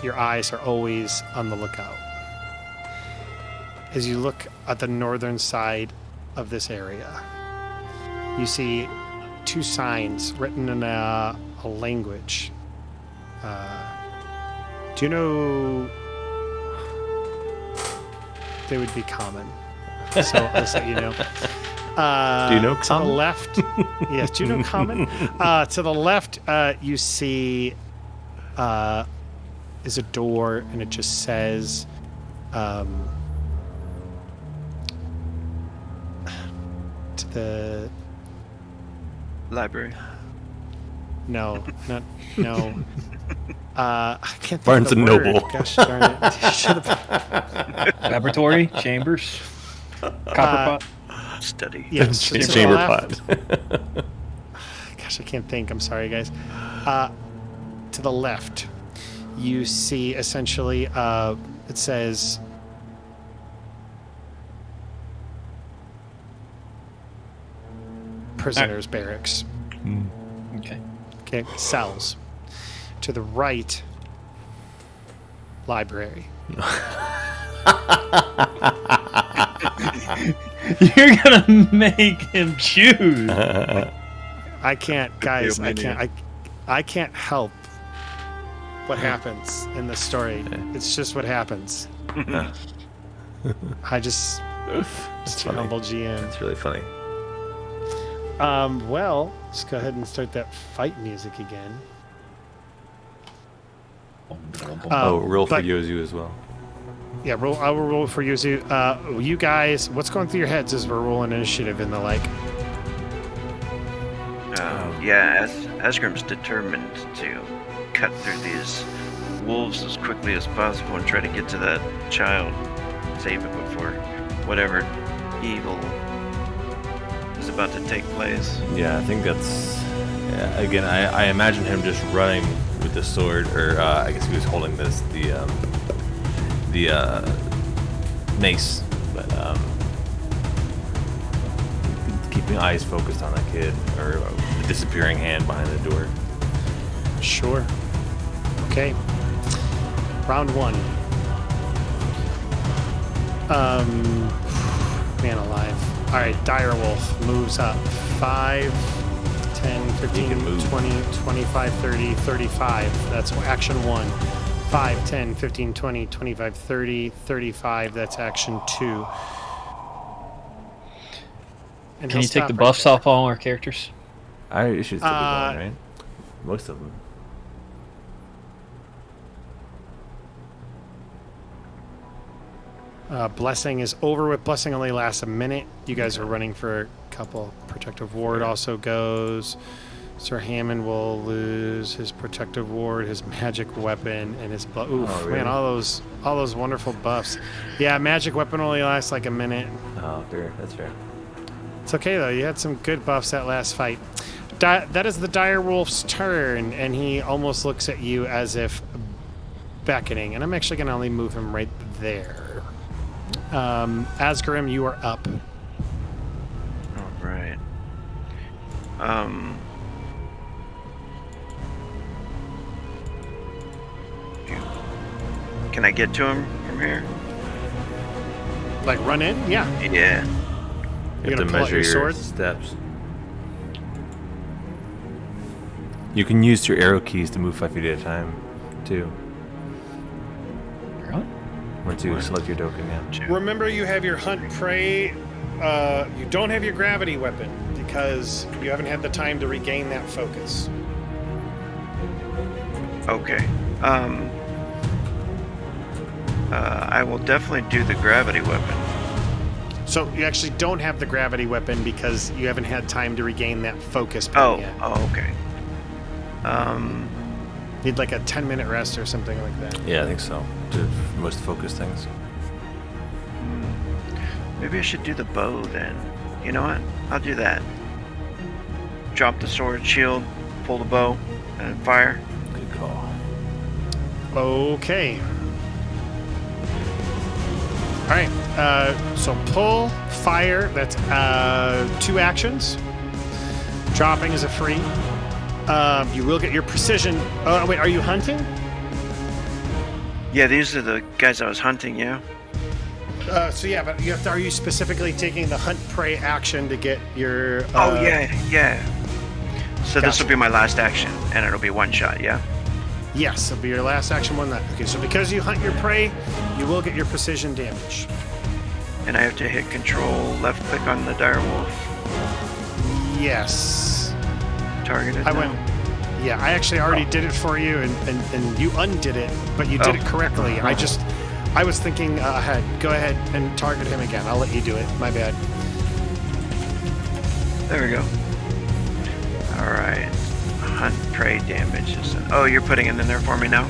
your eyes are always on the lookout. As you look at the northern side of this area, you see two signs written in a language. Do you know they would be common? So I'll just let you know. Do you know to common? the left? Yes, do you know common? To the left, you see is a door, and it just says to the Library. no. I can't think Barnes of the and word. Noble. Gosh darn it. Should have. Laboratory, chambers, copper pot. Study. Yes, to the Chamber left. pot. Gosh, I can't think. I'm sorry, guys. To the left, you see essentially it says prisoners' barracks. Okay. Okay, cells. To the right, library. You're gonna make him choose. I can't, guys. I can't help what happens in the story. It's just what happens. I just It's too funny. humble GM. It's really funny. Well, let's go ahead and start that fight music again. Roll for but- Yozu as well. Yeah, I will roll for Yuzu. You guys, what's going through your heads as we're rolling initiative in the like? Yeah, Azgrym's determined to cut through these wolves as quickly as possible and try to get to that child, save it before whatever evil is about to take place. Yeah, I think that's. Yeah, again, I imagine him just running with the sword, or I guess he was holding the mace, but keeping eyes focused on that kid or the disappearing hand behind the door. Sure. Okay. Round one. Man alive. All right, Direwolf moves up. 5, 10, 15, 20, 25, 30, 35. That's action 1. 5, 10, 15, 20, 25, 30, 35. That's action 2. And Can he'll you take stop the right buffs there. off all our characters? I should still be going, right? Most of them. Blessing is over with. Blessing only lasts a minute. You guys are running for a couple. Protective ward also goes. Sir Hammond will lose his protective ward, his magic weapon, and his oof, Oh, really? man, all those wonderful buffs. Yeah, magic weapon only lasts like a minute. Oh, fair. That's fair. It's okay though. You had some good buffs that last fight. That is the Direwolf's turn, and he almost looks at you as if beckoning. And I'm actually going to only move him right there. Azgrymn, you are up. All right. Can I get to him from here? Like run in? Yeah. Yeah. You're You have gonna to pull out measure your your sword? steps. You can use your arrow keys to move 5 feet at a time, too. Really? Once you select your token, yeah. Remember, you have your hunt prey. You don't have your gravity weapon because you haven't had the time to regain that focus. Okay. I will definitely do the gravity weapon. So you actually don't have the gravity weapon because you haven't had time to regain that focus point yet. Okay. Need like a 10-minute rest or something like that. Yeah, I think so. To most focused things. Maybe I should do the bow then. You know what? I'll do that. Drop the sword, shield, pull the bow, and fire. Good call. Okay. All right. So pull, fire. That's 2 actions. Dropping is a free. You will get your precision. Oh wait, are you hunting? Yeah, these are the guys I was hunting. Yeah. So yeah, but you have to. Are you specifically taking the hunt prey action to get your? Oh yeah. So this Gotcha. will be my last action, and it'll be 1 shot. Yeah. Yes, it'll be your last action one. That okay. So because you hunt your prey, you will get your precision damage. And I have to hit control left click on the direwolf. Yes. Targeted. I now. went. Yeah, I actually already did it for you, and you undid it, but you did it correctly. I was thinking ahead. Go ahead and target him again. I'll let you do it. My bad. There we go. All right. Hunt prey damage. Oh, you're putting it in there for me now?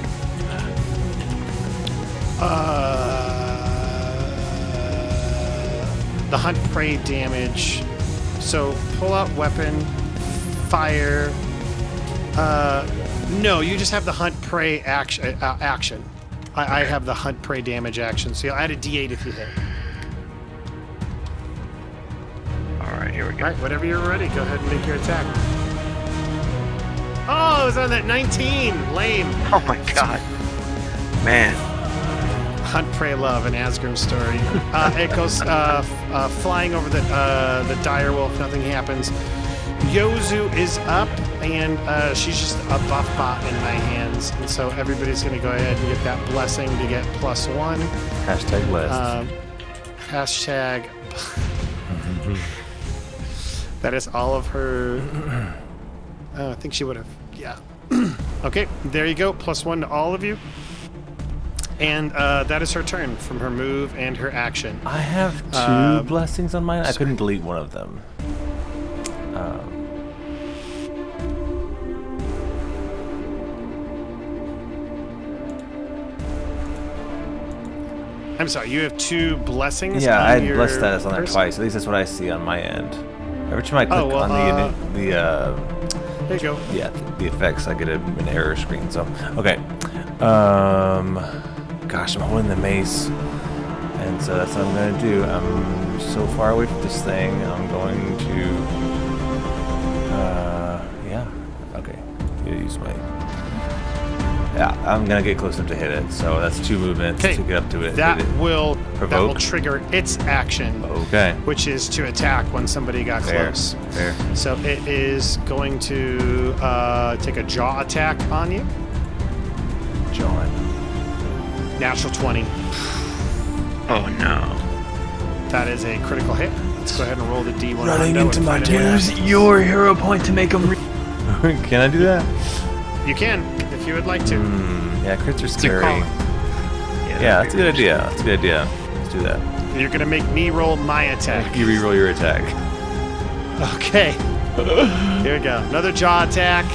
The hunt prey damage. So pull out weapon, fire. No, you just have the hunt prey action. I have the hunt prey damage action, so you'll add a D8 if you hit. All right, here we go. All right, whenever you're ready, go ahead and make your attack. Oh, it was on that 19. Lame. Oh my god. Man. Hunt, Pray, Love, an Azgrymn story. It goes flying over the direwolf. Nothing happens. Yozu is up, and she's just a buff bot in my hands. And so everybody's going to go ahead and get that blessing to get +1. Hashtag blessed. Hashtag. That is all of her. I think she would have. Yeah. Okay, there you go. +1 to all of you. And that is her turn from her move and her action. I have 2 blessings on mine. I couldn't delete one of them. I'm sorry, you have 2 blessings? Yeah, on I had your blessed status on that person? twice. At least that's what I see on my end. Every time I click well, on there you go. the effects, I get an error screen. So okay, gosh, I'm holding the mace, and so that's what I'm gonna do. I'm so far away from this thing. I'm going to, use my. Yeah, I'm gonna get close enough to hit it. So that's 2 movements to get up to it. That hit it. will Provoke? trigger its action. Okay. Which is to attack when somebody got close. Fair. So it is going to take a jaw attack on you. John. Natural 20. Oh no. That is a critical hit. Let's go ahead and roll the D100. Running into my dudes. Use your hero point to make them. Can I do that? You can, if you would like to. Yeah, crits are your scary. call. Yeah, that's a good idea. That's a good idea. Let's do that. You're going to make me roll my attack. You reroll your attack. Okay. Here we go. Another jaw attack.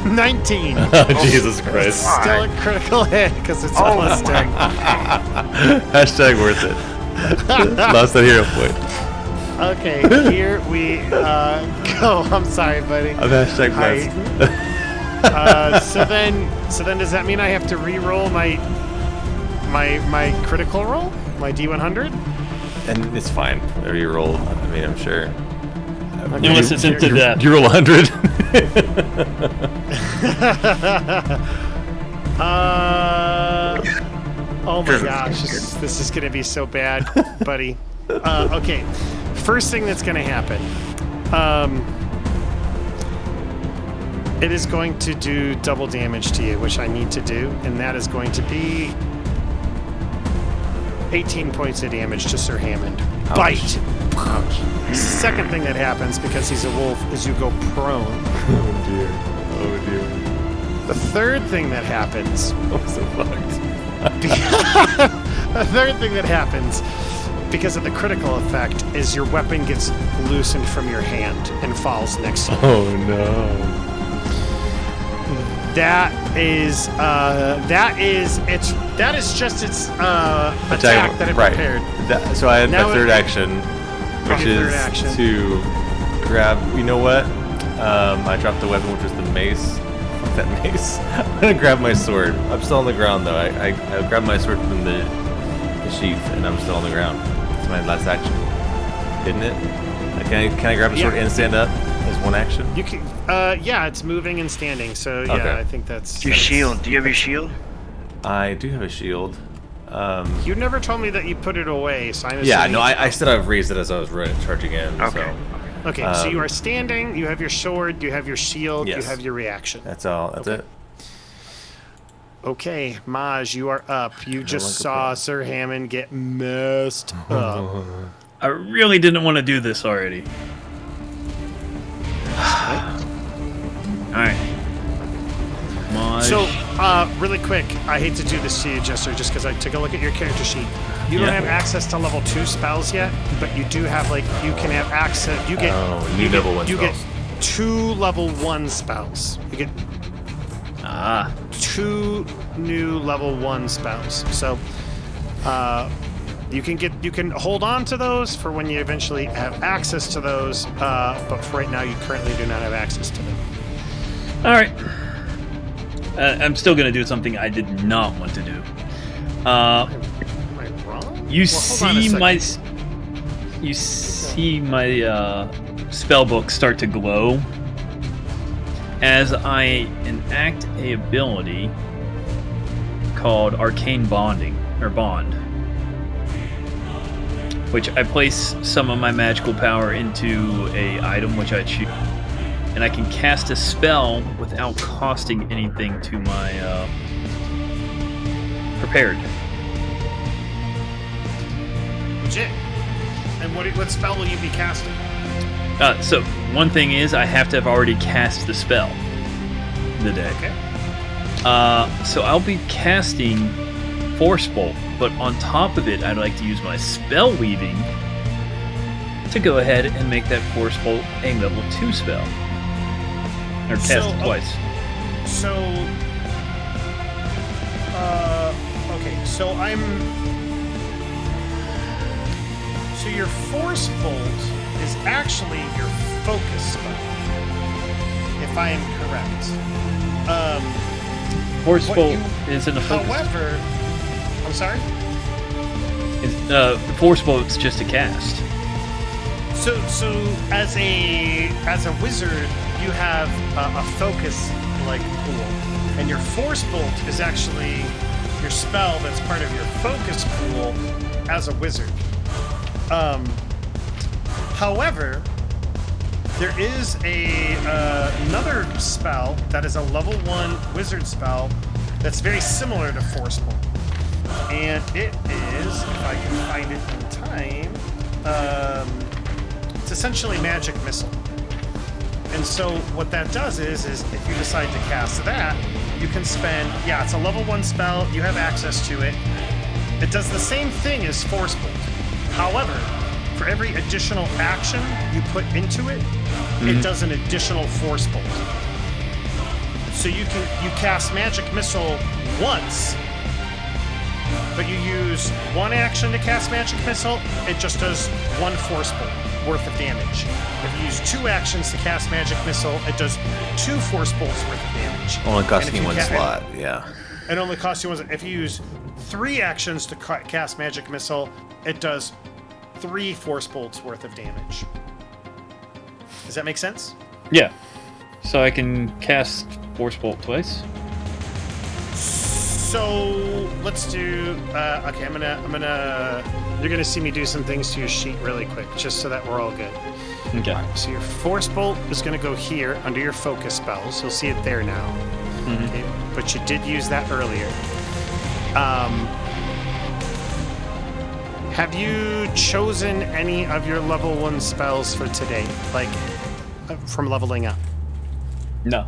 19. Oh, Jesus Christ. Still a critical hit because it's almost done. Hashtag worth it. Lost that hero point. Okay, here we go. I'm sorry, buddy. I'm hashtag blessed. So then does that mean I have to re-roll my critical roll? My D100? And it's fine. Whatever you roll. I mean, I'm sure. Unless it's into death. You roll 100. Oh my gosh, this is gonna be so bad, buddy. Okay, first thing that's gonna happen. It is going to do double damage to you, which I need to do, and that is going to be 18 points of damage to Sir Hammond. Ouch. Bite. Second thing that happens, because he's a wolf, is you go prone. Oh dear. Oh dear. The third thing that happens. I'm so fucked. The third thing that happens, because of the critical effect, is your weapon gets loosened from your hand and falls next to you. Oh no. That is just its attack that it prepared. So I had Now my third action, which your is third action. to grab. You know what? I dropped the weapon, which was the mace that mace. I'm gonna grab my sword. I'm still on the ground though. I grabbed my sword from the sheath, and I'm still on the ground. It's my last action, isn't it? Can I grab a sword and stand up as one action? You can. Yeah, it's moving and standing. So yeah, Okay. I think that's Your shield. Do you have your shield? I do have a shield. You never told me that you put it away, so I'm Yeah, assuming no, I said I've raised it as I was charging in. Okay. So Okay, so you are standing. You have your sword. You have your shield. Yes. You have your reaction. that's all. That's it. Okay, Maj, you are up. You just like a saw pro. Sir Hammond get messed up. I really didn't want to do this already. Alright. Maj. So, really quick, I hate to do this to you, Jester, just because I took a look at your character sheet. You don't Yeah. have access to level 2 spells yet, but you do have, like, you can have access. You get. New you level get, 1 You spells. get 2 level 1 spells. You get 2 new level 1 spells. So, you can hold on to those for when you eventually have access to those, but for right now you currently do not have access to them. Alright. I'm still going to do something I did not want to do. Am I wrong? You Well, hold on a see second. you see my spell book start to glow as I enact a ability called Arcane Bonding, or Bond, which I place some of my magical power into a item which I choose, and I can cast a spell without costing anything to my prepared. Legit. And what spell will you be casting? So one thing is I have to have already cast the spell the day. Okay. So I'll be casting Force Bolt, but on top of it, I'd like to use my spell weaving to go ahead and make that Force Bolt a level 2 spell, or cast it twice. So, okay. So So your Force Bolt is actually your focus spell, if I am correct. Force what Bolt you- isn't a focus. However, I'm sorry. Force Bolt's just a cast. So as a wizard, you have a focus like pool, and your Force Bolt is actually your spell that's part of your focus pool as a wizard. However, there is another spell that is a level 1 wizard spell that's very similar to Force Bolt. And it is, if I can find it in time, it's essentially Magic Missile. And so what that does is if you decide to cast that, you can spend, it's a level 1 spell, you have access to it. It does the same thing as Force Bolt. However, for every additional action you put into it, it does an additional Force Bolt. So you cast Magic Missile once, but you use 1 action to cast Magic Missile, it just does 1 Force Bolt worth of damage. If you use 2 actions to cast Magic Missile, it does 2 Force Bolts worth of damage. Only And costing if you you one ca- slot. Yeah. It only costs you 1. If you use 3 actions to cast Magic Missile, it does 3 Force Bolts worth of damage. Does that make sense? Yeah. So I can cast Force Bolt twice. So let's do. Okay, I'm gonna. You're gonna see me do some things to your sheet really quick, just so that we're all good. Okay. So your Force Bolt is gonna go here under your focus spells. You'll see it there now. Okay, but you did use that earlier. Have you chosen any of your level 1 spells for today, like from leveling up? No.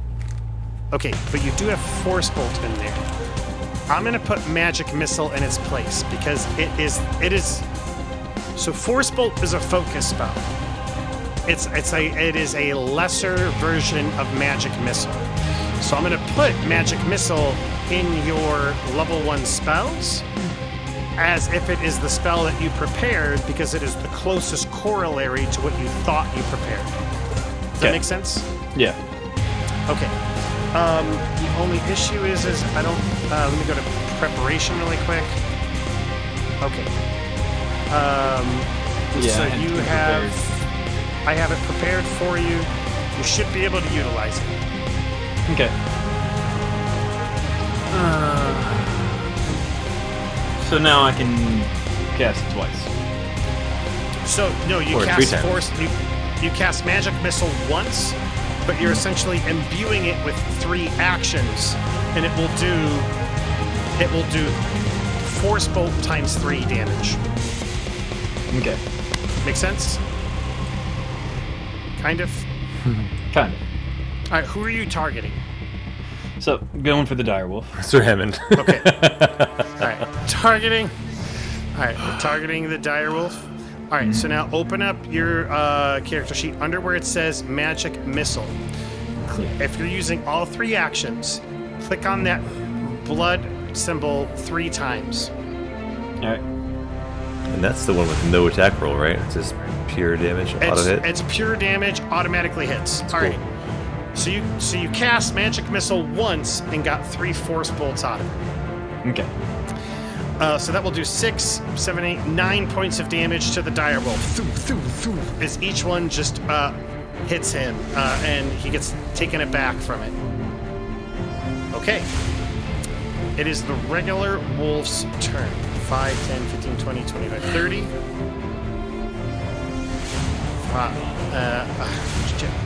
Okay, but you do have Force Bolt in there. I'm gonna put Magic Missile in its place because it is. So Force Bolt is a focus spell. It is a lesser version of Magic Missile. So I'm gonna put Magic Missile in your level 1 spells as if it is the spell that you prepared because it is the closest corollary to what you thought you prepared. Does that Okay. make sense? Yeah. Okay. The only issue is I don't. Let me go to preparation really quick. Okay. So you have. I have it prepared for you. You should be able to utilize it. Okay. So now I can cast it twice. So no, you Or cast 3 times. force. You cast magic missile once, but you're essentially imbuing it with 3 actions, and it will do force bolt times 3 damage. Okay. Make sense? Kind of. Kind of. All right, who are you targeting? So, going for the direwolf. Sir Hammond. Okay. All right, targeting. All right, we're targeting the direwolf. All right, so now open up your character sheet under where it says magic missile. If you're using all 3 actions, click on that blood symbol 3 times. All right. And that's the one with no attack roll, right? It's just pure damage, auto hit. It's pure damage, automatically hits. All right. So you cast magic missile once and got 3 force bolts out of it. Okay. So that will do 6, 7, 8, 9 points of damage to the direwolf. As each one just hits him, and he gets taken aback from it. Okay. It is the regular wolf's turn. 5, 10, 15, 20, 25, 30.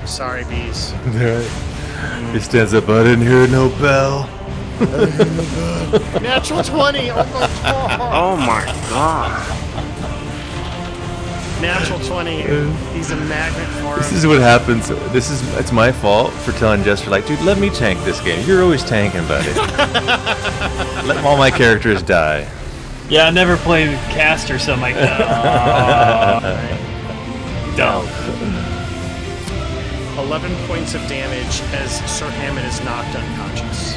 Sorry, bees. He stands up, I didn't hear no bell. Natural 20. Oh, Oh my god. Natural 20. He's a magnet for This him. is what happens. It's my fault for telling Jester, like, dude, let me tank this game. You're always tanking, buddy. Let all my characters die. Yeah, I never played caster, so I'm like, dumb. 11 points of damage as Sir Hammond is knocked unconscious.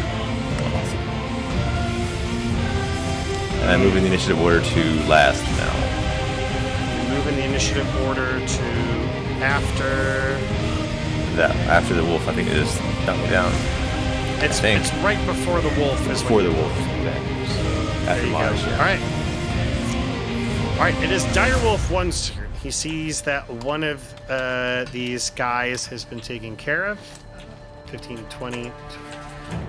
And I'm moving the initiative order to last now. You're moving the initiative order to after. After the wolf, I think it is down. It's think. it's right before the wolf. Is Before when the you- wolf. Exactly. So There after you go. Maji, yeah. All right. It is Direwolf 1's turn. He sees that one of these guys has been taken care of. 15, 20.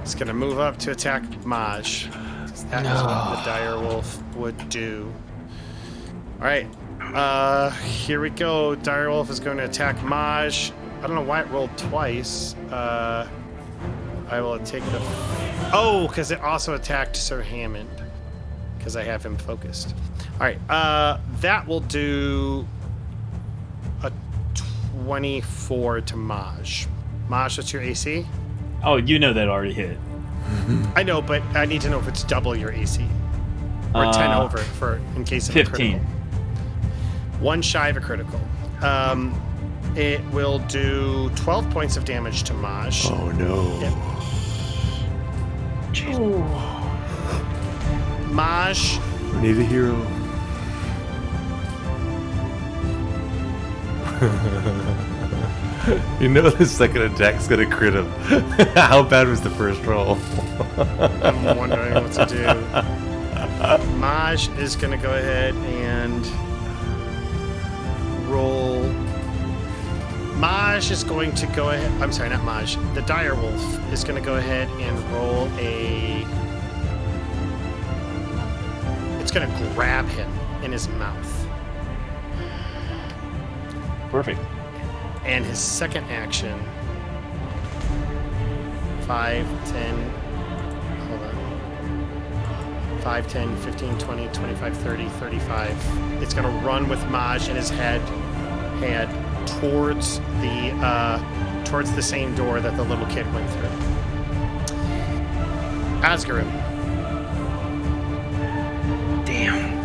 It's going to move up to attack Maj. That is what the Direwolf would do. All right. Here we go. Direwolf is going to attack Maj. I don't know why it rolled twice. I will take the... Oh, because it also attacked Sir Hammond. Because I have him focused. All right. That will do a 24 to Maj. Maj, what's your AC? Oh, you know that already hit. I know, but I need to know if it's double your AC. Or 10 over for in case of a 15. critical. 1 shy of a critical. It will do 12 points of damage to Maj. Oh no. Yep. Maj, We need a hero. You know the second attack's gonna crit him. How bad was the first roll? I'm wondering what to do. Maj is going to go ahead and roll. Maj is going to go ahead. I'm sorry, not Maj. The Direwolf is going to go ahead and roll a. It's going to grab him in his mouth. Perfect. And his second action. 5, 10. Hold on. 5, 10, 15, 20, 25, 30, 35. It's going to run with Maj in his head towards the same door that the little kid went through. Azgrymn. Damn.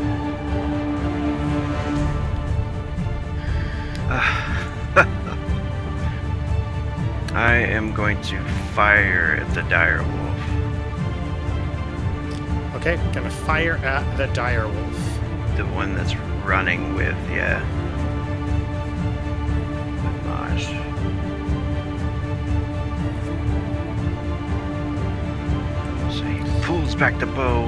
I am going to fire at the direwolf. Okay, gonna fire at the Direwolf. The one that's running with Maj. pulls back the bow.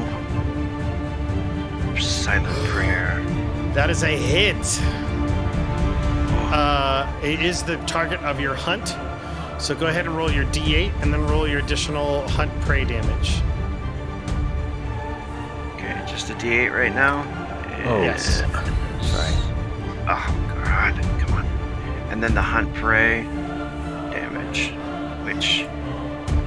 Silent prayer. That is a hit. It is the target of your hunt. So go ahead and roll your D8 and then roll your additional hunt prey damage. Okay, just a D8 right now. Oh, Yes. Sorry. Oh God, come on. And then the hunt prey damage, which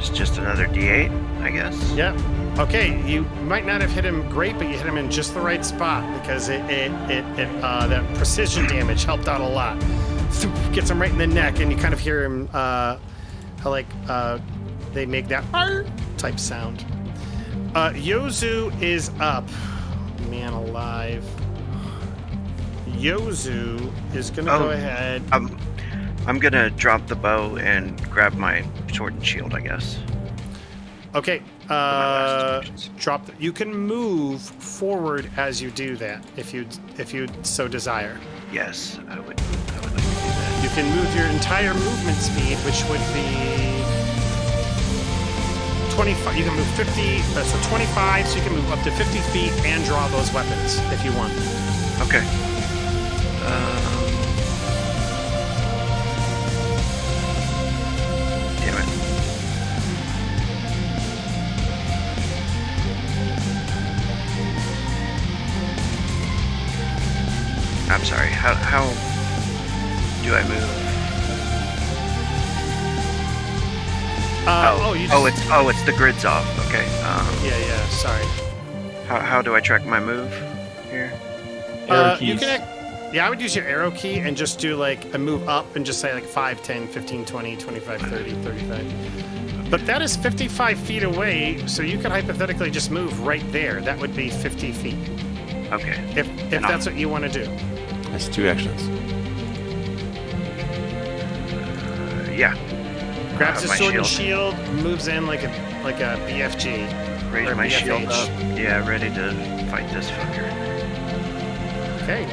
is just another D8, I guess. Yeah. Okay, you might not have hit him great, but you hit him in just the right spot because that precision damage helped out a lot. Gets him right in the neck, and you kind of hear him they make that type sound. Yozu is up. Man alive. Yozu is gonna go ahead. I'm gonna drop the bow and grab my sword and shield, I guess. Okay. my last Drop. You can move forward as you do that, if you so desire. Yes, I would like to do that. You can move your entire movement speed, which would be 25. You can move 50. So 25. So you can move up to 50 feet and draw those weapons if you want. Okay. Damn it. I'm sorry. How do I move? You just, It's the grid's off. Okay. yeah. Sorry. How do I track my move here? Arrow You keys. can. I would use your arrow key and just do like a move up and just say like 5, 10, 15, 20, 25, 30, 35. But that is 55 feet away, so you could hypothetically just move right there. That would be 50 feet. Okay. If that's what you want to do. That's 2 actions. Yeah. Grabs his my sword and shield, moves in like a BFG. Raise or my shield BFH. up. Yeah, ready to fight this fucker. Okay.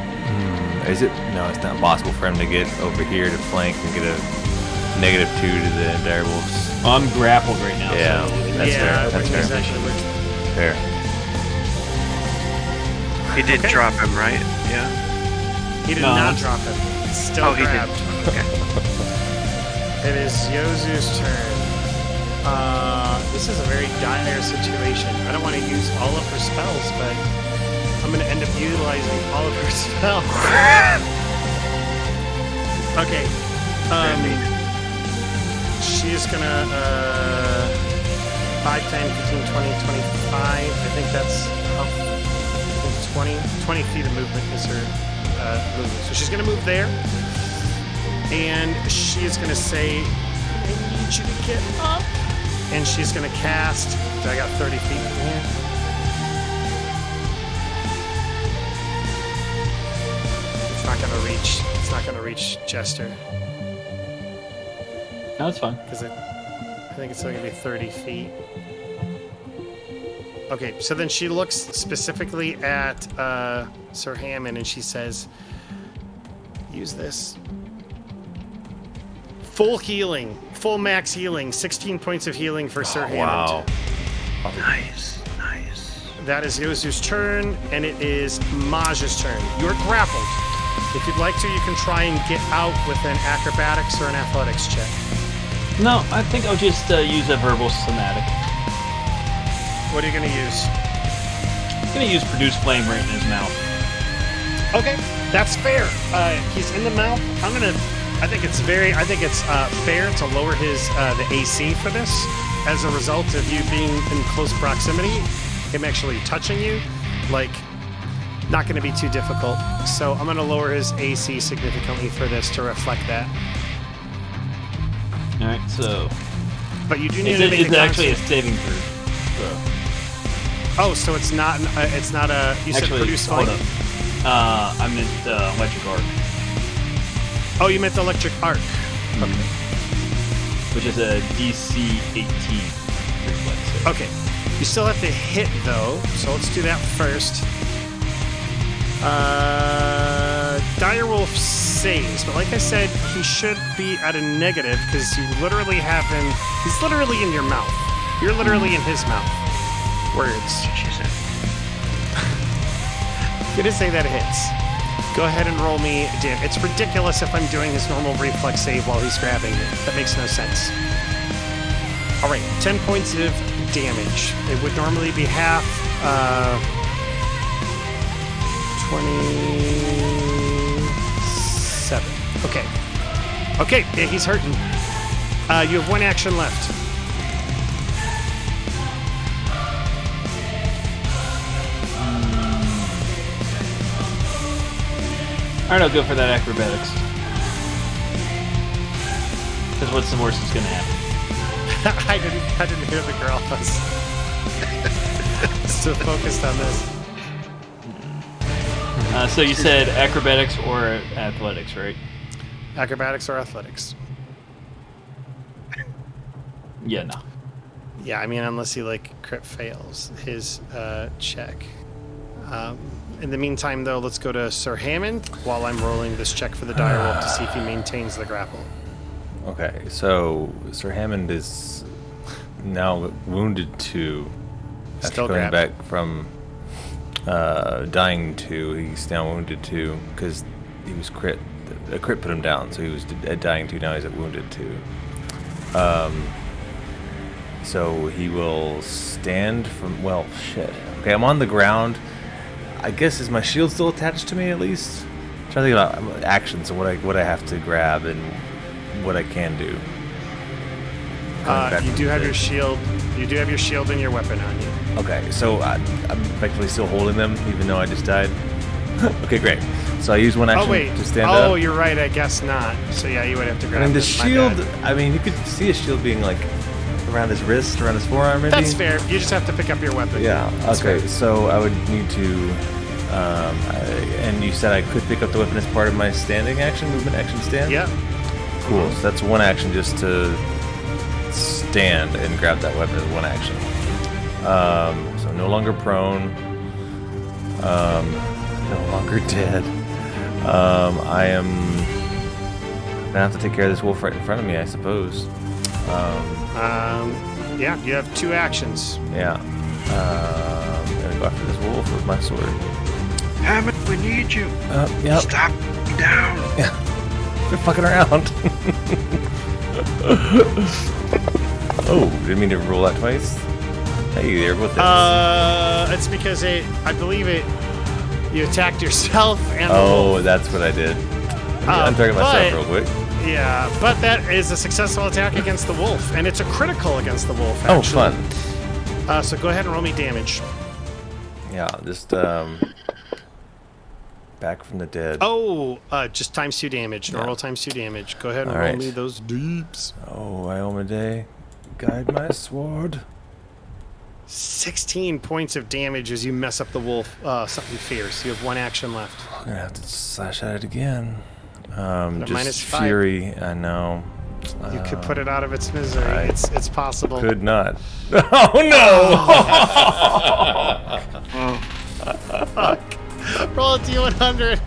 Is it? No, it's not possible for him to get over here to flank and get a -2 to the dire wolves. I'm grappled right now. Yeah, So that's yeah, fair. That's that's fair. actually works. Fair. He did Okay. drop him, right? Yeah. He did No. not drop him. It's still He did. grabbed. Okay. It is Yozu's turn. This is a very dire situation. I don't want to use all of her spells, but I'm going to end up utilizing all of her spells. Okay. She is going to 5, 10, 15, 20, 25. I think that's 20 feet of movement is her movement. So she's going to move there. And she is going to say, I need you to get up. And she's going to cast. I got 30 feet from here. It's not going to reach. It's not going to reach Jester. No, it's fine. Because I think it's only going to be 30 feet. Okay, so then she looks specifically at Sir Hammond and she says, use this. Full healing, full max healing, 16 points of healing for Sir Hammond. Wow. Nice. That is Yozu's turn, and it is Maji's turn. You're grappled. If you'd like to, you can try and get out with an acrobatics or an athletics check. No, I think I'll just use a verbal somatic. What are you going to use? I'm gonna use produce flame right in his mouth. Okay, that's fair. He's in the mouth. I think it's fair to lower his the AC for this as a result of you being in close proximity, him actually touching you, like not going to be too difficult. So I'm going to lower his AC significantly for this to reflect that. All right, so But you do need to make it's actually a saving throw. Oh, so it's not a. You said produce flame. Hold up. I meant electric arc, Oh, you meant the electric arc. which is a DC 18 reflex. Okay. You still have to hit, though, so let's do that first. Direwolf saves, but like I said, he should be at a negative because you literally have him. He's literally in your mouth. You're literally in his mouth. words. She said. Gonna say that hits. Go ahead and roll me damage. It's ridiculous if I'm doing his normal reflex save while he's grabbing it. That makes no sense. All right, 10 points of damage. It would normally be half. 27. Okay. Okay, yeah, he's hurting. You have one action left. Alright, I'll go for that acrobatics. Because what's the worst that's going to happen? I didn't hear the girl. I was so focused on this. So you said acrobatics or athletics, right? Acrobatics or athletics? Yeah, no. Yeah, I mean, unless he crit fails his check. In the meantime, though, let's go to Sir Hammond while I'm rolling this check for the direwolf to see if he maintains the grapple. Okay, so Sir Hammond is now wounded 2. After Still coming grabbing. back from dying 2, he's now wounded 2 because he was crit. A crit put him down, so he was at dying 2. Now he's at wounded 2. So he will stand from. Well, shit. Okay, I'm on the ground. I guess is my shield still attached to me at least? I'm trying to think about actions and what I have to grab and what I can do. You do have your shield. You do have your shield and your weapon on you. Okay, so I'm effectively still holding them even though I just died. Okay, great. So I use one action to stand up. Oh, you're right. I guess not. So yeah, you would have to grab. I mean, the them. My shield. bad. I mean, you could see a shield being around his wrist, around his forearm, maybe. That's fair. You just have to pick up your weapon. Yeah. That's Okay. fair. So I would need to. And you said I could pick up the weapon as part of my standing action, movement action stand. Yep. Cool. So that's one action just to stand and grab that weapon as one action. So no longer prone. No longer dead. I am gonna have to take care of this wolf right in front of me, I suppose. Yeah, you have 2 actions. Yeah. I'm gonna go after this wolf with my sword. Hammond, we need you. Yep. Stop down. They're fucking around. Oh, didn't mean to roll that twice. Hey, they're both hits. It's because I believe you attacked yourself and the Oh, wolf. that's what I did. I'm talking myself real quick. Yeah, but that is a successful attack against the wolf, and it's a critical against the wolf, Oh, actually. fun. So go ahead and roll me damage. Yeah, just back from the dead. Oh, just times 2 damage. Normal times 2 damage. Go ahead and All roll right. me those deeps. Oh, Iomade, guide my sword. 16 points of damage as you mess up the wolf. Something fierce. You have 1 action left. I'm gonna have to slash at it again. -5. Just fury. I know. You could put it out of its misery. I It's possible. Could not. Oh no! Roll a D100.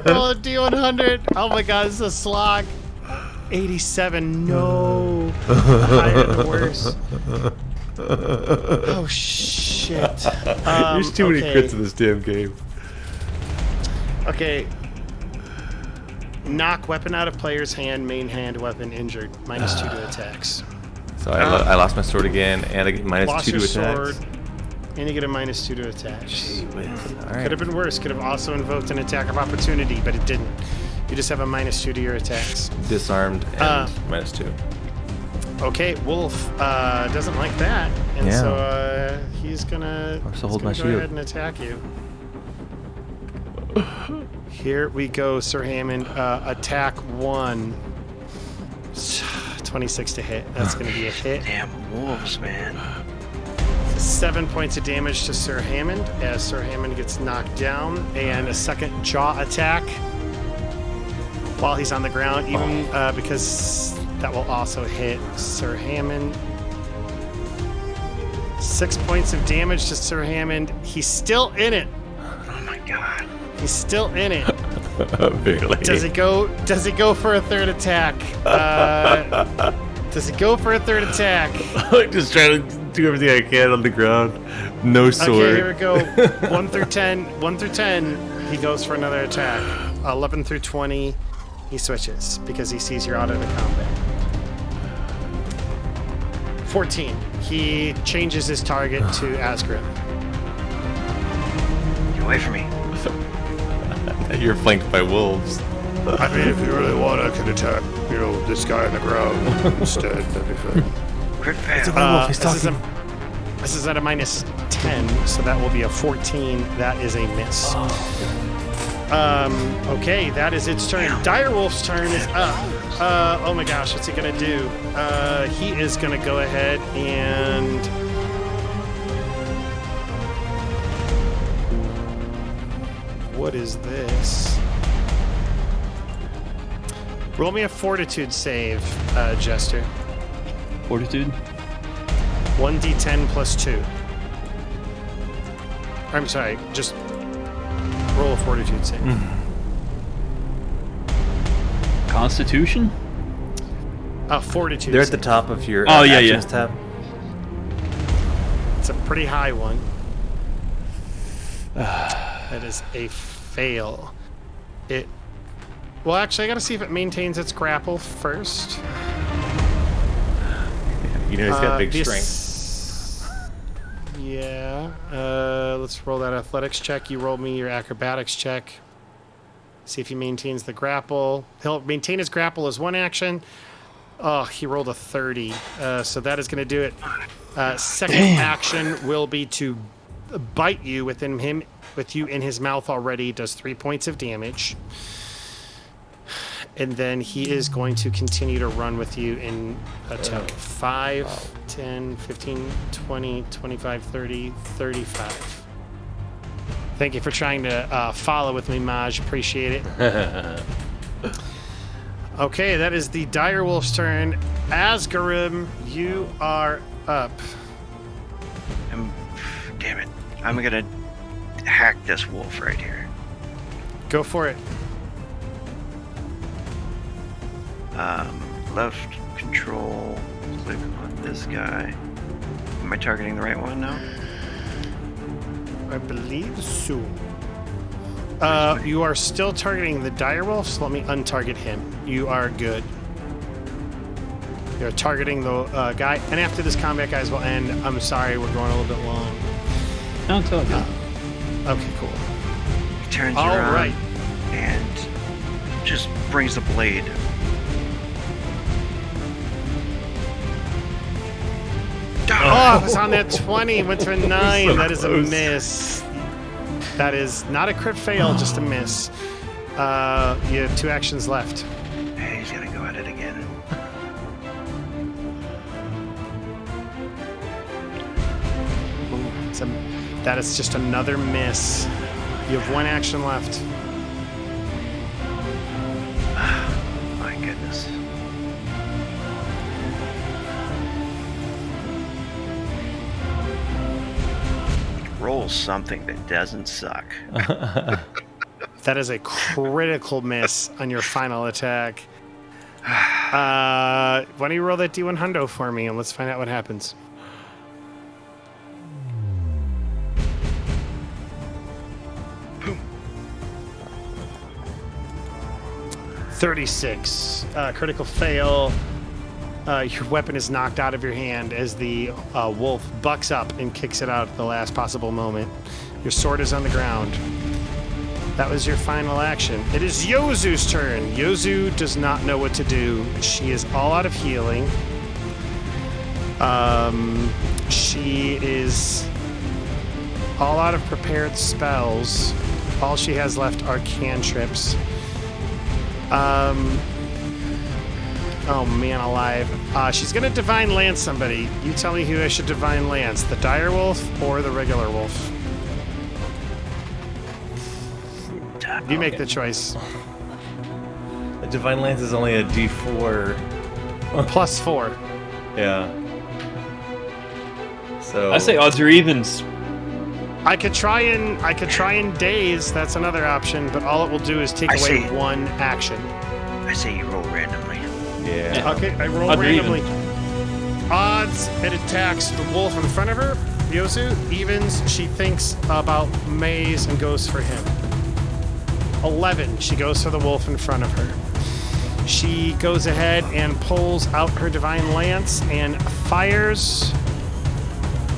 Roll a D100. Oh my god, this is a slog. 87. No. Higher than worse. Oh shit. There's too many okay. crits in this damn game. Okay. Knock weapon out of player's hand, main hand weapon injured. -2 to attacks. So I lost my sword again, and I get Lost -2 to your attacks. sword, and you get a -2 to attacks. Gee whiz. All right. Could have been worse. Could have also invoked an attack of opportunity, but it didn't. You just have a -2 to your attacks. Disarmed and -2. Okay, Wolf doesn't like that, and Yeah. so he's gonna, I'm still he's holding my gonna go shield. ahead and attack you. Here we go, Sir Hammond. Attack 1. 26 to hit. That's going to be a hit. Damn wolves, man. 7 points of damage to Sir Hammond as Sir Hammond gets knocked down, and a second jaw attack while he's on the ground, even because that will also hit Sir Hammond. 6 points of damage to Sir Hammond. He's still in it. Oh my god. He's still in it. Barely. Does he go for a third attack? Does he go for a third attack? Just trying to do everything I can on the ground. No sword. Okay, here we go. 1 through 10. 1 through 10, he goes for another attack. 11 through 20, he switches because he sees you're out of the combat. 14, he changes his target to Azgrymn. Get away from me. You're flanked by wolves. I mean, if you really want, I can attack, this guy on the ground instead. That'd be fine. Crit fail. This is at a minus 10, so that will be a 14. That is a miss. Okay, that is its turn. Direwolf's turn is up. Oh my gosh, what's he gonna do? He is gonna go ahead and... What is this? Roll me a fortitude save, Jester. Fortitude? 1d10 plus 2. I'm sorry, just roll a fortitude save. Constitution? Fortitude They're at save. the top of your Oh, yeah, actions yeah. tab. It's a pretty high one. That is a fail. Well, actually, I gotta see if it maintains its grapple first. He's got big this- strength. Yeah. Let's roll that athletics check. You rolled me your acrobatics check. See if he maintains the grapple. He'll maintain his grapple as one action. Oh, he rolled a 30. So that is going to do it. Second action will be to bite you with you in his mouth already. Does 3 points of damage. And then he is going to continue to run with you in a total. 5, 10, 15, 20, 25, 30, 35. Thank you for trying to follow with me, Maj. Appreciate it. Okay, that is the Direwolf's turn. Azgrymn, you are up. Damn it. I'm gonna hack this wolf right here. Go for it. Left control, click on this guy. Am I targeting the right one now? I believe so. You are still targeting the Direwolf, so let me untarget him. You are good. You're targeting the guy. And after this combat, guys, will end. I'm sorry, we're going a little bit long. No, it's all good. Okay, cool. He turns All around right. and just brings the blade. Oh, it was on that 20. Went to a 9. That is a miss. That is not a crit fail, just a miss. You have 2 actions left. Hey, he's gonna go at it again. That is just another miss. You have 1 action left. My goodness. Roll something that doesn't suck. That is a critical miss on your final attack. Why don't you roll that D1 hundo for me and let's find out what happens. Boom. 36. Critical fail. Your weapon is knocked out of your hand as the wolf bucks up and kicks it out at the last possible moment. Your sword is on the ground. That was your final action. It is Yozu's turn. Yozu does not know what to do. She is all out of healing. She is all out of prepared spells. All she has left are cantrips. Oh man alive. She's gonna Divine Lance somebody. You tell me who I should Divine Lance, the Direwolf or the regular wolf? You make the choice. A Divine Lance is only a D4. Plus 4. Yeah. So I say odds or evens. I could try and daze, that's another option, but all it will do is take I away see. 1 action. I say you roll randomly. yeah. Okay, I roll Odd or randomly. even. Odds, it attacks the wolf in front of her. Yosu. Evens, she thinks about Maze and goes for him. 11, she goes for the wolf in front of her. She goes ahead and pulls out her Divine Lance and fires.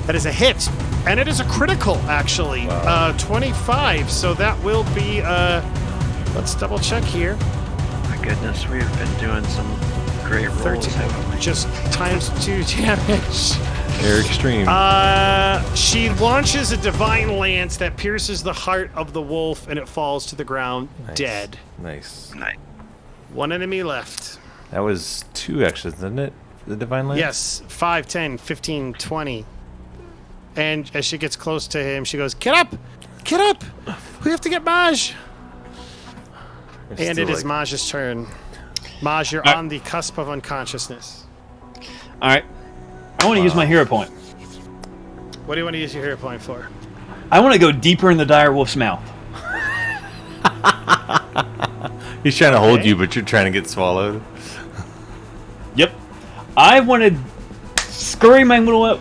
That is a hit. And it is a critical, actually. Wow. 25, so that will be, let's double check here. My goodness, we've been doing some great rolls, 13, haven't we? just times 2 damage. They're extreme. She launches a Divine Lance that pierces the heart of the wolf, and it falls to the ground, dead. Nice. Nice. One enemy left. That was 2 actions, isn't it? The Divine Lance? Yes, 5, 10, 15, 20. And as she gets close to him, she goes, "Get up! Get up! We have to get Maj!" And it is Maj's turn. Maj, you're on the cusp of unconsciousness. All right. I want to use my hero point. What do you want to use your hero point for? I want to go deeper in the dire wolf's mouth. He's trying to hold you, but you're trying to get swallowed. Yep. I want to scurry my little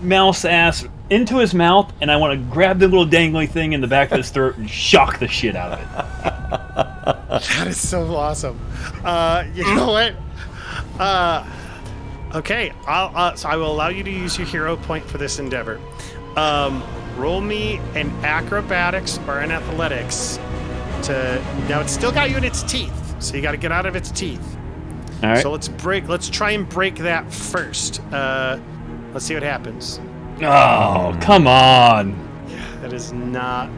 mouse ass into his mouth, and I want to grab the little dangly thing in the back of his throat and shock the shit out of it. That is so awesome. You know what? Okay, so I will allow you to use your hero point for this endeavor. Roll me an acrobatics or an athletics now it's still got you in its teeth, so you got to get out of its teeth. All right. So let's try and break that first. Let's see what happens. Oh, come on. That is not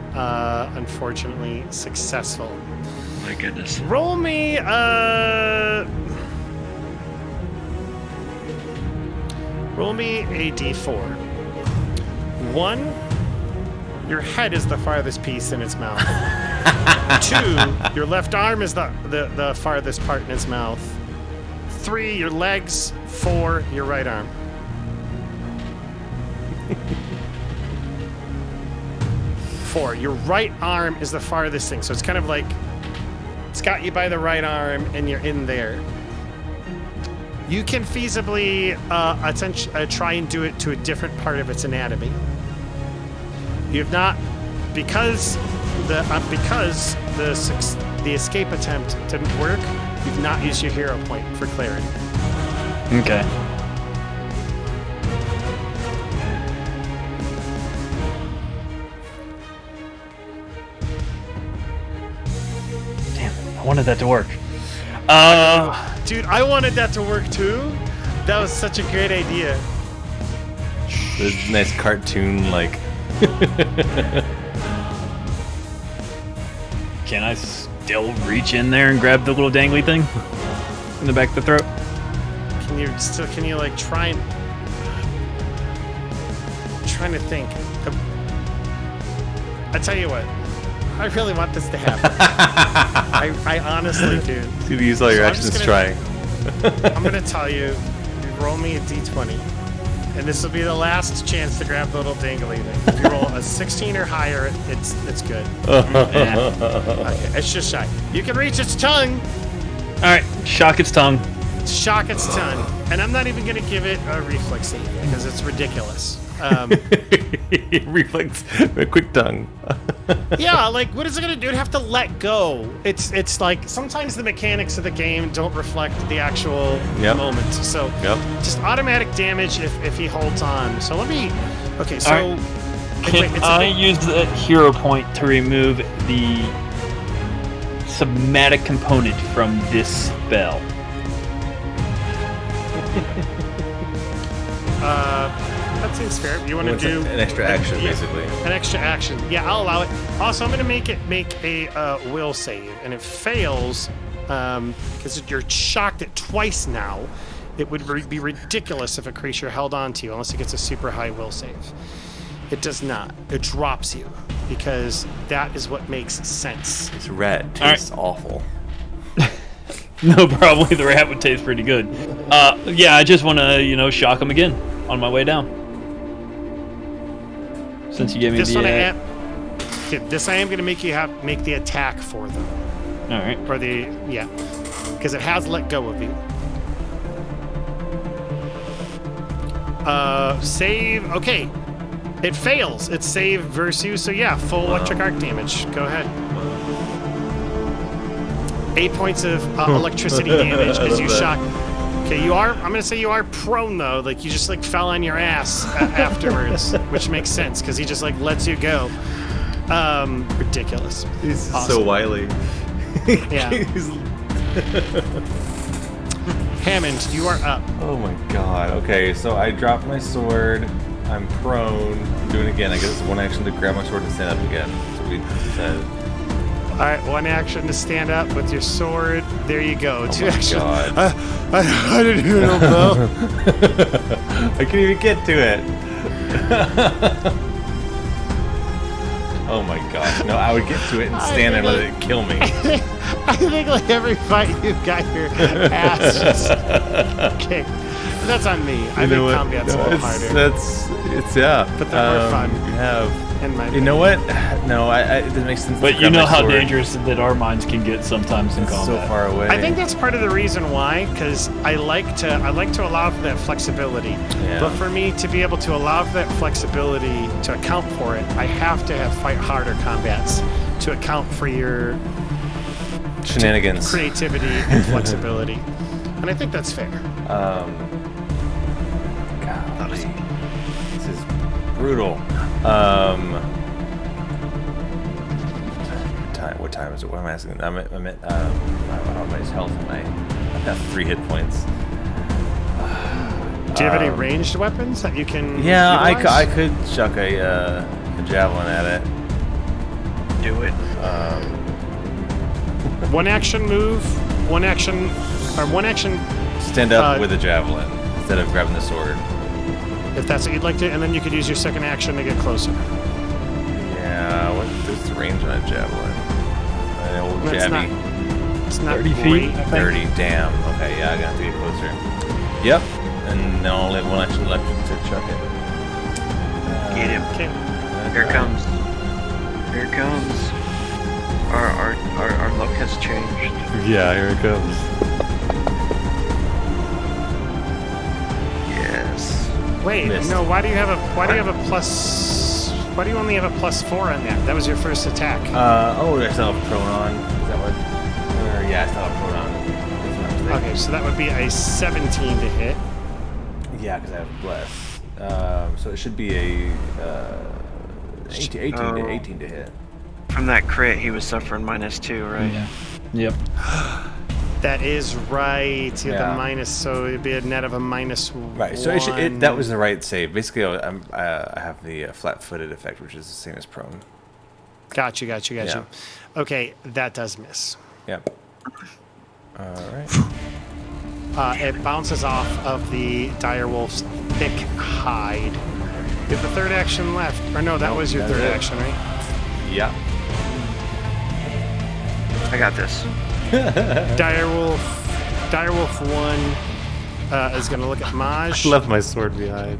unfortunately successful. My goodness. Roll me Roll me a d4. 1, your head is the farthest piece in its mouth. 2, your left arm is the farthest part in its mouth. 3, your legs. 4, your right arm. Four, your right arm is the farthest thing. So it's kind of like it's got you by the right arm and you're in there. You can feasibly try and do it to a different part of its anatomy. You have not, because the escape attempt didn't work. You've not used your hero point for clarity. Okay. Damn it, I wanted that to work. Dude, I wanted that to work too. That was such a great idea. The nice cartoon, like. Can I still reach in there and grab the little dangly thing in the back of the throat? Can you like try and... I'm trying to think. I tell you what, I really want this to happen. I honestly do. See, to use all your actions trying. I'm gonna tell you, roll me a d20. And this will be the last chance to grab the little dangly thing. If you roll a 16 or higher, it's good. Okay, it's just shy. You can reach its tongue. Alright, shock its tongue. Shock its tongue. And I'm not even going to give it a reflex save because it's ridiculous. Reflex, a quick tongue. Yeah, like, what is it going to do? It'd have to let go. It's like, sometimes the mechanics of the game don't reflect the actual moment. So, just automatic damage if he holds on. So let me... Okay, so... Can I use the hero point to remove the somatic component from this spell? That seems fair. You want to do an extra action, basically. An extra action. Yeah, I'll allow it. Also, I'm going to make a will save, and it fails because you're shocked at twice now. It would be ridiculous if a creature held on to you unless it gets a super high will save. It does not. It drops you because that is what makes sense. It's red. Tastes awful. No, probably the rat would taste pretty good. Yeah, I just want to, shock him again on my way down. Since you gave me this the... This I am going to make you make the attack for them. All right. Or because it has let go of you. Save. Okay. It fails. It's save versus you. So yeah, full electric arc damage. Go ahead. 8 points of electricity damage as you shock. Okay, you are. I'm gonna say you are prone though. Like you just like fell on your ass afterwards, which makes sense because he just like lets you go. Ridiculous. He's Awesome. so wily. Yeah. Hammond, you are up. Oh my god. Okay, so I dropped my sword. I'm prone. I'm doing it again. I guess it's one action to grab my sword and stand up again. That's what we said. All right, one action to stand up with your sword. There you go. Oh Two my actions. god. I didn't even know. I couldn't even get to it. Oh my gosh. No, I would get to it and stand there and let it kill me. I think like every fight you've got your ass just kicked. That's on me. I think combat's a little harder. Yeah. But they're more fun. You have. In my You know what? No, it doesn't make sense. But to you grab know my how sword. dangerous that our minds can get sometimes in It's combat. so far away. I think that's part of the reason why, because I like to allow for that flexibility. Yeah. But for me to be able to allow for that flexibility to account for it, I have to have fight harder combats to account for your Shenanigans. creativity and flexibility. And I think that's fair. Golly. This is brutal. What time is it? What am I asking? I'm at my health and I've got 3 hit points. Do you have any ranged weapons that you can Yeah, utilize? I could chuck a javelin at it. Do it. One action move, one action. Stand up with a javelin instead of grabbing the sword. If that's what you'd like to, and then you could use your second action to get closer. Yeah, what's the range on a javelin? An old No, it's jabby. It's not 30 great. feet? 30, damn. Okay, yeah, I got to get closer. Yep, and now I only have one action left to chuck it. Get him. Okay. Here it comes. Here it comes. Our luck has changed. Yeah, here it comes. Yes. Wait, Missed. no. Why do you have a plus? Why do you only have a +4 on that? That was your first attack. I still have prone on. Is that what? Yeah, I still have prone on. Okay, so that would be a 17 to hit. Yeah, because I have bless. So it should be a 18 to hit. From that crit, he was suffering -2, right? Yeah. Yep. That is right. You have Yeah. the minus, so it'd be a net of a -1. Right. So that was the right save. Basically, I have the flat-footed effect, which is the same as prone. Got you. Yeah. Okay, that does miss. Yeah. All right. It bounces off of the direwolf's thick hide. You have the third action left. Or no, that was your that's third it. action, right? Yeah. I got this. Direwolf 1 is going to look at Maj. Left my sword behind.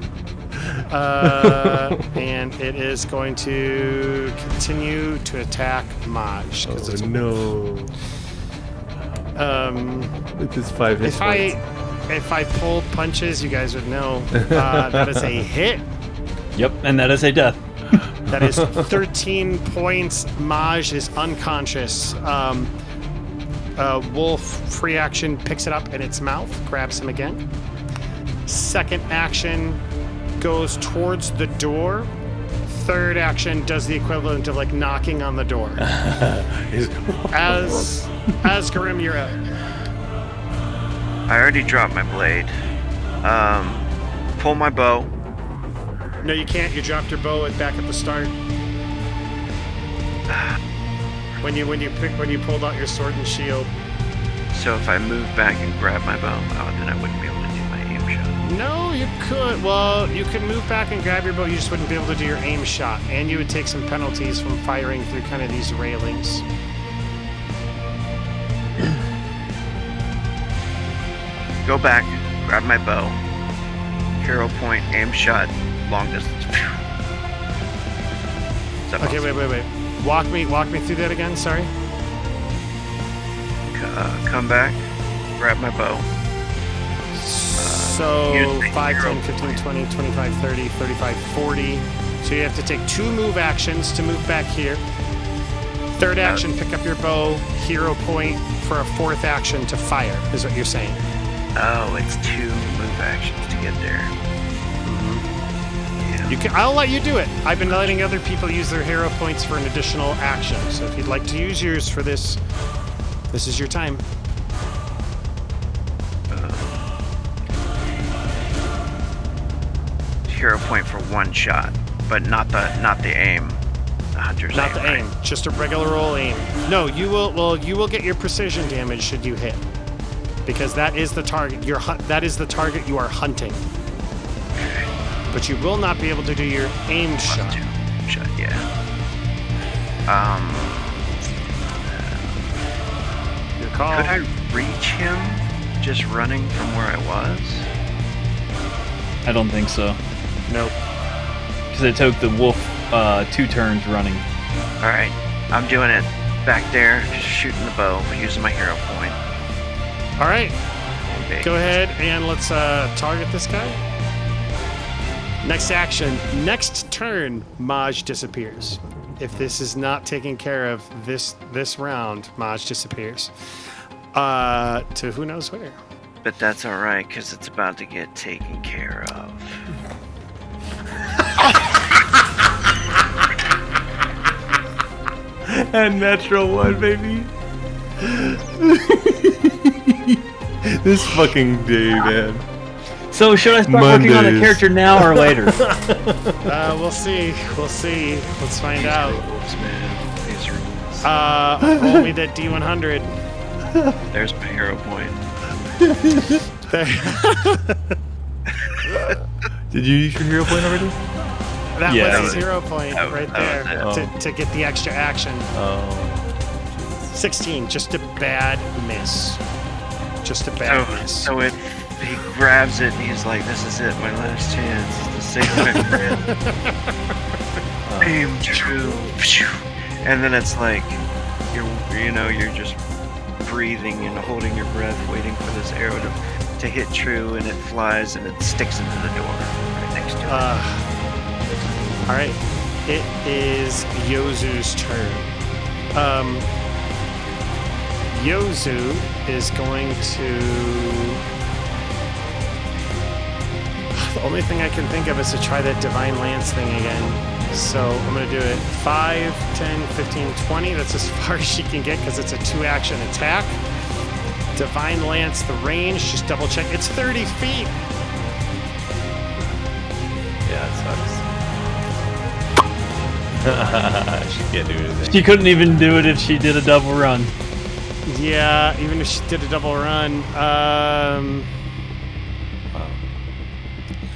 And it is going to continue to attack Maj. Oh, It's no. With his 5 hit points. if I pulled punches, you guys would know. That is a hit. Yep, and that is a death. That is 13 points. Maj is unconscious. Wolf, free action, picks it up in its mouth, grabs him again. Second action goes towards the door. Third action does the equivalent of like knocking on the door. Azgrymn, you're up. I already dropped my blade. Pull my bow. No, you can't. You dropped your bow back at the start. When you pulled out your sword and shield. So if I move back and grab my bow, then I wouldn't be able to do my aim shot. No, you could. Well, you could move back and grab your bow. You just wouldn't be able to do your aim shot, and you would take some penalties from firing through kind of these railings. Go back, grab my bow. Hero point, aim shot, long distance. Is that Okay, possible? wait. Walk me through that again. Sorry. Come back, grab my bow. So Use the 5, hero 10, 15, 20, 25, 30, 35, 40. So you have to take 2 move actions to move back here. Third action, pick up your bow. Hero point for a 4th action to fire, is what you're saying. Oh, it's 2 move actions to get there. Yeah. I'll let you do it. I've been letting other people use their hero points for an additional action. So if you'd like to use yours for this, this is your time. Hero point for 1 shot, but not the aim. The hunter's Not aim, the right? aim, just a regular roll aim. No, you will get your precision damage should you hit, because that is the target. That is the target you are hunting. But you will not be able to do your aim shot. 2 shot, yeah. Your call. Could I reach him just running from where I was? I don't think so. Nope. Because it took the wolf 2 turns running. All right, I'm doing it back there, just shooting the bow, using my hero point. All right, Okay. go ahead and let's target this guy. Next action. Next turn, Maj disappears. If this is not taken care of this round, Maj disappears. To who knows where. But that's all right, because it's about to get taken care of. And natural 1, baby. This fucking day, man. So should I start working on a Mondays. character now or later? We'll see. We'll see. Let's find out. Rules, man. These rules. Roll me that D100. There's my hero point. Did you use your hero point already? That Yeah. was a 0 point That- right that there was to get the extra action. Oh. 16, just a bad miss. Just a bad miss. So he grabs it and he's like, "This is it, my last chance to save my friend." Aim true, and then it's like you're just breathing and holding your breath, waiting for this arrow to hit true, and it flies and it sticks into the door right next to it. All right, it is Yozu's turn. Yozu is going to. The only thing I can think of is to try that Divine Lance thing again. So I'm going to do it 5, 10, 15, 20. That's as far as she can get because it's a 2-action attack. Divine Lance, the range, just double check. It's 30 feet. Yeah, it sucks. She can't do anything. She couldn't even do it if she did a double run. Yeah, even if she did a double run.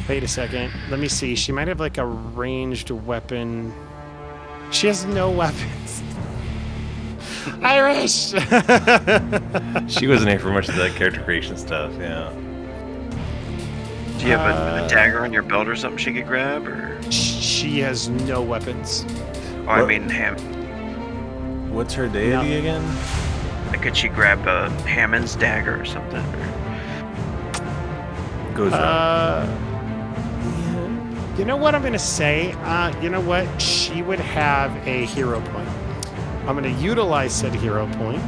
Wait a second. Let me see. She might have like a ranged weapon. She has no weapons. Irish! She wasn't here for much of that character creation stuff, yeah. Do you have a dagger on your belt or something she could grab, or? She has no weapons. Oh, I mean, What's her deity again? could she grab Hammond's dagger or something? Or? Goes around. You know what I'm going to say? You know what? She would have a hero point. I'm going to utilize said hero point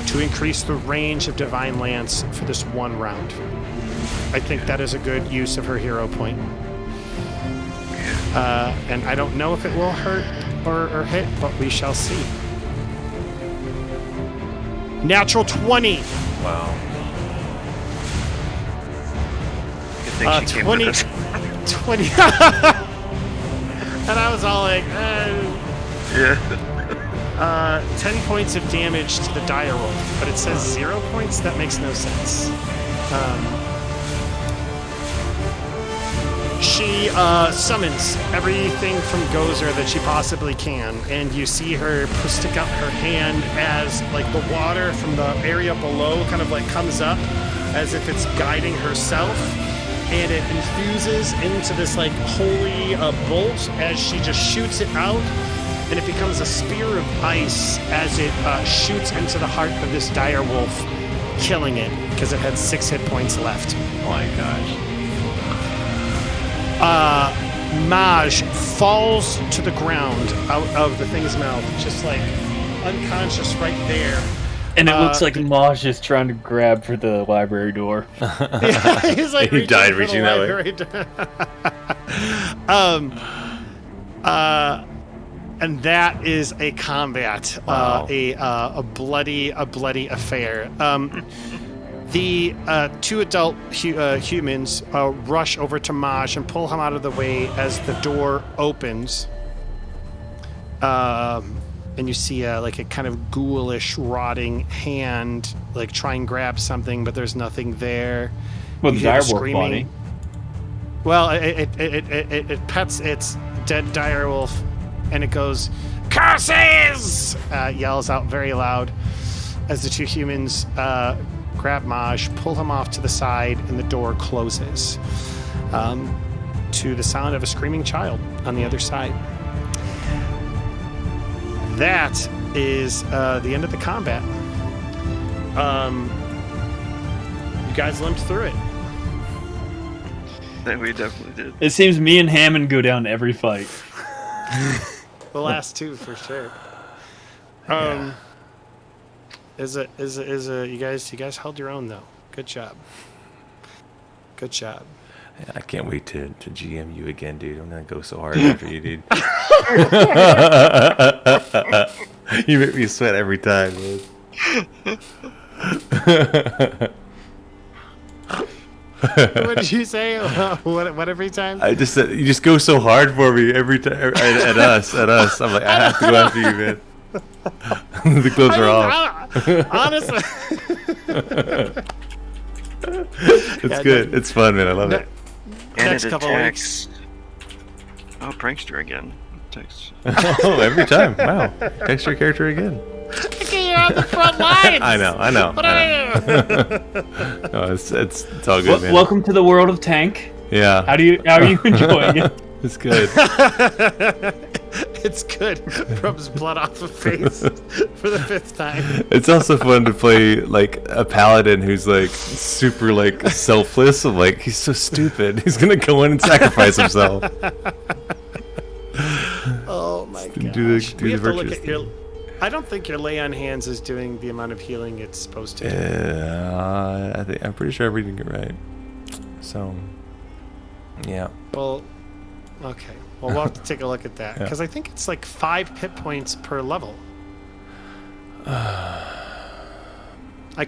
to increase the range of Divine Lance for this one round. I think that is a good use of her hero point. And I don't know if it will hurt or hit, but we shall see. Natural 20. Wow. Good thing she came 20. with us. 20. And I was all like, Yeah. 10 points of damage to the dire wolf, but it says 0 points? That makes no sense. She summons everything from Gozer that she possibly can, and you see her stick out her hand as like the water from the area below kind of like comes up as if it's guiding herself, and it infuses into this like holy bolt as she just shoots it out, and it becomes a spear of ice as it shoots into the heart of this dire wolf, killing it. because it had 6 hit points left. Oh my gosh. Maj falls to the ground out of the thing's mouth, just like unconscious right there. And it looks like Maj is trying to grab for the library door. Yeah, he's like He died reaching that way. And that is a combat, Wow. a bloody affair. The 2 adult humans rush over to Maj and pull him out of the way as the door opens. And you see like a kind of ghoulish, rotting hand, like try and grab something, but there's nothing there. Well, You the hear the direwolf body. Well, it pets its dead direwolf, and it goes, "Curses!" Yells out very loud as the 2 humans grab Maj, pull him off to the side, and the door closes to the sound of a screaming child on the other side. That is the end of the combat. You guys limped through it. That we definitely did. It seems me and Hammond go down every fight. The last 2 for sure. You guys held your own though. Good job. Good job. Yeah, I can't wait to GM you again, dude. I'm gonna go so hard after you, dude. You make me sweat every time, man. What did you say? What every time? I just said you just go so hard for me every time at us. I'm like, I have to go after you, man. The clothes are off. Honestly. It's good. It's fun, man. I love it. And Next it couple attacks. Oh, prankster again. Attacks. Oh, every time. Wow. Text your character again. Okay, you're on the front lines. I know. What are you? No, it's all good, man. Welcome to the world of Tank. Yeah. How are you enjoying it? It's good. It's good. Rubs blood off a face for the 5th time. It's also fun to play like a paladin who's like super like selfless. I'm like, he's so stupid. He's gonna go in and sacrifice himself. Oh my gosh. Do the We have to look virtuous at your. I don't think your lay on hands is doing the amount of healing it's supposed to do. I'm pretty sure I'm reading it right. So, yeah. Well, okay. Well, we'll have to take a look at that because I think it's like 5 hit points per level. I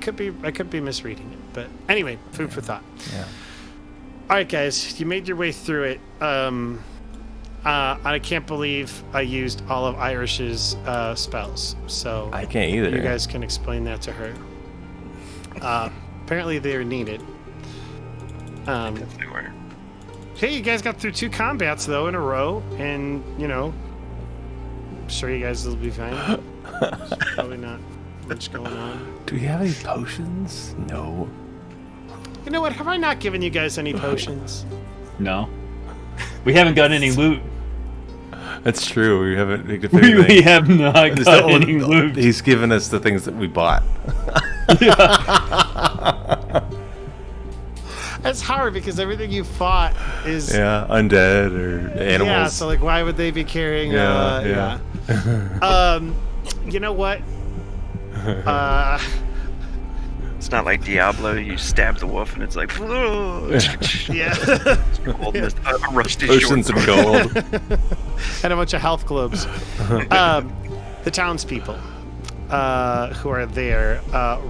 could be misreading it, but anyway, food for thought. Yeah. All right, guys, you made your way through it. I can't believe I used all of Irish's spells, so I can't either. you guys can explain that to her. Apparently, they are needed. Definitely were. Hey, you guys got through 2 combats though in a row, and I'm sure you guys will be fine. There's probably not much going on. Do we have any potions? No. You know what? Have I not given you guys any potions? No. We haven't got any loot. That's true. We haven't picked up We anything. have not Just got any loot. He's given us the things that we bought. It's hard because everything you fought is Undead or animals. Yeah, so like, why would they be carrying? Yeah. You know what? It's not like Diablo. You stab the wolf and it's like, Yeah. a rusty Potions short and gold. And a bunch of health globes. The townspeople who are there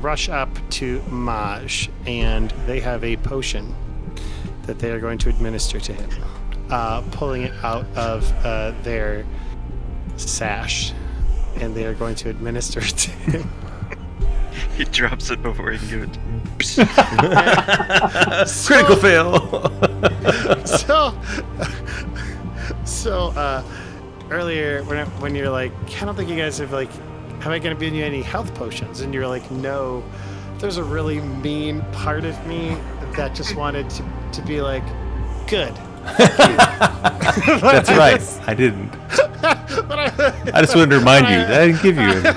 rush up to Maj, and they have a potion that they are going to administer to him, pulling it out of their sash, and they are going to administer it to him. He drops it before he can give it to me. Critical fail. So earlier when you're like, I don't think you guys have like, have I given you any health potions? And you're like, no. There's a really mean part of me that just wanted to be like, good. That's right. I didn't. I just wanted to remind you that I didn't give you any.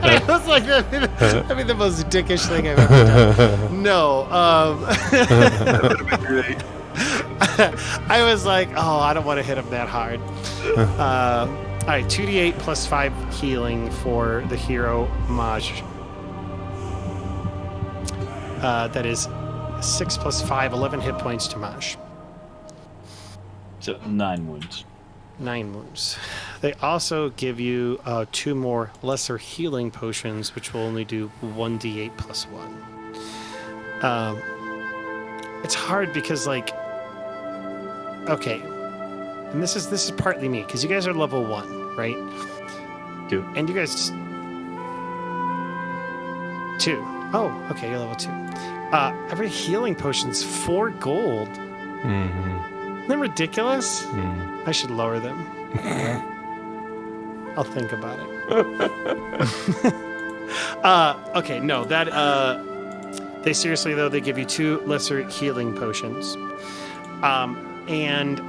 I was like that'd be the most dickish thing I've ever done. No. I was like, oh, I don't want to hit him that hard. All right, 2d8 plus 5 healing for the hero Maji. That is 6 plus 5, 11 hit points to Maji. So 9 wounds. 9 wounds. They also give you 2 more lesser healing potions, which will only do 1d8 plus 1. It's hard because, like, okay, and this is partly me because you guys are level 1, right? 2. And you guys 2. Oh, okay, you're level 2. Every healing potion's 4 gold. Mm-hmm. Isn't that ridiculous? Mm. I should lower them. I'll think about it. Okay, no, that they seriously though they give you 2 lesser healing potions, and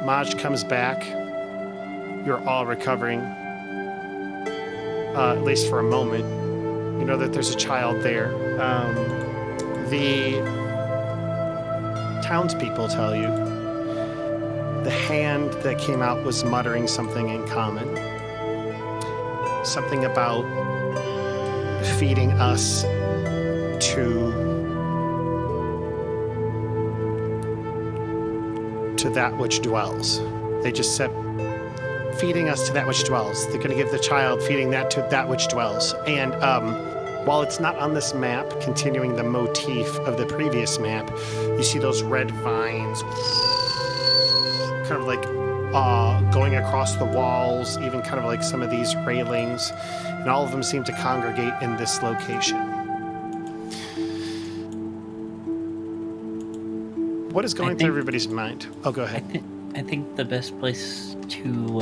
Maj comes back. You're all recovering, at least for a moment. You know that there's a child there. The townspeople tell you the hand that came out was muttering something in common. Something about feeding us to that which dwells. They just said, feeding us to that which dwells. They're going to give the child feeding that to that which dwells. And while it's not on this map, continuing the motif of the previous map, you see those red vines kind of like going across the walls, even kind of like some of these railings, and all of them seem to congregate in this location. What is going through everybody's mind? Oh, go ahead. I think the best place to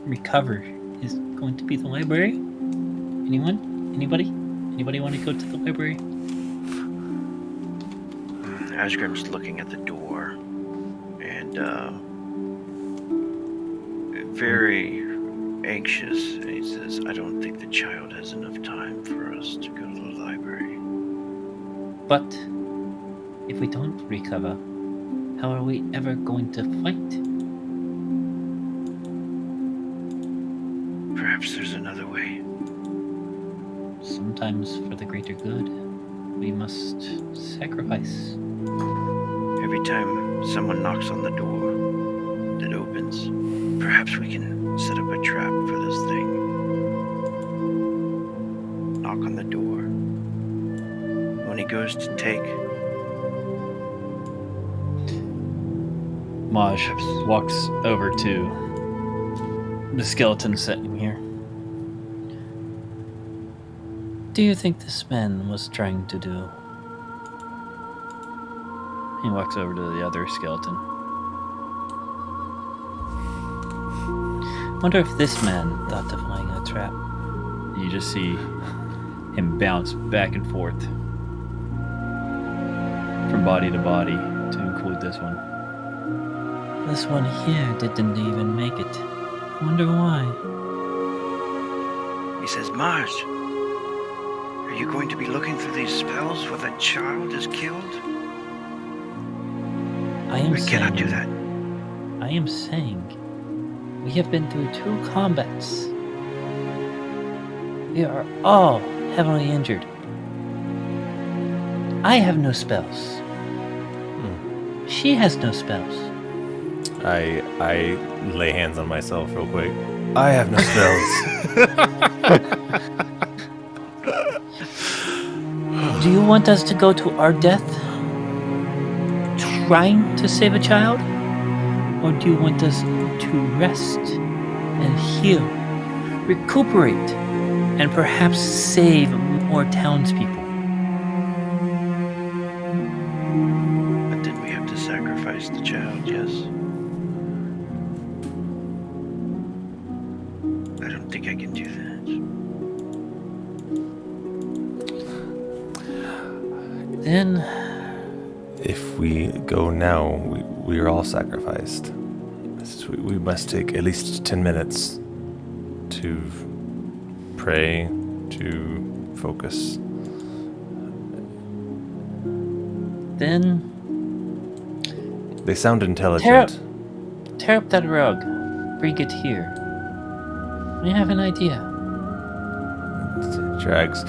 recover is going to be the library. Anyone? Anybody? Anybody want to go to the library? Azgrym's looking at the door and very anxious. And he says, I don't think the child has enough time for us to go to the library. But if we don't recover, how are we ever going to fight? Perhaps there's another way. Sometimes for the greater good, we must sacrifice. Every time someone knocks on the door that opens, perhaps we can set up a trap for this thing. Knock on the door. When he goes to take, Maj walks over to the skeleton sitting here. Do you think this man was trying to do? He walks over to the other skeleton. Wonder if this man thought of laying a trap. You just see him bounce back and forth from body to body to include this one. This one here didn't even make it. I wonder why. he says, Maj, are you going to be looking through these spells where that child is killed? We cannot do that. I am saying we have been through 2 combats. We are all heavily injured. I have no spells. She has no spells. I lay hands on myself real quick. I have no spells. Do you want us to go to our death trying to save a child? Or do you want us to rest and heal, recuperate, and perhaps save more townspeople? But then we have to sacrifice the child, yes? I don't think I can do that. Then If we go now, we are all sacrificed. We must take at least 10 minutes to pray, to focus. Then They sound intelligent. tear up that rug. Bring it here. I have an idea. Drags.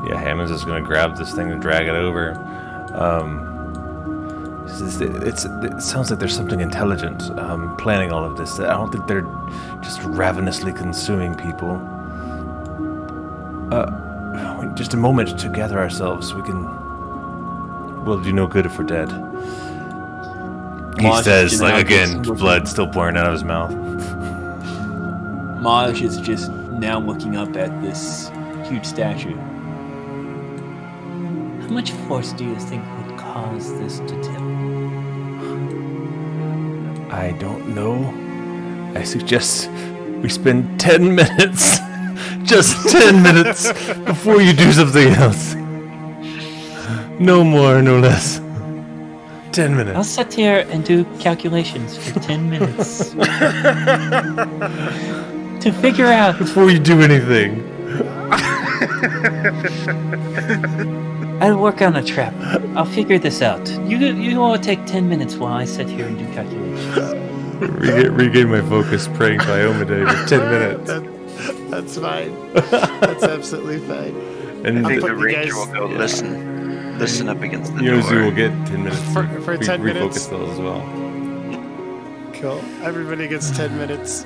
Yeah, Hammond's just gonna grab this thing and drag it over. It sounds like there's something intelligent planning all of this. I don't think they're just ravenously consuming people. Just a moment to gather ourselves. We'll do no good if we're dead. He Maj says, is like, now again, just blood still pouring out of his mouth. Maj is just now looking up at this huge statue. How much force do you think would cause this to tilt? I don't know. I suggest we spend 10 minutes, just 10 minutes, before you do something else. No more, no less. 10 minutes. I'll sit here and do calculations for 10 minutes. To figure out. Before you do anything. I'll work on a trap. I'll figure this out. You all take 10 minutes while I sit here and do calculations. Regain my focus praying to Iomade for 10 minutes. That's fine. That's absolutely fine. And I think put the you ranger guys- will go listen up against the Yozu door. will get 10 minutes For 10 minutes? refocus those as well. Cool. Everybody gets 10 minutes.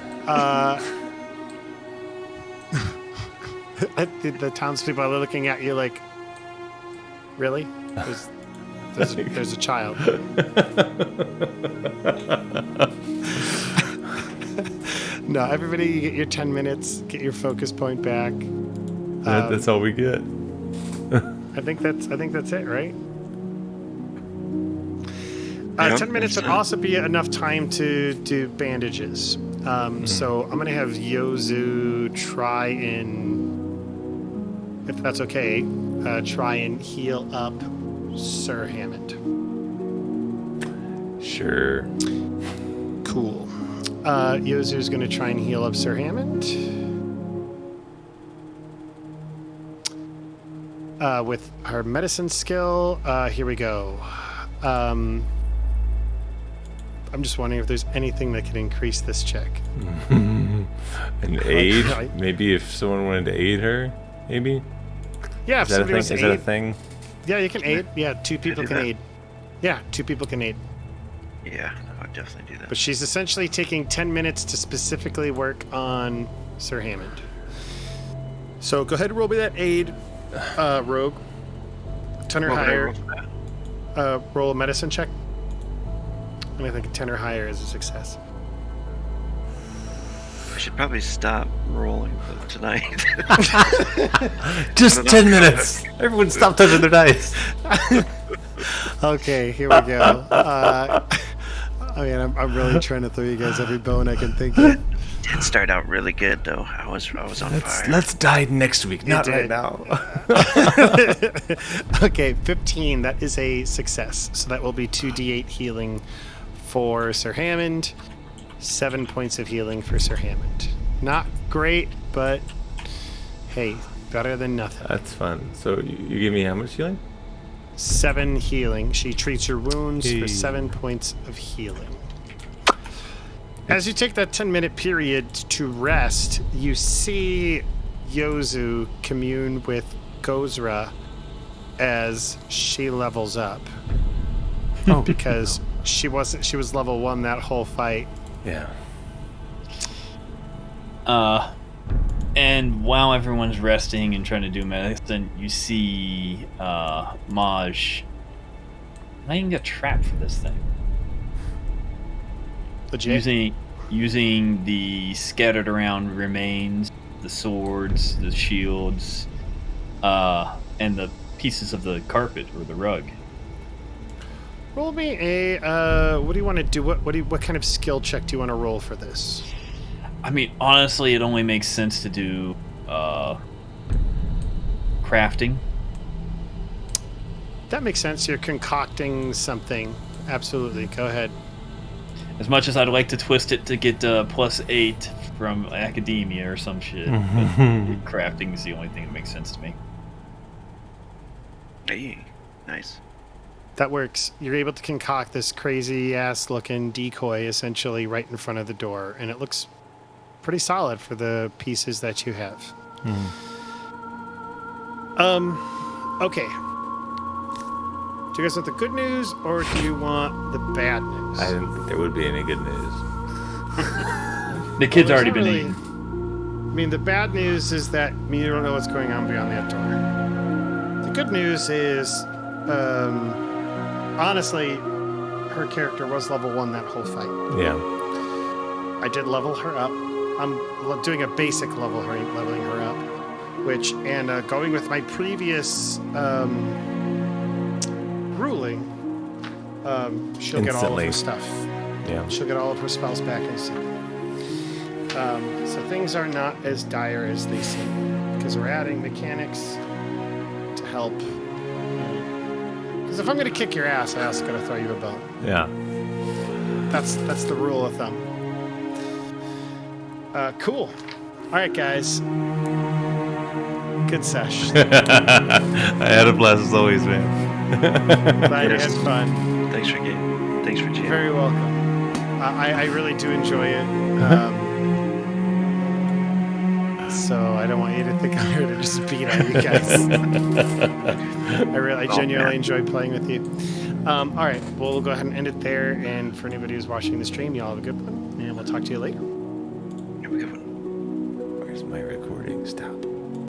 The townspeople are looking at you like, really? There's a child. No, everybody, you get your 10 minutes. Get your focus point back. That's all we get. I think that's it, right? Yep, 10 minutes would that's it. also be enough time to do bandages. So I'm going to have Yozu try and, if that's okay, try and heal up Sir Hammond. Sure. Cool. Yozu's going to try and heal up Sir Hammond. With her medicine skill. Here we go. I'm just wondering if there's anything that can increase this check. An aid? Right. Maybe if someone wanted to aid her, maybe? Yeah, if Is that a somebody thing? wants to Is that a aid. thing? Yeah, you can aid. Yeah, 2 people do can that. aid. Yeah, 2 people can aid. Yeah, I would definitely do that. But she's essentially taking 10 minutes to specifically work on Sir Hammond. So go ahead and roll me that aid, Rogue. 10 or What would I higher. roll for that? Roll a medicine check. And I think a 10 or higher is a success. I should probably stop rolling for tonight. Just 10 minutes! Everyone stop touching their dice! Okay, here we go. I'm really trying to throw you guys every bone I can think of. Did start out really good though. I was on fire. Let's die next week, not right did. now. Okay, 15. That is a success. So that will be 2d8 healing for Sir Hammond. 7 points of healing for Sir Hammond. Not great, but hey, better than nothing. That's fun. So you give me how much healing? 7 healing. She treats your wounds Hey. for 7 points of healing. As you take that 10-minute period to rest, you see Yozu commune with Gozra as she levels up. Because she was level 1 that whole fight. Yeah. And while everyone's resting and trying to do medicine, you see Maj laying a trap for this thing. Legit. Using the scattered around remains, the swords, the shields, and the pieces of the carpet or the rug. Roll me a what do you want to do? What kind of skill check do you want to roll for this? I mean, honestly, it only makes sense to do crafting. That makes sense. You're concocting something. Absolutely. Go ahead. As much as I'd like to twist it to get +8 from academia or some shit, but crafting is the only thing that makes sense to me. Hey, nice. That works. You're able to concoct this crazy ass looking decoy essentially right in front of the door, and it looks pretty solid for the pieces that you have. Okay. Do you guys want the good news or do you want the bad news? I didn't think there would be any good news. The kid's Well, already there's been not eaten. I mean, the bad news is that you don't know what's going on beyond that door. The good news is, honestly, her character was level 1 that whole fight. Yeah. I did level her up. I'm doing a basic leveling her up, and going with my previous ruling, she'll get all of her Instantly. stuff. Yeah. She'll get all of her spells back instantly. So things are not as dire as they seem, because we're adding mechanics to help. Because if I'm going to kick your ass, I also got to throw you a bone. Yeah. That's the rule of thumb. Cool. All right, guys. Good sesh. I had a blast as always, man. Glad you had fun. Thanks for jamming. You're very welcome. I really do enjoy it. So I don't want you to think I'm here to just beat on you guys. I genuinely enjoy playing with you. All right, we'll go ahead and end it there. And for anybody who's watching the stream, y'all have a good one, and we'll talk to you later. Have a good one.